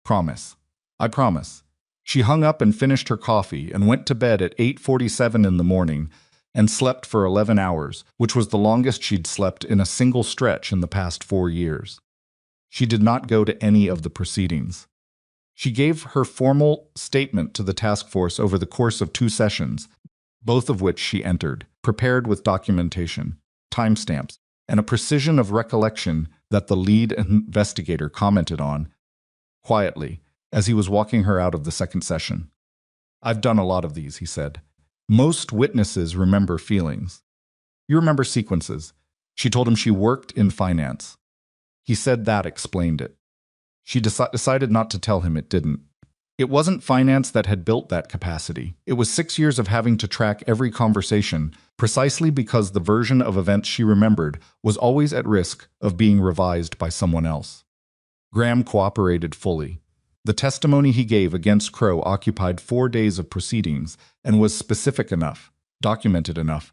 "Promise." "I promise." She hung up and finished her coffee and went to bed at 8:47 in the morning and slept for 11 hours, which was the longest she'd slept in a single stretch in the past 4 years. She did not go to any of the proceedings. She gave her formal statement to the task force over the course of 2 sessions, both of which she entered, prepared with documentation, timestamps, and a precision of recollection that the lead investigator commented on, quietly, as he was walking her out of the second session. "I've done a lot of these," he said. "Most witnesses remember feelings. You remember sequences." She told him she worked in finance. He said that explained it. She decided not to tell him it didn't. It wasn't finance that had built that capacity. It was 6 years of having to track every conversation, precisely because the version of events she remembered was always at risk of being revised by someone else. Graham cooperated fully. The testimony he gave against Crow occupied 4 days of proceedings and was specific enough, documented enough,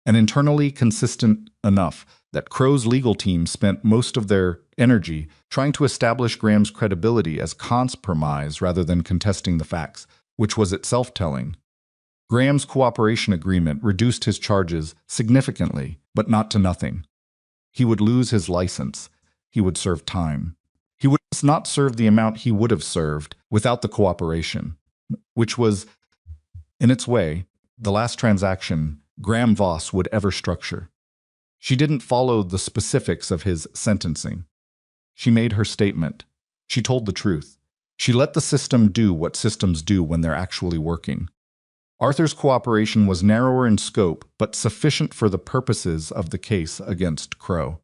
and internally consistent enough that Crow's legal team spent most of their energy trying to establish Graham's credibility as compromise rather than contesting the facts, which was itself telling. Graham's cooperation agreement reduced his charges significantly, but not to nothing. He would lose his license. He would serve time. He would not serve the amount he would have served without the cooperation, which was, in its way, the last transaction Graham Voss would ever structure. She didn't follow the specifics of his sentencing. She made her statement. She told the truth. She let the system do what systems do when they're actually working. Arthur's cooperation was narrower in scope, but sufficient for the purposes of the case against Crow.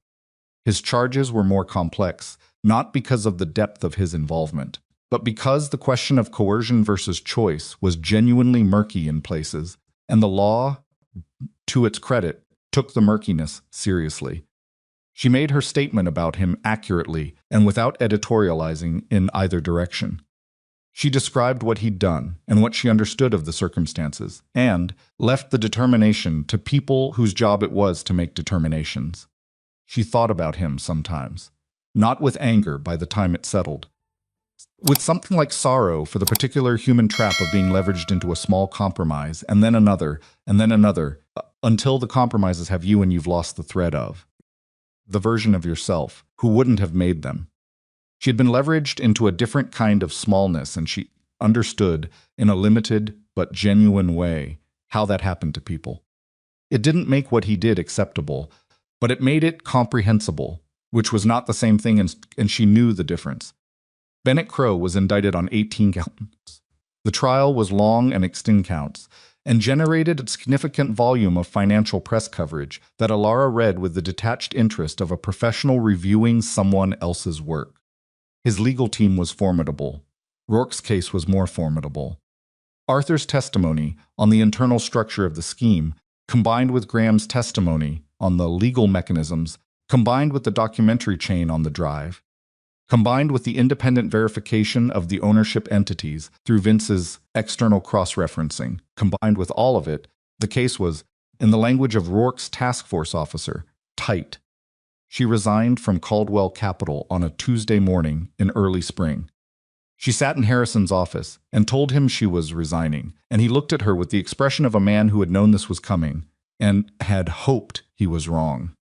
His charges were more complex, not because of the depth of his involvement, but because the question of coercion versus choice was genuinely murky in places, and the law, to its credit, took the murkiness seriously. She made her statement about him accurately and without editorializing in either direction. She described what he'd done and what she understood of the circumstances, and left the determination to people whose job it was to make determinations. She thought about him sometimes, not with anger by the time it settled, with something like sorrow for the particular human trap of being leveraged into a small compromise, and then another, until the compromises have you and you've lost the thread of the version of yourself who wouldn't have made them. She had been leveraged into a different kind of smallness, and she understood, in a limited but genuine way, how that happened to people. It didn't make what he did acceptable, but it made it comprehensible, which was not the same thing, and she knew the difference. Bennett Crowe was indicted on 18 counts. The trial was long and extinct counts, and generated a significant volume of financial press coverage that Alara read with the detached interest of a professional reviewing someone else's work. His legal team was formidable. Rourke's case was more formidable. Arthur's testimony on the internal structure of the scheme, combined with Graham's testimony on the legal mechanisms, combined with the documentary chain on the drive, combined with the independent verification of the ownership entities through Vince's external cross-referencing, combined with all of it, the case was, in the language of Rourke's task force officer, tight. She resigned from Caldwell Capital on a Tuesday morning in early spring. She sat in Harrison's office and told him she was resigning, and he looked at her with the expression of a man who had known this was coming and had hoped he was wrong.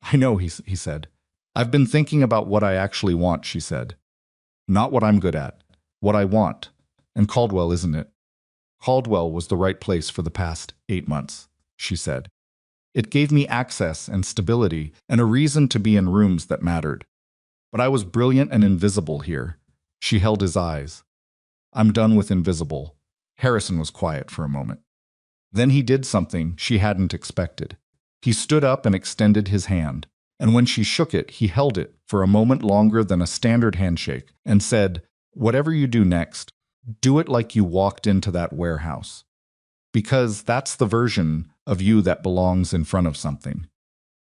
"I know," he said. "I've been thinking about what I actually want," she said. "Not what I'm good at. What I want. And Caldwell isn't it. Caldwell was the right place for the past 8 months," she said. "It gave me access and stability and a reason to be in rooms that mattered. But I was brilliant and invisible here." She held his eyes. "I'm done with invisible." Harrison was quiet for a moment. Then he did something she hadn't expected. He stood up and extended his hand, and when she shook it, he held it for a moment longer than a standard handshake and said, "Whatever you do next, do it like you walked into that warehouse. Because that's the version of you that belongs in front of something."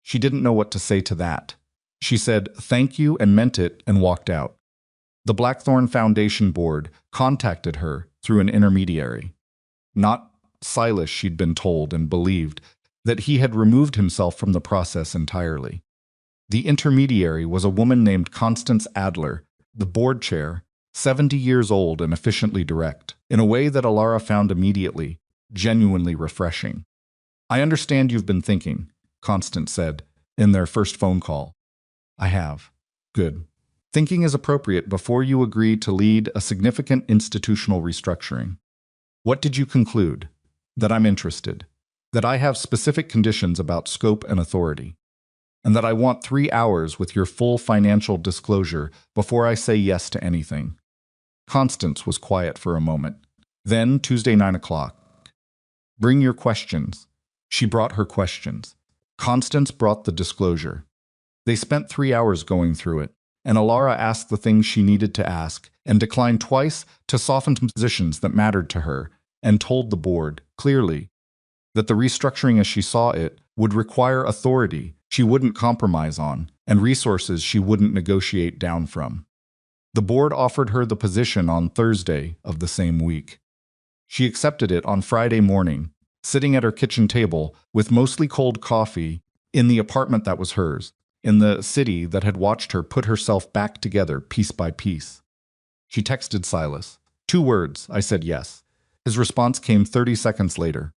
She didn't know what to say to that. She said, "Thank you," and meant it, and walked out. The Blackthorn Foundation board contacted her through an intermediary. Not Silas, she'd been told and believed, that he had removed himself from the process entirely. The intermediary was a woman named Constance Adler, the board chair, 70 years old and efficiently direct, in a way that Alara found immediately genuinely refreshing. "I understand you've been thinking," Constance said in their first phone call. "I have." "Good. Thinking is appropriate before you agree to lead a significant institutional restructuring. What did you conclude?" "That I'm interested. That I have specific conditions about scope and authority. And that I want 3 hours with your full financial disclosure before I say yes to anything." Constance was quiet for a moment. Then, Tuesday 9 o'clock. "Bring your questions." She brought her questions. Constance brought the disclosure. They spent 3 hours going through it, and Alara asked the things she needed to ask and declined twice to soften positions that mattered to her, and told the board, clearly, that the restructuring as she saw it would require authority she wouldn't compromise on and resources she wouldn't negotiate down from. The board offered her the position on Thursday of the same week. She accepted it on Friday morning, sitting at her kitchen table with mostly cold coffee in the apartment that was hers, in the city that had watched her put herself back together piece by piece. She texted Silas. 2 words, I said yes. His response came 30 seconds later.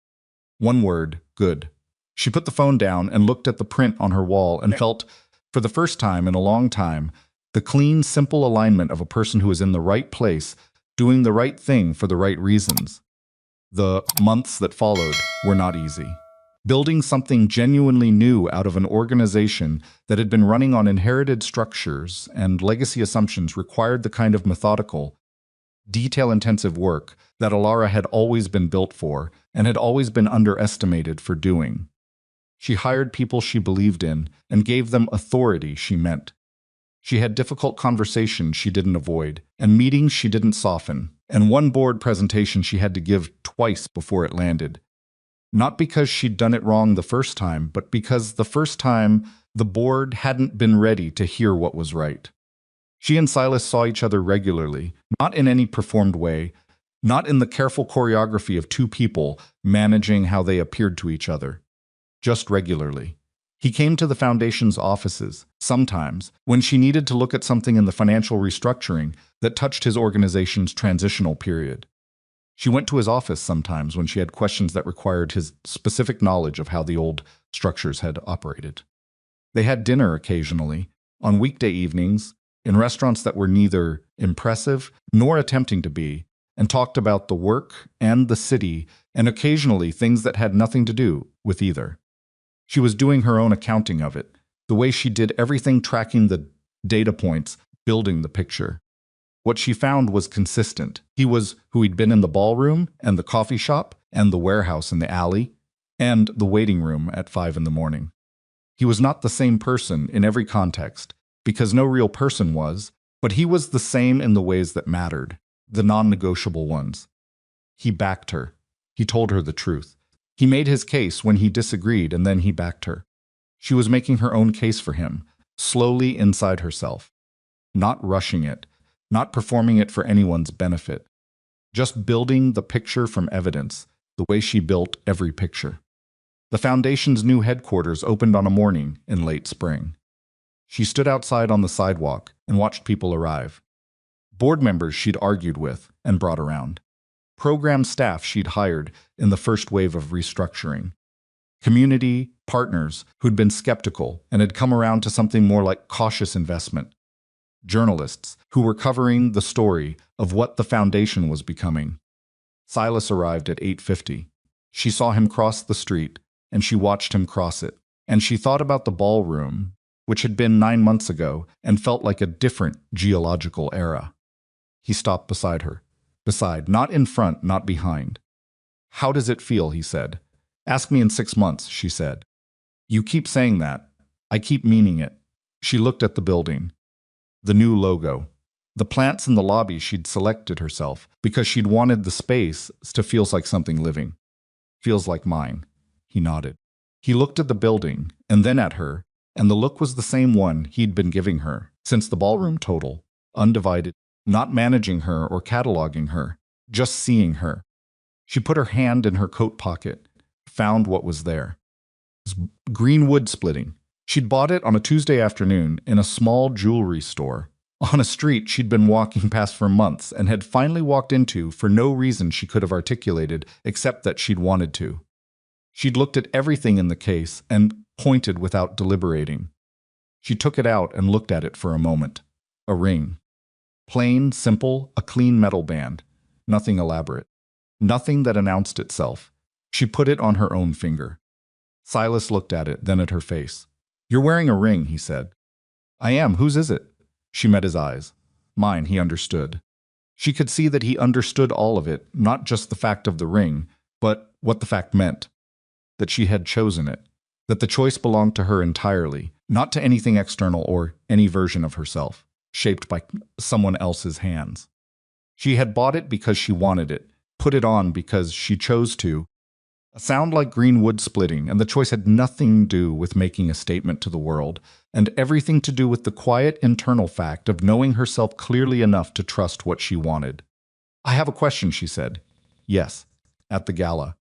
1 word, good. She put the phone down and looked at the print on her wall and felt, for the first time in a long time, the clean, simple alignment of a person who is in the right place, doing the right thing for the right reasons. The months that followed were not easy. Building something genuinely new out of an organization that had been running on inherited structures and legacy assumptions required the kind of methodical, detail-intensive work that Alara had always been built for and had always been underestimated for doing. She hired people she believed in and gave them authority she meant. She had difficult conversations she didn't avoid, and meetings she didn't soften, and one board presentation she had to give twice before it landed. Not because she'd done it wrong the first time, but because the first time the board hadn't been ready to hear what was right. She and Silas saw each other regularly, not in any performed way, not in the careful choreography of two people managing how they appeared to each other, just regularly. He came to the foundation's offices, sometimes, when she needed to look at something in the financial restructuring that touched his organization's transitional period. She went to his office sometimes when she had questions that required his specific knowledge of how the old structures had operated. They had dinner occasionally, on weekday evenings, in restaurants that were neither impressive nor attempting to be, and talked about the work and the city, and occasionally things that had nothing to do with either. She was doing her own accounting of it, the way she did everything, tracking the data points, building the picture. What she found was consistent. He was who he'd been in the ballroom and the coffee shop and the warehouse in the alley and the waiting room at 5 in the morning. He was not the same person in every context, because no real person was, but he was the same in the ways that mattered, the non-negotiable ones. He backed her. He told her the truth. He made his case when he disagreed, and then he backed her. She was making her own case for him, slowly inside herself, not rushing it, not performing it for anyone's benefit, just building the picture from evidence, the way she built every picture. The foundation's new headquarters opened on a morning in late spring. She stood outside on the sidewalk and watched people arrive. Board members she'd argued with and brought around. Program staff she'd hired in the first wave of restructuring. Community partners who'd been skeptical and had come around to something more like cautious investment. Journalists who were covering the story of what the foundation was becoming. Silas arrived at 8:50. She saw him cross the street, and she watched him cross it. And she thought about the ballroom, which had been 9 months ago, and felt like a different geological era. He stopped beside her. Beside, not in front, not behind. "How does it feel?" he said. "Ask me in 6 months," she said. "You keep saying that. I keep meaning it." She looked at the building. The new logo. The plants in the lobby she'd selected herself because she'd wanted the space to feel like something living. "Feels like mine." He nodded. He looked at the building and then at her, and the look was the same one he'd been giving her since the ballroom total, undivided, not managing her or cataloging her, just seeing her. She put her hand in her coat pocket, found what was there. It was green wood splitting. She'd bought it on a Tuesday afternoon in a small jewelry store, on a street she'd been walking past for months and had finally walked into for no reason she could have articulated except that she'd wanted to. She'd looked at everything in the case and pointed without deliberating. She took it out and looked at it for a moment. A ring. Plain, simple, a clean metal band. Nothing elaborate. Nothing that announced itself. She put it on her own finger. Silas looked at it, then at her face. "You're wearing a ring," he said. "I am. Whose is it?" She met his eyes. Mine, he understood. She could see that he understood all of it, not just the fact of the ring, but what the fact meant. That she had chosen it. That the choice belonged to her entirely, not to anything external or any version of herself, shaped by someone else's hands. She had bought it because she wanted it, put it on because she chose to. A sound like green wood splitting, and the choice had nothing to do with making a statement to the world, and everything to do with the quiet internal fact of knowing herself clearly enough to trust what she wanted. "I have a question," she said. "Yes, at the gala.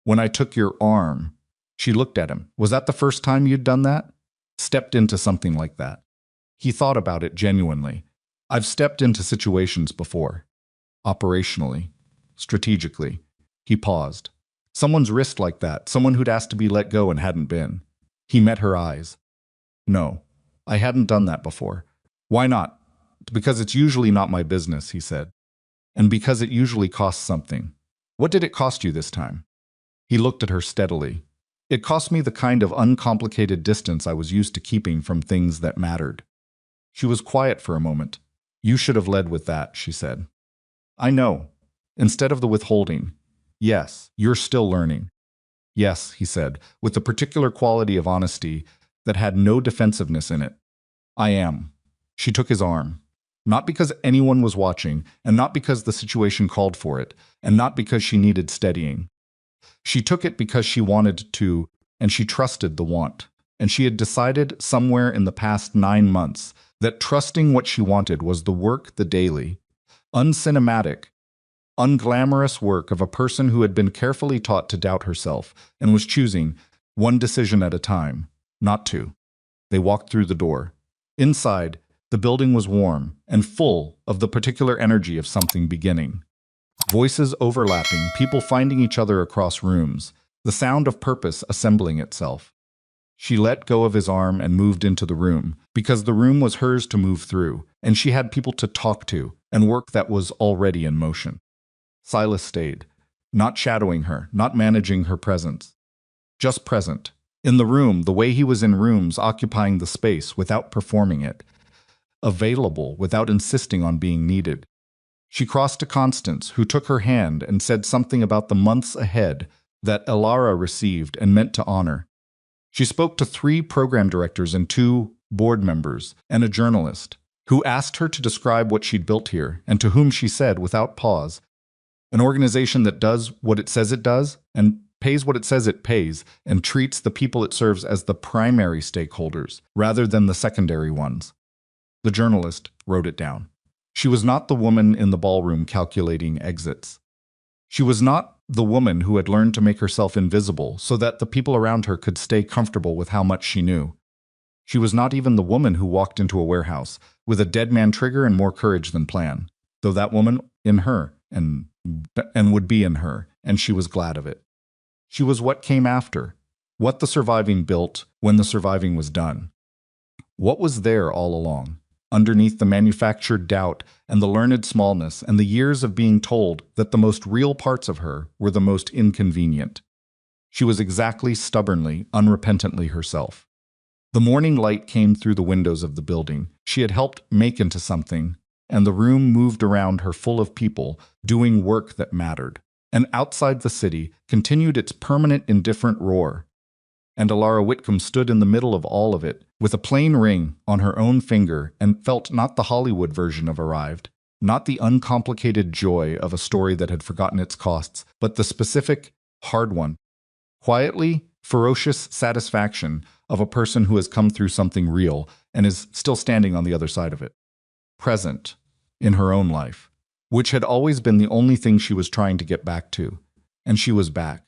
When I took your arm," she looked at him. "Was that the first time you'd done that? Stepped into something like that?" He thought about it genuinely. "I've stepped into situations before. Operationally. Strategically." He paused. Someone's wrist like that, someone who'd asked to be let go and hadn't been. He met her eyes. "No, I hadn't done that before." "Why not?" "Because it's usually not my business," he said. "And because it usually costs something." "What did it cost you this time?" He looked at her steadily. "It cost me the kind of uncomplicated distance I was used to keeping from things that mattered." She was quiet for a moment. "You should have led with that," she said. "I know. Instead of the withholding. Yes, you're still learning." "Yes," he said, with a particular quality of honesty that had no defensiveness in it. "I am." She took his arm. Not because anyone was watching, and not because the situation called for it, and not because she needed steadying. She took it because she wanted to, and she trusted the want. And she had decided somewhere in the past 9 months that trusting what she wanted was the work, the daily, uncinematic, unglamorous work of a person who had been carefully taught to doubt herself and was choosing one decision at a time, not two. They walked through the door. Inside, the building was warm and full of the particular energy of something beginning. Voices overlapping, people finding each other across rooms, the sound of purpose assembling itself. She let go of his arm and moved into the room, because the room was hers to move through, and she had people to talk to and work that was already in motion. Silas stayed, not shadowing her, not managing her presence. Just present. In the room, the way he was in rooms, occupying the space without performing it. Available without insisting on being needed. She crossed to Constance, who took her hand and said something about the months ahead that Elara received and meant to honor. She spoke to 3 program directors and 2 board members and a journalist, who asked her to describe what she'd built here, and to whom she said, without pause, an organization that does what it says it does, and pays what it says it pays, and treats the people it serves as the primary stakeholders, rather than the secondary ones. The journalist wrote it down. She was not the woman in the ballroom calculating exits. She was not the woman who had learned to make herself invisible so that the people around her could stay comfortable with how much she knew. She was not even the woman who walked into a warehouse with a dead man trigger and more courage than plan, though that woman in her and would be in her, and she was glad of it. She was what came after, what the surviving built when the surviving was done. What was there all along, underneath the manufactured doubt and the learned smallness and the years of being told that the most real parts of her were the most inconvenient. She was exactly, stubbornly, unrepentantly herself. The morning light came through the windows of the building she had helped make into something, and the room moved around her full of people doing work that mattered. And outside the city continued its permanent indifferent roar. And Elara Whitcomb stood in the middle of all of it, with a plain ring on her own finger, and felt not the Hollywood version of arrived, not the uncomplicated joy of a story that had forgotten its costs, but the specific, hard one, quietly ferocious satisfaction of a person who has come through something real and is still standing on the other side of it. Present in her own life, which had always been the only thing she was trying to get back to, and she was back.